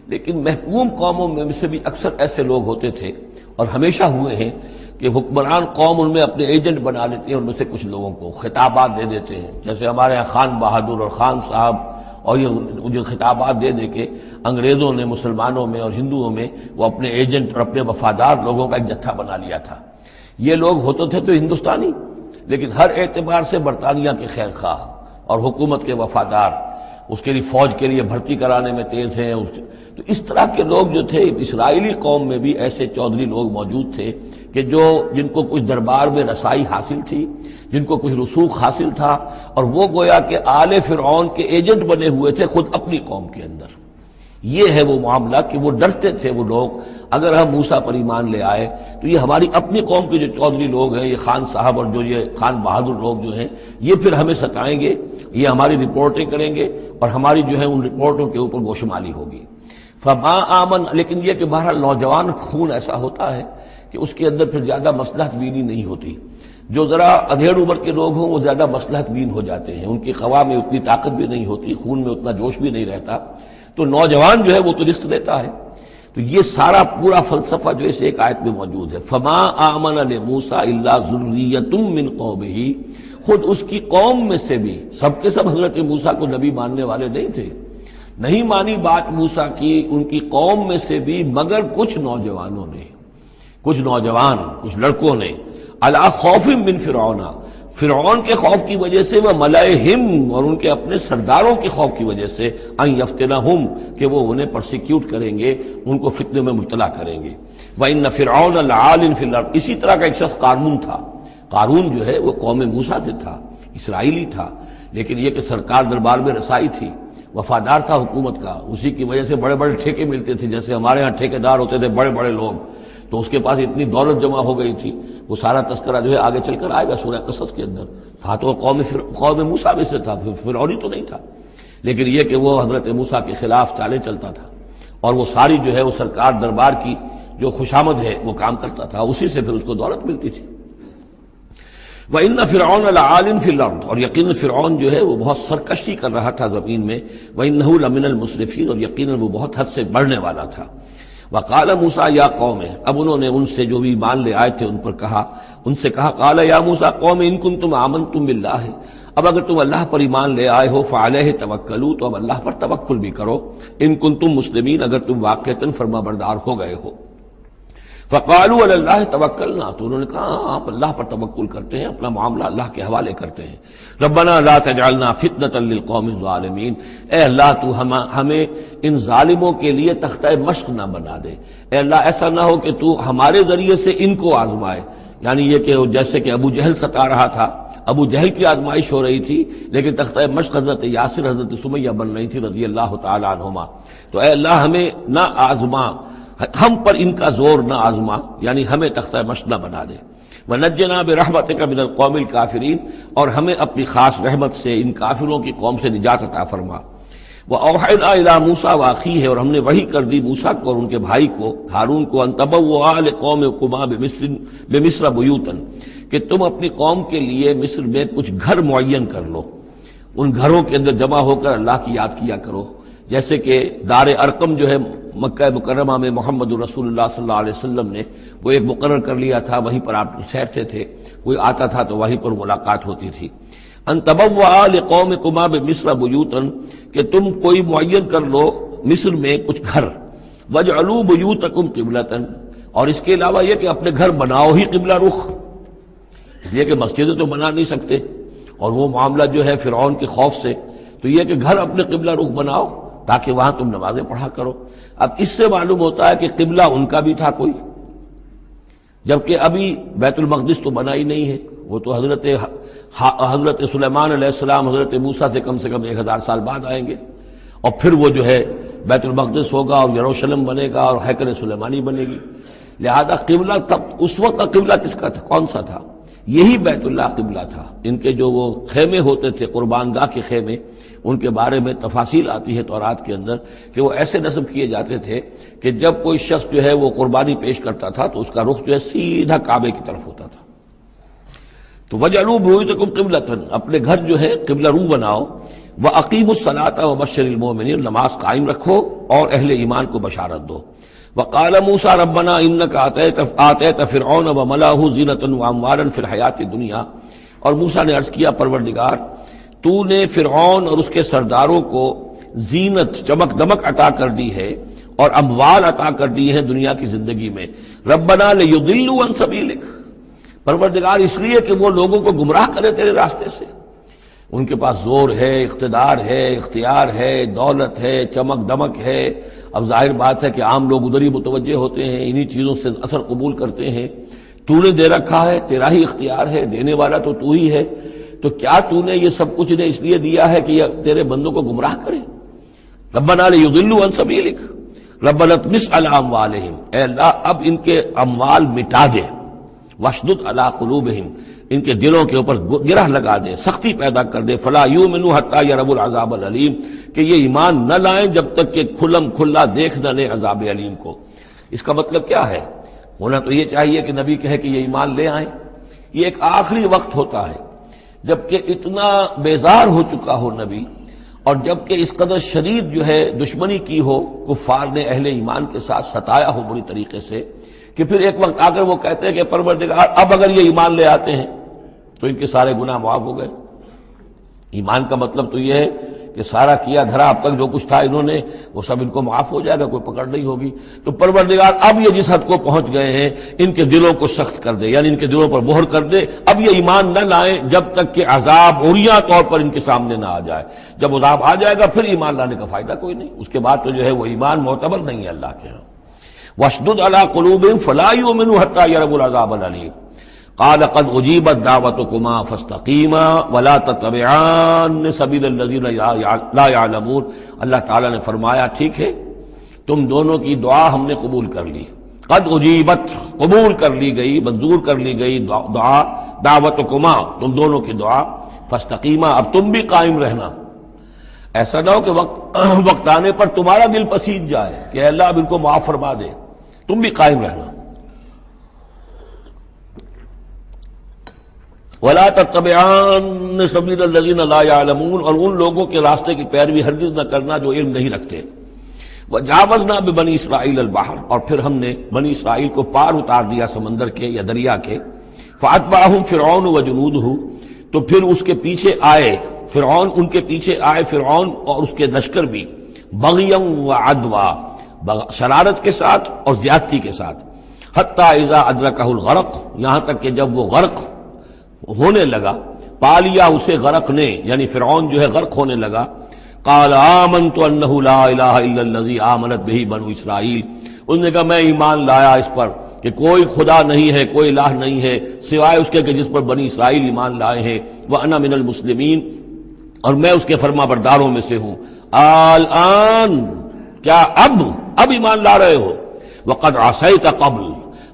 لیکن محکوم قوموں میں سے بھی اکثر ایسے لوگ ہوتے تھے اور ہمیشہ ہوئے ہیں کہ حکمران قوم ان میں اپنے ایجنٹ بنا لیتے ہیں، ان میں سے کچھ لوگوں کو خطابات دے دیتے ہیں، جیسے ہمارے یہاں خان بہادر اور خان صاحب، اور یہ جو خطابات دے دے کے انگریزوں نے مسلمانوں میں اور ہندوؤں میں وہ اپنے ایجنٹ اور اپنے وفادار لوگوں کا ایک جتھا بنا لیا تھا۔ یہ لوگ ہوتے تھے تو ہندوستانی، لیکن ہر اعتبار سے برطانیہ کے خیر خواہ اور حکومت کے وفادار، اس کے لیے فوج کے لیے بھرتی کرانے میں تیز ہیں۔ تو اس طرح کے لوگ جو تھے، اسرائیلی قوم میں بھی ایسے چودھری لوگ موجود تھے کہ جن کو کچھ دربار میں رسائی حاصل تھی، جن کو کچھ رسوخ حاصل تھا، اور وہ گویا کہ آل فرعون کے ایجنٹ بنے ہوئے تھے خود اپنی قوم کے اندر۔ یہ ہے وہ معاملہ کہ وہ ڈرتے تھے وہ لوگ، اگر ہم موسیٰ پر ایمان لے آئے تو یہ ہماری اپنی قوم کے جو چودھری لوگ ہیں، یہ خان صاحب اور جو یہ خان بہادر لوگ جو ہیں، یہ پھر ہمیں ستائیں گے، یہ ہماری رپورٹیں کریں گے اور ہماری جو ہے ان رپورٹوں کے اوپر گوشمالی ہوگی۔ فما آمن، لیکن یہ کہ بہرحال نوجوان خون ایسا ہوتا ہے کہ اس کے اندر پھر زیادہ مصلحت بینی نہیں ہوتی۔ جو ذرا ادھیڑ عمر کے لوگ ہوں وہ زیادہ مصلحت بین ہو جاتے ہیں، ان کی خوا میں اتنی طاقت بھی نہیں ہوتی، خون میں اتنا جوش بھی نہیں رہتا، تو نوجوان جو ہے وہ تو رسک لیتا ہے۔ تو یہ سارا پورا فلسفہ جو اس ایک آیت میں موجود ہے۔ فما آمن لموسیٰ الا ذریۃ من قومہ، خود اس کی قوم میں سے بھی، سب کے سب حضرت موسیٰ کو نبی ماننے والے نہیں تھے، نہیں مانی بات موسیٰ کی ان کی قوم میں سے بھی، مگر کچھ نوجوانوں نے، کچھ نوجوان، کچھ لڑکوں نے، علی خوف من فرعون، فرعون کے خوف کی وجہ سے، وہ ملئہم، اور ان کے اپنے سرداروں کے خوف کی وجہ سے، ان یفتنہم، کہ وہ انہیں پرسیکیوٹ کریں گے، ان کو فتنے میں مبتلا کریں گے۔ وَإِنَّ فِرْعَوْنَ لَعَالٍ فِي الْأَرْضِ، اسی طرح کا ایک شخص قارون تھا۔ قارون جو ہے وہ قوم موسیٰ سے تھا، اسرائیلی تھا، لیکن یہ کہ سرکار دربار میں رسائی تھی، وفادار تھا حکومت کا، اسی کی وجہ سے بڑے بڑے ٹھیکے ملتے تھے، جیسے ہمارے ہاں ٹھیکیدار ہوتے تھے بڑے بڑے لوگ، تو اس کے پاس اتنی دولت جمع ہو گئی تھی۔ وہ سارا تذکرہ جو ہے آگے چل کر آئے گا سورہ قصص کے اندر۔ تھا تو قوم موسیٰ میں سے تھا، فرعونی تو نہیں تھا، لیکن یہ کہ وہ حضرت موسیٰ کے خلاف چالیں چلتا تھا، اور وہ ساری جو ہے وہ سرکار دربار کی جو خوشامد ہے وہ کام کرتا تھا، اسی سے پھر اس کو دولت ملتی تھی۔ وَإِنَّ فِرْعَوْنَ لَعَالٍ فِي الْأَرْضِ، اور یقیناً فرعون جو ہے وہ بہت سرکشی کر رہا تھا زمین میں، وَإِنَّهُ لَمِنَ الْمُسْرِفِينَ، اور یقیناً وہ بہت حد سے بڑھنے والا تھا۔ وَقَالَ مُوسَىٰ يَا قَوْمِ، اب انہوں نے ان سے جو بھی ایمان لے آئے تھے ان سے کہا قَالَ يَا مُوسَىٰ قَوْمِ إِن كُنتُمْ آمَنتُم بِاللَّهِ، اب اگر تم اللہ پر ایمان لے آئے ہو، فَعَلَيْهِ تَوَكَّلُوا، تو اب اللہ پر توکل بھی کرو، إِن كُنتُم مُسْلِمِينَ، اگر تم واقعتاً فرما بردار ہو گئے ہو۔ فَقَالُوا عَلَى اللَّهِ تَوَكَّلْنَا، تو انہوں نے کہا ہاں آپ اللہ پر توکل کرتے ہیں، اپنا معاملہ اللہ کے حوالے کرتے ہیں۔ رَبَّنَا لَا تَجْعَلْنَا فِتْنَةً لِلْقَوْمِ الظَّالِمِينَ، اے اللہ تو ہمیں ان ظالموں کے لیے تختہ مشق نہ بنا دے، اے اللہ ایسا نہ ہو کہ تو ہمارے ذریعے سے ان کو آزمائے، یعنی یہ کہ جیسے کہ ابو جہل ستا رہا تھا، ابو جہل کی آزمائش ہو رہی تھی، لیکن تختہ مشق حضرت یاسر، حضرت سمیہ بن رہی تھی رضی اللہ تعالی عنہما، تو اے اللہ ہمیں نہ آزما، ہم پر ان کا زور نہ آزما، یعنی ہمیں تختہ مشق نہ بنا دے۔ وَنَجِّنَا بِرَحْمَتِكَ مِنَ الْقَوْمِ الْكَافِرِينَ، اور ہمیں اپنی خاص رحمت سے ان کافروں کی قوم سے نجات عطا فرما۔ وَأَوْحَيْنَا إِلَىٰ مُوسَىٰ وَأَخِيهِ، اور ہم نے وحی کر دی موسیٰ کو اور ان کے بھائی کو ہارون کو، أَن تَبَوَّآ لِقَوْمِكُمَا بِمِصْرَ بُيُوتًا، کہ تم اپنی قوم کے لیے مصر میں کچھ گھر معین کر لو، ان گھروں کے اندر جمع ہو کر اللہ کی یاد کیا کرو، جیسے کہ دار ارقم جو ہے مکہ مکرمہ میں محمد رسول اللہ صلی اللہ علیہ وسلم نے وہ ایک مقرر کر لیا تھا، وہیں پر آپ ٹھہرتے تھے، کوئی آتا تھا تو وہیں پر ملاقات ہوتی تھی۔ ان تبوأ لقومکما بمصر بیوتا، کہ تم کوئی معین کر لو مصر میں کچھ گھر، واجعلوا بیوتکم قبلۃ، اور اس کے علاوہ یہ کہ اپنے گھر بناؤ ہی قبلہ رخ، اس لیے کہ مسجدیں تو بنا نہیں سکتے، اور وہ معاملہ جو ہے فرعون کے خوف سے، تو یہ کہ گھر اپنے قبلہ رخ بناؤ تاکہ وہاں تم نمازیں پڑھا کرو۔ اب اس سے معلوم ہوتا ہے کہ قبلہ ان کا بھی تھا کوئی، جبکہ ابھی بیت المقدس تو بنا ہی نہیں ہے، وہ تو حضرت سلیمان علیہ السلام حضرت موسیٰ سے کم 1000 سال بعد آئیں گے، اور پھر وہ جو ہے بیت المقدس ہوگا اور یروشلم بنے گا اور ہیکل سلیمانی بنے گی، لہذا قبلہ تب اس وقت کا قبلہ کس کا تھا، کون سا تھا؟ یہی بیت اللہ قبلہ تھا۔ ان کے جو وہ خیمے ہوتے تھے قربان گاہ کے خیمے، ان کے بارے میں تفاصیل آتی ہے تورات کے اندر کہ وہ ایسے نصب کیے جاتے تھے کہ جب کوئی شخص جو ہے وہ قربانی پیش کرتا تھا تو اس کا رخ جو ہے سیدھا کعبے کی طرف ہوتا تھا۔ تو وَجْعَلُوا بُيُوتَكُمْ قِبْلَةً، اپنے گھر جو ہے قبلہ رو بناؤ، وَأَقِيمُوا الصَّلَاةَ وَبَشِّرِ الْمُؤْمِنِينَ، نماز قائم رکھو اور اہل ایمان کو بشارت دو۔ وقال موسیٰ ربنا انک آتیت فرعون وملأہ زینۃ واموالا فی الحیاۃ الدنیا، اور موسیٰ نے عرض کیا پروردگار تو نے فرعون اور اس کے سرداروں کو زینت چمک دمک عطا کر دی ہے اور اموال عطا کر دی ہے دنیا کی زندگی میں، ربنا لیضلوا عن سبیلک، پروردگار اس لیے کہ وہ لوگوں کو گمراہ کرے تیرے راستے سے، ان کے پاس زور ہے، اقتدار ہے، اختیار ہے، دولت ہے، چمک دمک ہے، اب ظاہر بات ہے کہ عام لوگ ادھر ہی متوجہ ہوتے ہیں، انہی چیزوں سے اثر قبول کرتے ہیں، تو نے دے رکھا ہے، تیرا ہی اختیار ہے، دینے والا تو ہی ہے، تو کیا تو نے یہ سب کچھ نے اس لیے دیا ہے کہ یہ تیرے بندوں کو گمراہ کرے؟ ربنا لیضلوا عن سبیلک ربنا اطمس علی اموالہم، اے اللہ اب ان کے اموال مٹا دے، واشدد علی قلوبہم، ان کے دلوں کے اوپر گرہ لگا دے، سختی پیدا کر دے، فلا یؤمنوا حتی یروا العذاب العلیم، کہ یہ ایمان نہ لائیں جب تک کہ کھلم کھلا دیکھ نہ لیں عذاب علیم کو۔ اس کا مطلب کیا ہے؟ ہونا تو یہ چاہیے کہ نبی کہے کہ یہ ایمان لے آئیں، یہ ایک آخری وقت ہوتا ہے جبکہ اتنا بیزار ہو چکا ہو نبی، اور جبکہ اس قدر شدید جو ہے دشمنی کی ہو کفار نے اہل ایمان کے ساتھ، ستایا ہو بری طریقے سے، کہ پھر ایک وقت آ کر وہ کہتے ہیں کہ پروردگار اب اگر یہ ایمان لے آتے ہیں تو ان کے سارے گناہ معاف ہو گئے۔ ایمان کا مطلب تو یہ ہے کہ سارا کیا دھرا اب تک جو کچھ تھا انہوں نے وہ سب ان کو معاف ہو جائے گا، کوئی پکڑ نہیں ہوگی۔ تو پروردگار اب یہ جس حد کو پہنچ گئے ہیں ان کے دلوں کو سخت کر دے، یعنی ان کے دلوں پر مہر کر دے، اب یہ ایمان نہ لائیں جب تک کہ عذاب عریاں طور پر ان کے سامنے نہ آ جائے۔ جب عذاب آ جائے گا پھر ایمان لانے کا فائدہ کوئی نہیں، اس کے بعد تو جو ہے وہ ایمان معتبر نہیں ہے اللہ کے ہاں۔ واشدد علی قلوبہم فلا یؤمنوا حتی یروا العذاب العلیم، قال قد اجیبت دعوتکما فاستقیما ولا تتبعان سبیل الذین لا یعلمون، اللہ تعالیٰ نے فرمایا ٹھیک ہے تم دونوں کی دعا ہم نے قبول کر لی، قد اجیبت قبول کر لی گئی، منظور کر لی گئی دعا، دعوتکما تم دونوں کی دعا، فاستقیما اب تم بھی قائم رہنا، ایسا نہ ہو کہ وقت آنے پر تمہارا دل پسیج جائے کہ اللہ اب ان کو معاف فرما دے، تم بھی قائم رہنا۔ وَلَا تَتَّبِعَانَّ سَبِيلَ الَّذِينَ لَا يَعْلَمُونَ، اور ان لوگوں کے راستے کی پیروی ہرگز نہ کرنا جو علم نہیں رکھتے۔ وَجَاوَزْنَا بِبَنِي إِسْرَائِيلَ الْبَحْرَ، اور پھر ہم نے بنی اسرائیل کو پار اتار دیا سمندر کے یا دریا کے، فَأَتْبَعَهُمْ فِرْعَوْنُ وَجُنُودُهُ، تو پھر اس کے پیچھے آئے فرعون، ان کے پیچھے آئے فرعون اور اس کے لشکر بھی، بغیًا وعدوا، شرارت کے ساتھ اور زیادتی کے ساتھ، حتی اذا ادرکہ الغرق، یہاں تک کہ جب وہ غرق ہونے لگا، پا لیا اسے غرق نے، یعنی فرعون جو ہے غرق ہونے لگا، قال آمنت انہ لا الہ الا الذی آمنت بہ بنو اسرائیل، اس نے کہا میں ایمان لایا اس پر کہ کوئی خدا نہیں ہے، کوئی الہ نہیں ہے سوائے اس کے کہ جس پر بنی اسرائیل ایمان لائے ہیں، وانا من المسلمین، اور میں اس کے فرما برداروں میں سے ہوں۔ الآن، کیا اب ایمان لا رہے ہو؟ وقد عصیت قبل،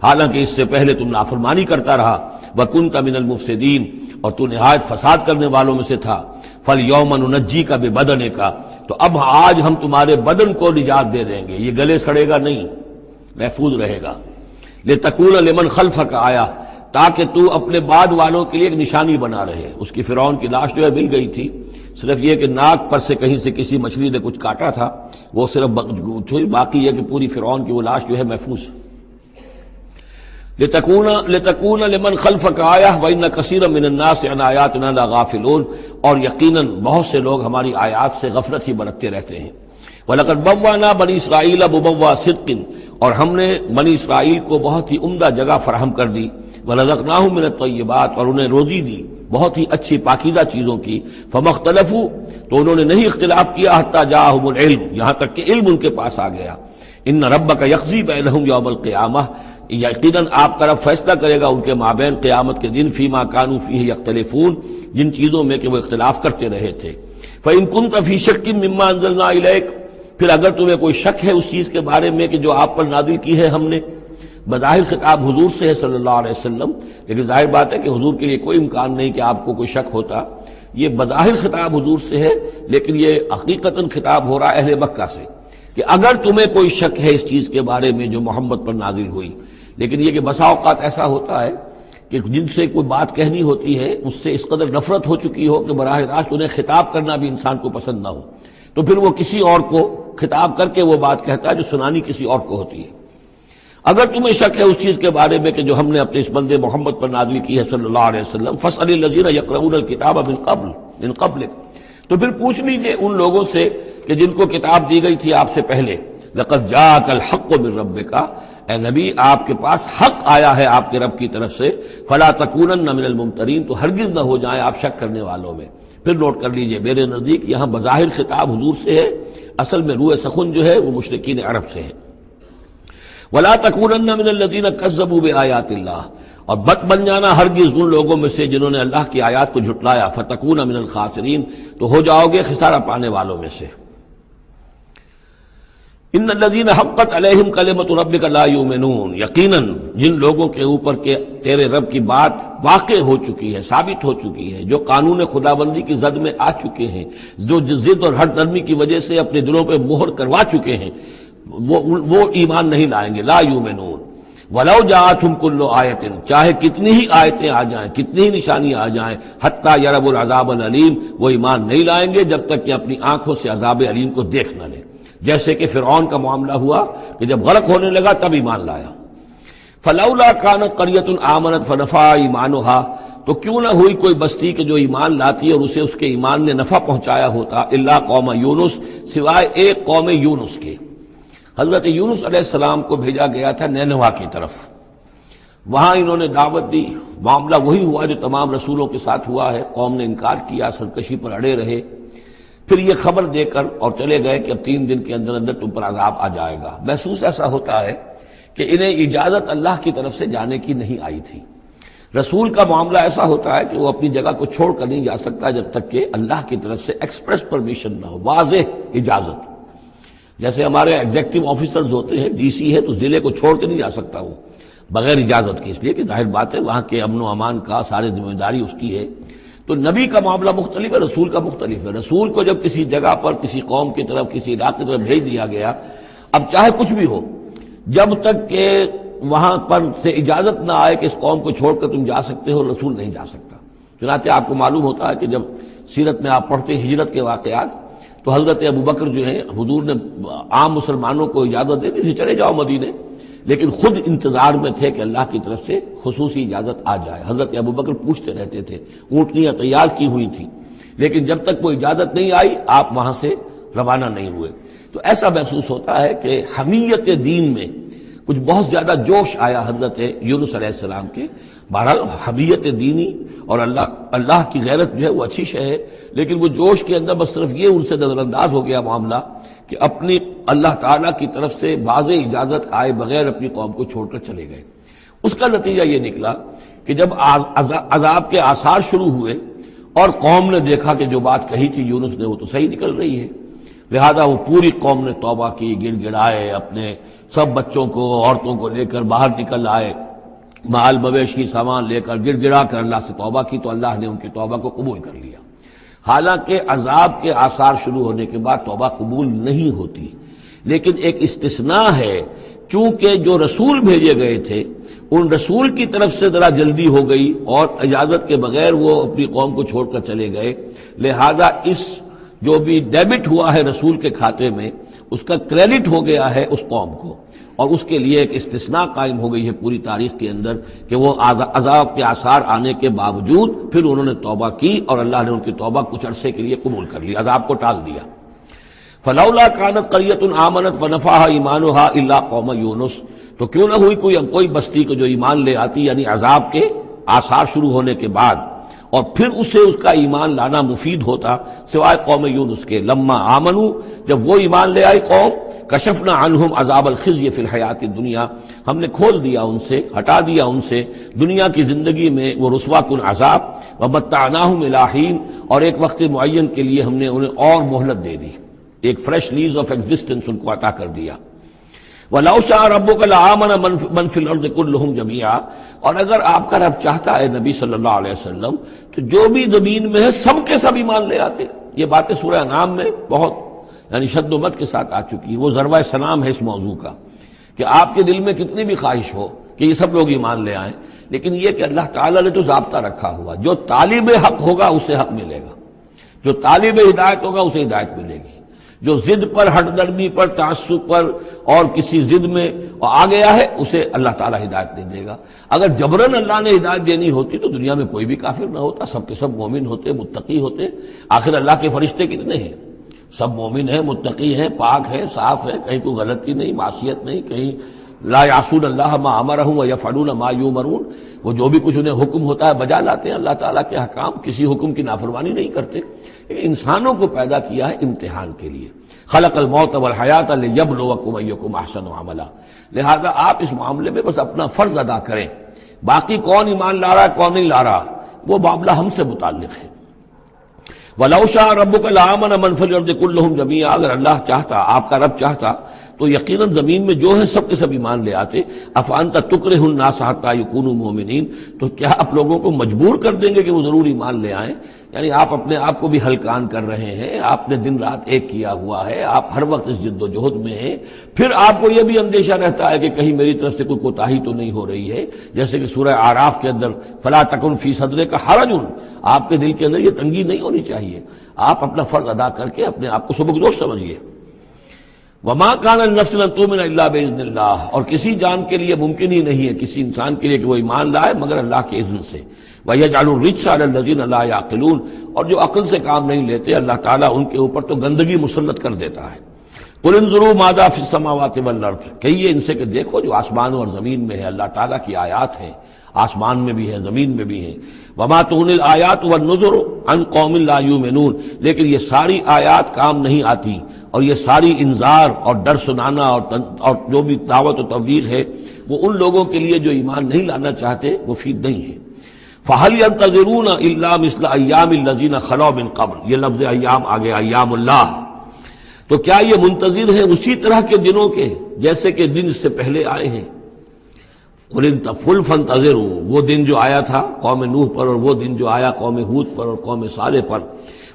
حالانکہ اس سے پہلے تم نافرمانی کرتا رہا، وکنت من المفسدین، اور تو نہایت فساد کرنے والوں میں سے تھا، فالیوم ننجیک ببدنک، تو اب آج ہم تمہارے بدن کو نجات دے دیں گے، یہ گلے سڑے گا نہیں، محفوظ رہے گا، لتکون لمن خلفک آیا، تاکہ تو اپنے بعد والوں کے لیے ایک نشانی بنا رہے۔ اس کی فرعون کی لاش جو ہے مل گئی تھی، صرف یہ کہ ناک پر سے کہیں سے کسی مچھلی نے کچھ کاٹا تھا، وہ صرف باقی ہے کہ پوری فرعون کی وہ لاش جو ہے محفوظ۔ لتکون لمن خلفک آیہ وان کثیرا من الناس عن آیاتنا لغافلون، اور یقیناً بہت سے لوگ ہماری آیات سے غفلت ہی برتتے رہتے ہیں۔ وَلَقَدْ بَوَّأْنَا بَنِي إِسْرَائِيلَ مُبَوَّأَ صِدْقٍ، اور ہم نے بنی اسرائیل کو بہت ہی عمدہ جگہ فراہم کر دی، وَرَزَقْنَاهُم مِّنَ الطَّيِّبَاتِ، اور انہیں روزی دی بہت ہی اچھی پاکیزہ چیزوں کی، فَمَا اخْتَلَفُوا، تو انہوں نے نہیں اختلاف کیا، حَتَّىٰ جَاءَهُمُ الْعِلْمُ، یہاں تک کہ علم ان کے پاس آ گیا۔ ان ربک یقضی بینہم یوم القیامہ، یقیناً آپ کا رب فیصلہ کرے گا ان کے مابین قیامت کے دن، فیما کانوا فیہ یختلفون، جن چیزوں میں کہ وہ اختلاف کرتے رہے تھے۔ فإن كنت فی شک مما انزلنا الیک، پھر اگر تمہیں کوئی شک ہے اس چیز کے بارے میں کہ جو آپ پر نازل کی ہے ہم نے، بظاہر خطاب حضور سے ہے صلی اللہ علیہ وسلم، لیکن ظاہر بات ہے کہ حضور کے لیے کوئی امکان نہیں کہ آپ کو کوئی شک ہوتا، یہ بظاہر خطاب حضور سے ہے، لیکن یہ حقیقتاً خطاب ہو رہا ہے اہل مکہ سے، کہ اگر تمہیں کوئی شک ہے اس چیز کے بارے میں جو محمد پر نازل ہوئی، لیکن یہ کہ بسا اوقات ایسا ہوتا ہے کہ جن سے کوئی بات کہنی ہوتی ہے اس سے اس قدر نفرت ہو چکی ہو کہ براہ راست انہیں خطاب کرنا بھی انسان کو پسند نہ ہو، تو پھر وہ کسی اور کو خطاب کر کے وہ بات کہتا ہے جو سنانی کسی اور کو ہوتی ہے۔ اگر تمہیں شک ہے اس چیز کے بارے میں کہ جو ہم نے اپنے اس بندے محمد پر نازل کی ہے صلی اللہ علیہ وسلم، فاسأل الذین یقرؤون الکتاب من قبلک، تو پھر پوچھ لیجئے ان لوگوں سے کہ جن کو کتاب دی گئی تھی آپ سے پہلے، لقد جاءک الحق من ربک، اے نبی آپ کے پاس حق آیا ہے آپ کے رب کی طرف سے، فلا تکونن من الممترین، تو ہرگز نہ ہو جائیں آپ شک کرنے والوں میں۔ پھر نوٹ کر لیجئے میرے نزدیک یہاں بظاہر خطاب حضور سے ہے، اصل میں روح سخن جو ہے وہ مشرکین عرب سے ہے۔ ولا تکونن من الذین کذبوا بآیات اللہ، اور بد بن جانا ہرگز ان لوگوں میں سے جنہوں نے اللہ کی آیات کو جھٹلایا، فتکون من الخاسرین، تو ہو جاؤ گے خسارہ پانے والوں میں سے۔ ان الذین حقت علیہم کلمۃ ربک لا یؤمنون، یقیناً جن لوگوں کے اوپر کہ تیرے رب کی بات واقع ہو چکی ہے، ثابت ہو چکی ہے، جو قانون خدابندی کی زد میں آ چکے ہیں، جو ضد اور ہٹ درمی کی وجہ سے اپنے دلوں پہ مہر کروا چکے ہیں، وہ ایمان نہیں لائیں گے۔ لا یؤمنون ولو جاءتہم کل آیۃ، چاہے کتنی ہی آیتیں آ جائیں، کتنی ہی نشانیاں آ جائیں، حتی یروا العذاب العلیم، وہ ایمان نہیں لائیں گے جب تک کہ اپنی آنکھوں سے عذاب علیم کو دیکھ نہ لیں۔ جیسے کہ فرعون کا معاملہ ہوا کہ جب غرق ہونے لگا تب ایمان لایا۔ فلولا کانت قریۃ آمنت فنفعها ایمانها، تو کیوں نہ ہوئی کوئی بستی کہ جو ایمان لاتی اور اسے اس کے ایمان نے نفع پہنچایا ہوتا، الا قوم یونس، سوائے ایک قوم یونس کے۔ حضرت یونس علیہ السلام کو بھیجا گیا تھا نینوا کی طرف، وہاں انہوں نے دعوت دی، معاملہ وہی ہوا جو تمام رسولوں کے ساتھ ہوا ہے، قوم نے انکار کیا، سرکشی پر اڑے رہے، پھر یہ خبر دے کر اور چلے گئے کہ اب 3 دن کے اندر اندر تم پر عذاب آ جائے گا۔ محسوس ایسا ہوتا ہے کہ انہیں اجازت اللہ کی طرف سے جانے کی نہیں آئی تھی۔ رسول کا معاملہ ایسا ہوتا ہے کہ وہ اپنی جگہ کو چھوڑ کر نہیں جا سکتا جب تک کہ اللہ کی طرف سے ایکسپریس پرمیشن نہ ہو، واضح اجازت۔ جیسے ہمارے ایگزیکٹو آفیسرز ہوتے ہیں، ڈی سی ہے تو ضلع کو چھوڑ کے نہیں جا سکتا وہ بغیر اجازت کے، اس لیے کہ ظاہر بات ہے وہاں کے امن و امان کا سارے ذمہ داری اس کی ہے۔ تو نبی کا معاملہ مختلف ہے، رسول کا مختلف ہے۔ رسول کو جب کسی جگہ پر کسی قوم کی طرف کسی علاقے کی طرف بھیج دیا گیا، اب چاہے کچھ بھی ہو، جب تک کہ وہاں پر سے اجازت نہ آئے کہ اس قوم کو چھوڑ کر تم جا سکتے ہو، رسول نہیں جا سکتا۔ چنانچہ آپ کو معلوم ہوتا ہے کہ جب سیرت میں آپ پڑھتے ہیں ہجرت کے واقعات، تو حضرت ابوبکر جو ہیں، حضور نے عام مسلمانوں کو اجازت دے دی تھی چلے جاؤ مدینے، لیکن خود انتظار میں تھے کہ اللہ کی طرف سے خصوصی اجازت آ جائے۔ حضرت ابوبکر پوچھتے رہتے تھے، اونٹنیاں تیار کی ہوئی تھیں، لیکن جب تک وہ اجازت نہیں آئی آپ وہاں سے روانہ نہیں ہوئے۔ تو ایسا محسوس ہوتا ہے کہ حمیت دین میں کچھ بہت زیادہ جوش آیا حضرت یونس علیہ السلام کے۔ بہرحال حمیت دینی اور اللہ کی غیرت جو ہے وہ اچھی شے ہے، لیکن وہ جوش کے اندر بس صرف یہ ان سے نظر انداز ہو گیا معاملہ کہ اپنی اللہ تعالیٰ کی طرف سے واضح اجازت آئے بغیر اپنی قوم کو چھوڑ کر چلے گئے۔ اس کا نتیجہ یہ نکلا کہ جب عذاب کے آثار شروع ہوئے اور قوم نے دیکھا کہ جو بات کہی تھی یونس نے وہ تو صحیح نکل رہی ہے، لہذا وہ پوری قوم نے توبہ کی، گڑ گڑائے، اپنے سب بچوں کو عورتوں کو لے کر باہر نکل آئے، مال مویشی سامان لے کر گڑ گڑا کر اللہ سے توبہ کی، تو اللہ نے ان کی توبہ کو قبول کر لیا۔ حالانکہ عذاب کے آثار شروع ہونے کے بعد توبہ قبول نہیں ہوتی، لیکن ایک استثناء ہے، چونکہ جو رسول بھیجے گئے تھے ان رسول کی طرف سے ذرا جلدی ہو گئی اور اجازت کے بغیر وہ اپنی قوم کو چھوڑ کر چلے گئے، لہذا اس جو بھی ڈیبٹ ہوا ہے رسول کے کھاتے میں اس کا کریڈٹ ہو گیا ہے اس قوم کو، اور اس کے لیے ایک استثناء قائم ہو گئی ہے پوری تاریخ کے اندر کہ وہ عذاب کے آثار آنے کے باوجود پھر انہوں نے توبہ کی اور اللہ نے ان کی توبہ کچھ عرصے کے لیے قبول کر لی، عذاب کو ٹال دیا۔ فلولا کانت قریۃ آمنت فنفعها ایمانها الا قوم یونس، تو کیوں نہ ہوئی کوئی بستی کو جو ایمان لے آتی، یعنی عذاب کے آثار شروع ہونے کے بعد، اور پھر اسے اس کا ایمان لانا مفید ہوتا، سوائے قوم یونس کے۔ لما آمنوا، جب وہ ایمان لے آئی قوم، کشفنا عنہم عذاب الخزي فی الحیات الدنیا، ہم نے کھول دیا ان سے، ہٹا دیا ان سے دنیا کی زندگی میں وہ رسوا کن عذاب، ومتعناہم الی حین، اور ایک وقت معین کے لیے ہم نے انہیں اور مہلت دے دی، ایک فریش لیز آف ایگزسٹنس ان کو عطا کر دیا۔ وَلَوْ شَاءَ رَبُّكَ لَآمَنَ مَنْ فِي الْأَرْضِ كُلُّهُمْ جَمِيعًا، اور اگر آپ کا رب چاہتا ہے نبی صلی اللہ علیہ وسلم تو جو بھی زمین میں ہے سب کے سب ایمان لے آتے۔ یہ باتیں سورہ انعام میں بہت یعنی شد و مت کے ساتھ آ چکی ہے، وہ ذروہ سنام ہے اس موضوع کا کہ آپ کے دل میں کتنی بھی خواہش ہو کہ یہ سب لوگ ایمان لے آئیں، لیکن یہ کہ اللہ تعالیٰ نے تو ضابطہ رکھا ہوا، جو طالب حق ہوگا اسے حق ملے گا، جو طالب ہدایت ہوگا اسے ہدایت ملے گی، جو ضد پر، ہٹ درمی پر، تعصب پر اور کسی ضد میں آ گیا ہے اسے اللہ تعالیٰ ہدایت نہیں دے گا۔ اگر جبراً اللہ نے ہدایت دینی ہوتی تو دنیا میں کوئی بھی کافر نہ ہوتا، سب کے سب مومن ہوتے، متقی ہوتے۔ آخر اللہ کے فرشتے کتنے ہیں؟ سب مومن ہیں، متقی ہیں، پاک ہیں، صاف ہیں، کہیں کوئی غلطی نہیں، معصیت نہیں، کہیں لا یعصون اللہ ما امرہم ویفعلون ما یؤمرون، وہ جو بھی کچھ انہیں حکم ہوتا ہے بجا لاتے ہیں اللہ تعالیٰ کے احکام، کسی حکم کی نافرمانی نہیں کرتے۔ انسانوں کو پیدا کیا ہے امتحان کے لیے، خلق الموت والحیات لیبلوکم ایکم احسن عملا، لہذا آپ اس معاملے میں بس اپنا فرض ادا کریں، باقی کون ایمان لا رہا ہے کون نہیں لا رہا وہ معاملہ ہم سے متعلق ہے۔ وَلَوْ شَاءَ رَبُّكَ لَآمَنَ مَنْ فِي الْأَرْضِ كُلُّهُمْ جَمِيعًا، اگر اللہ چاہتا، آپ کا رب چاہتا تو یقیناً زمین میں جو ہیں سب کے سب ایمان لے آتے۔ أَفَأَنْتَ تُكْرِهُ النَّاسَ حَتَّى يَكُونُوا مُؤْمِنِينَ، تو کیا آپ لوگوں کو مجبور کر دیں گے کہ وہ ضرور ایمان لے آئیں؟ یعنی آپ اپنے آپ کو بھی ہلکان کر رہے ہیں، آپ نے دن رات ایک کیا ہوا ہے، آپ ہر وقت اس جد و جہد میں ہیں، پھر آپ کو یہ بھی اندیشہ رہتا ہے کہ کہیں میری طرف سے کوئی کوتاہی تو نہیں ہو رہی ہے، جیسے کہ سورہ اعراف کے اندر فَلَا تَكُنْ فِي صَدْرِكَ حَرَجٌ، آپ کے دل کے اندر یہ تنگی نہیں ہونی چاہیے، آپ اپنا فرض ادا کر کے اپنے آپ کو سبکدوش سمجھیے۔ وَمَا كَانَ لِنَفْسٍ أَن تُؤْمِنَ إِلَّا بِإِذْنِ اللَّهِ، اور کسی جان کے لیے ممکن ہی نہیں ہے، کسی انسان کے لیے کہ وہ ایمان لائے مگر اللہ کے اذن سے۔ وَيَجْعَلُ الرِّجْسَ عَلَى الَّذِينَ لَا يَعْقِلُونَ، اور جو عقل سے کام نہیں لیتے اللہ تعالیٰ ان کے اوپر تو گندگی مسلط کر دیتا ہے۔ قُلِ انظُرُوا مَاذَا فِي السَّمَاوَاتِ وَالْأَرْضِ، کہیے ان سے کہ دیکھو جو آسمانوں اور زمین میں ہے اللہ تعالیٰ کی آیات ہیں، آسمان میں بھی ہیں زمین میں بھی ہیں۔ وَمَا تُغْنِي الْآيَاتُ وَالنُّذُرُ عَنْ قَوْمٍ لَا يُؤْمِنُونَ، لیکن یہ ساری آیات کام نہیں آتی، اور یہ ساری انذار اور ڈر سنانا اور جو بھی دعوت و تبلیغ ہے وہ ان لوگوں کے لیے جو ایمان نہیں لانا چاہتے مفید نہیں ہے۔ فَهَلْ يَنْتَظِرُونَ إِلَّا مِثْلَ أَيَّامِ الَّذِينَ خَلَوْا مِن قَبْلُ، یہ لفظ ایام آگے ایام اللہ، تو کیا یہ منتظر ہیں اسی طرح کے دنوں کے جیسے کہ دن اس سے پہلے آئے ہیں؟ فَانْتَظِرُوا، وہ دن جو آیا تھا قوم نوح پر، اور وہ دن جو آیا قوم ہود پر اور قوم صالح پر۔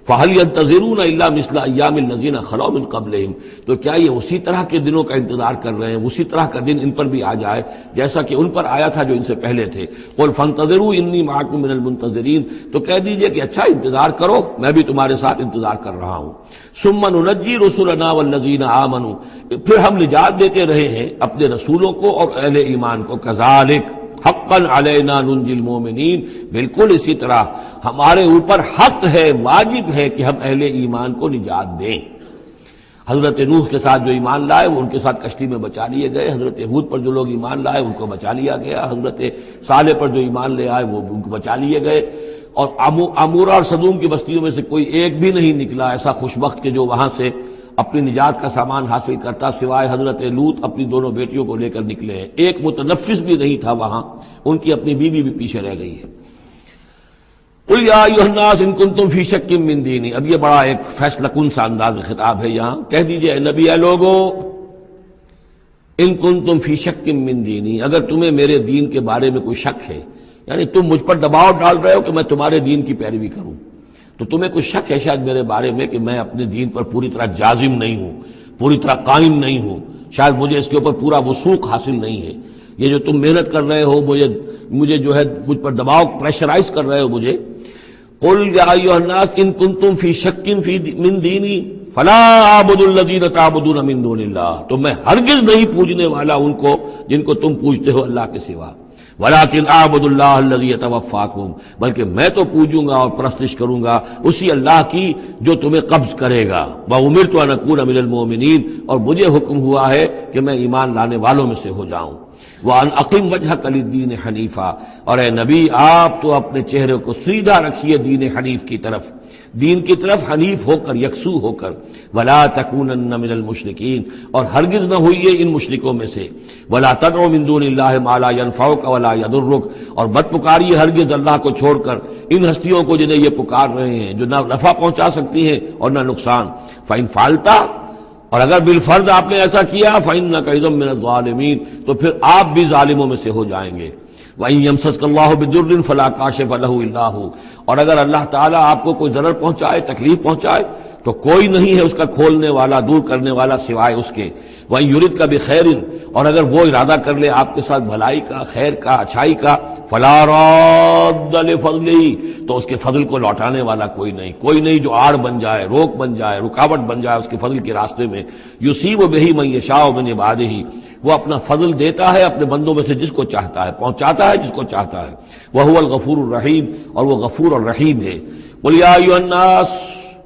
فَهَلْ يَنْتَظِرُونَ إِلَّا مِثْلَ أَيَّامِ الَّذِينَ خَلَوْا مِن قَبْلِهِمْ، تو کیا یہ اسی طرح کے دنوں کا انتظار کر رہے ہیں، اسی طرح کا دن ان پر بھی آ جائے جیسا کہ ان پر آیا تھا جو ان سے پہلے تھے۔ قُلْ فَانْتَظِرُوا إِنِّي مَعَكُم مِّنَ الْمُنتَظِرِينَ، تو کہہ دیجئے کہ اچھا انتظار کرو، میں بھی تمہارے ساتھ انتظار کر رہا ہوں۔ ثُمَّ نُنَجِّي رُسُلَنَا وَالَّذِينَ آمَنُوا، پھر ہم نجات دیتے رہے ہیں اپنے رسولوں کو اور اہل ایمان کو۔ كَذَلِكَ حقاً علینا ننجی المومنین، بالکل اسی طرح ہمارے اوپر حق ہے، واجب ہے کہ ہم اہل ایمان کو نجات دیں۔ حضرت نوح کے ساتھ جو ایمان لائے وہ ان کے ساتھ کشتی میں بچا لیے گئے، حضرت ہود پر جو لوگ ایمان لائے ان کو بچا لیا گیا، حضرت صالح پر جو ایمان لے آئے وہ ان کو بچا لیے گئے، اور عمورہ اور صدوم کی بستیوں میں سے کوئی ایک بھی نہیں نکلا ایسا خوشبخت کہ جو وہاں سے اپنی نجات کا سامان حاصل کرتا، سوائے حضرت لوط اپنی دونوں بیٹیوں کو لے کر نکلے ہیں، ایک متنفس بھی نہیں تھا وہاں، ان کی اپنی بیوی بھی پیچھے رہ گئی ہے۔ قُلْ يَا أَيُّهَا النَّاسُ إِن كُنتُمْ فِي شَكٍّ مِّن دِينِي، اب یہ بڑا ایک فیصلہ کن سا انداز خطاب ہے یہاں، کہہ دیجئے اے نبی، اے لوگو، إِن كُنتُمْ فِي شَكٍّ مِّن دِينِي، اگر تمہیں میرے دین کے بارے میں کوئی شک ہے، یعنی تم مجھ پر دباؤ ڈال رہے ہو کہ میں تمہارے دین کی پیروی کروں، تو تمہیں کچھ شک ہے شاید میرے بارے میں کہ میں اپنے دین پر پوری طرح جازم نہیں ہوں، پوری طرح قائم نہیں ہوں، شاید مجھے اس کے اوپر پورا وثوق حاصل نہیں ہے، یہ جو تم محنت کر رہے ہو، مجھے جو ہے مجھ پر دباؤ پریشرائز کر رہے ہو مجھے۔ قُلْ يَا أَيُّهَا النَّاسُ إِن كُنتُمْ فِي شَكٍّ مِّن دِينِي فَلَا أَعْبُدُ الَّذِينَ تَعْبُدُونَ مِن دُونِ اللَّهِ، تو میں ہرگز نہیں پوجنے والا ان کو جن کو تم پوجتے ہو اللہ کے سوا۔ وَلَٰكِنْ أَعْبُدُ اللَّهَ الَّذِي يَتَوَفَّاكُمْ، بلکہ میں تو پوجوں گا اور پرستش کروں گا اسی اللہ کی جو تمہیں قبض کرے گا۔ وَأُمِرْتُ أَنْ أَكُونَ مِنَ الْمُؤْمِنِينَ، اور مجھے حکم ہوا ہے کہ میں ایمان لانے والوں میں سے ہو جاؤں۔ وَأَنْ أَقِمْ وَجْهَكَ لِلدِّينِ حَنِيفًا، اور اے نبی آپ تو اپنے چہرے کو سیدھا رکھیے دین حنیف کی طرف، دین کی طرف حنیف ہو کر، یکسو ہو کر۔ وَلَا تَكُونَنَّ مِنَ الْمُشْرِكِينَ، اور ہرگز نہ ہوئیے ان مشرکوں میں سے۔ وَلَا تَدْعُ مِن دُونِ اللَّهِ مَا لَا يَنفَعُكَ وَلَا يَضُرُّكَ، اور مت پکاریے ہرگز اللہ کو چھوڑ کر ان ہستیوں کو جنہیں یہ پکار رہے ہیں جو نہ نفع پہنچا سکتی ہیں اور نہ نقصان۔ فَإِن فَعَلْتَ، اور اگر بالفرض آپ نے ایسا کیا، فَإِنَّكَ إِذًا مِّنَ الظَّالِمِينَ، تو پھر آپ بھی ظالموں میں سے ہو جائیں گے۔ وَإِن يَمْسَسْكَ اللَّهُ بِضُرٍّ فَلَا كَاشِفَ لَهُ إِلَّا هُوَ، اور اگر اللہ تعالیٰ آپ کو کوئی ضرر پہنچائے، تکلیف پہنچائے، تو کوئی نہیں ہے اس کا کھولنے والا، دور کرنے والا سوائے اس کے۔ وَإِن يُرِدْكَ بِخَيْرٍ، اور اگر وہ ارادہ کر لے آپ کے ساتھ بھلائی کا، خیر کا، اچھائی کا، فَلَا رَادَّ لِفَضْلِهِ، تو اس کے فضل کو لوٹانے والا کوئی نہیں جو آڑ بن جائے، روک بن جائے، رکاوٹ بن جائے اس کے فضل کے راستے میں۔ يُصِيبُ بِهِ مَن يَشَاءُ مِنْ عِبَادِهِ، وہ اپنا فضل دیتا ہے اپنے بندوں میں سے جس کو چاہتا ہے، پہنچاتا ہے جس کو چاہتا ہے۔ وَهُوَ الْغَفُورُ الرَّحِيمُ، اور وہ غفور اور رحیم ہے۔ قُلْ يَا أَيُّهَا النَّاسُ،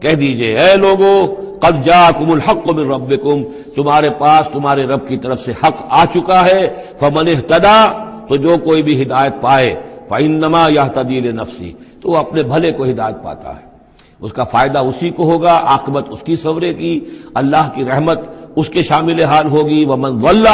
کہہ دیجئے اے لوگو، قَدْ جَاءَكُمُ الْحَقُّ مِنْ رَبِّكُمْ، تمہارے پاس تمہارے رب کی طرف سے حق آ چکا ہے۔ فَمَنِ اهْتَدَىٰ، تو جو کوئی بھی ہدایت پائے، فَإِنَّمَا يَهْتَدِي لِنَفْسِهِ، تو وہ اپنے بھلے کو ہدایت پاتا ہے، اس کا فائدہ اسی کو ہوگا، عاقبت اس کی سورے کی، اللہ کی رحمت اس کے شامل حال ہوگی۔ وَمَنْ ضَلَّ،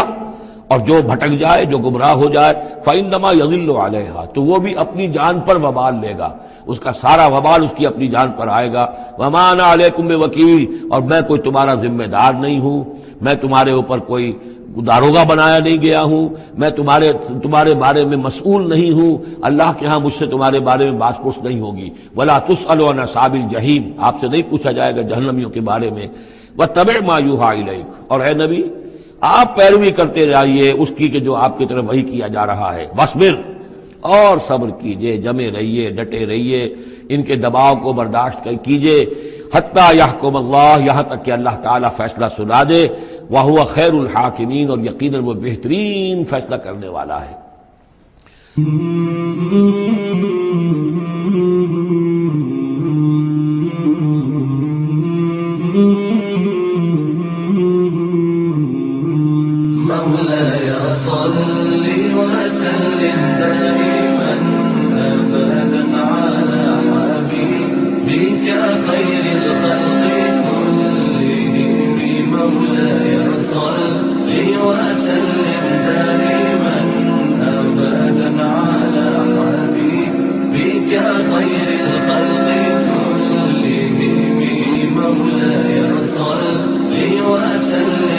اور جو بھٹک جائے، جو گمراہ ہو جائے، فَإِنَّمَا يَضِلُّ عَلَيْهَا، تو وہ بھی اپنی جان پر وبال لے گا، اس کا سارا وبال اس کی اپنی جان پر آئے گا۔ وَمَا أَنَا عَلَيْكُمْ بِوَكِيلٍ، اور میں کوئی تمہارا ذمہ دار نہیں ہوں، میں تمہارے اوپر کوئی داروغہ بنایا نہیں گیا ہوں، میں تمہارے بارے میں مسئول نہیں ہوں، اللہ کے ہاں مجھ سے تمہارے بارے میں باس پرس نہیں ہوگی۔ وَلَا تُسْأَلُ عَنْ أَصْحَابِ الْجَحِيمِ، آپ سے نہیں پوچھا جائے گا جہنمیوں کے بارے میں۔ وَاتَّبِعْ مَا يُوحَىٰ إِلَيْكَ، اور اے نبی آپ پیروی کرتے جائیے اس کی کہ جو آپ کی طرف وحی کیا جا رہا ہے۔ وَاصْبِرْ، اور صبر کیجئے، جمے رہیے، ڈٹے رہیے، ان کے دباؤ کو برداشت کیجئے۔ حتیٰ یحکم اللہ، یہاں تک کہ اللہ تعالیٰ فیصلہ سنا دے۔ وَهُوَ خَيْرُ الْحَاكِمِينَ، اور یقیناً وہ بہترین فیصلہ کرنے والا ہے۔ مولاي صل وسلم دائما أبدا على حبيبك خير الخلق كلهم، مولاي صل وسلم دائما أبدا على حبيبك خير الخلق كلهم، مولاي صل وسلم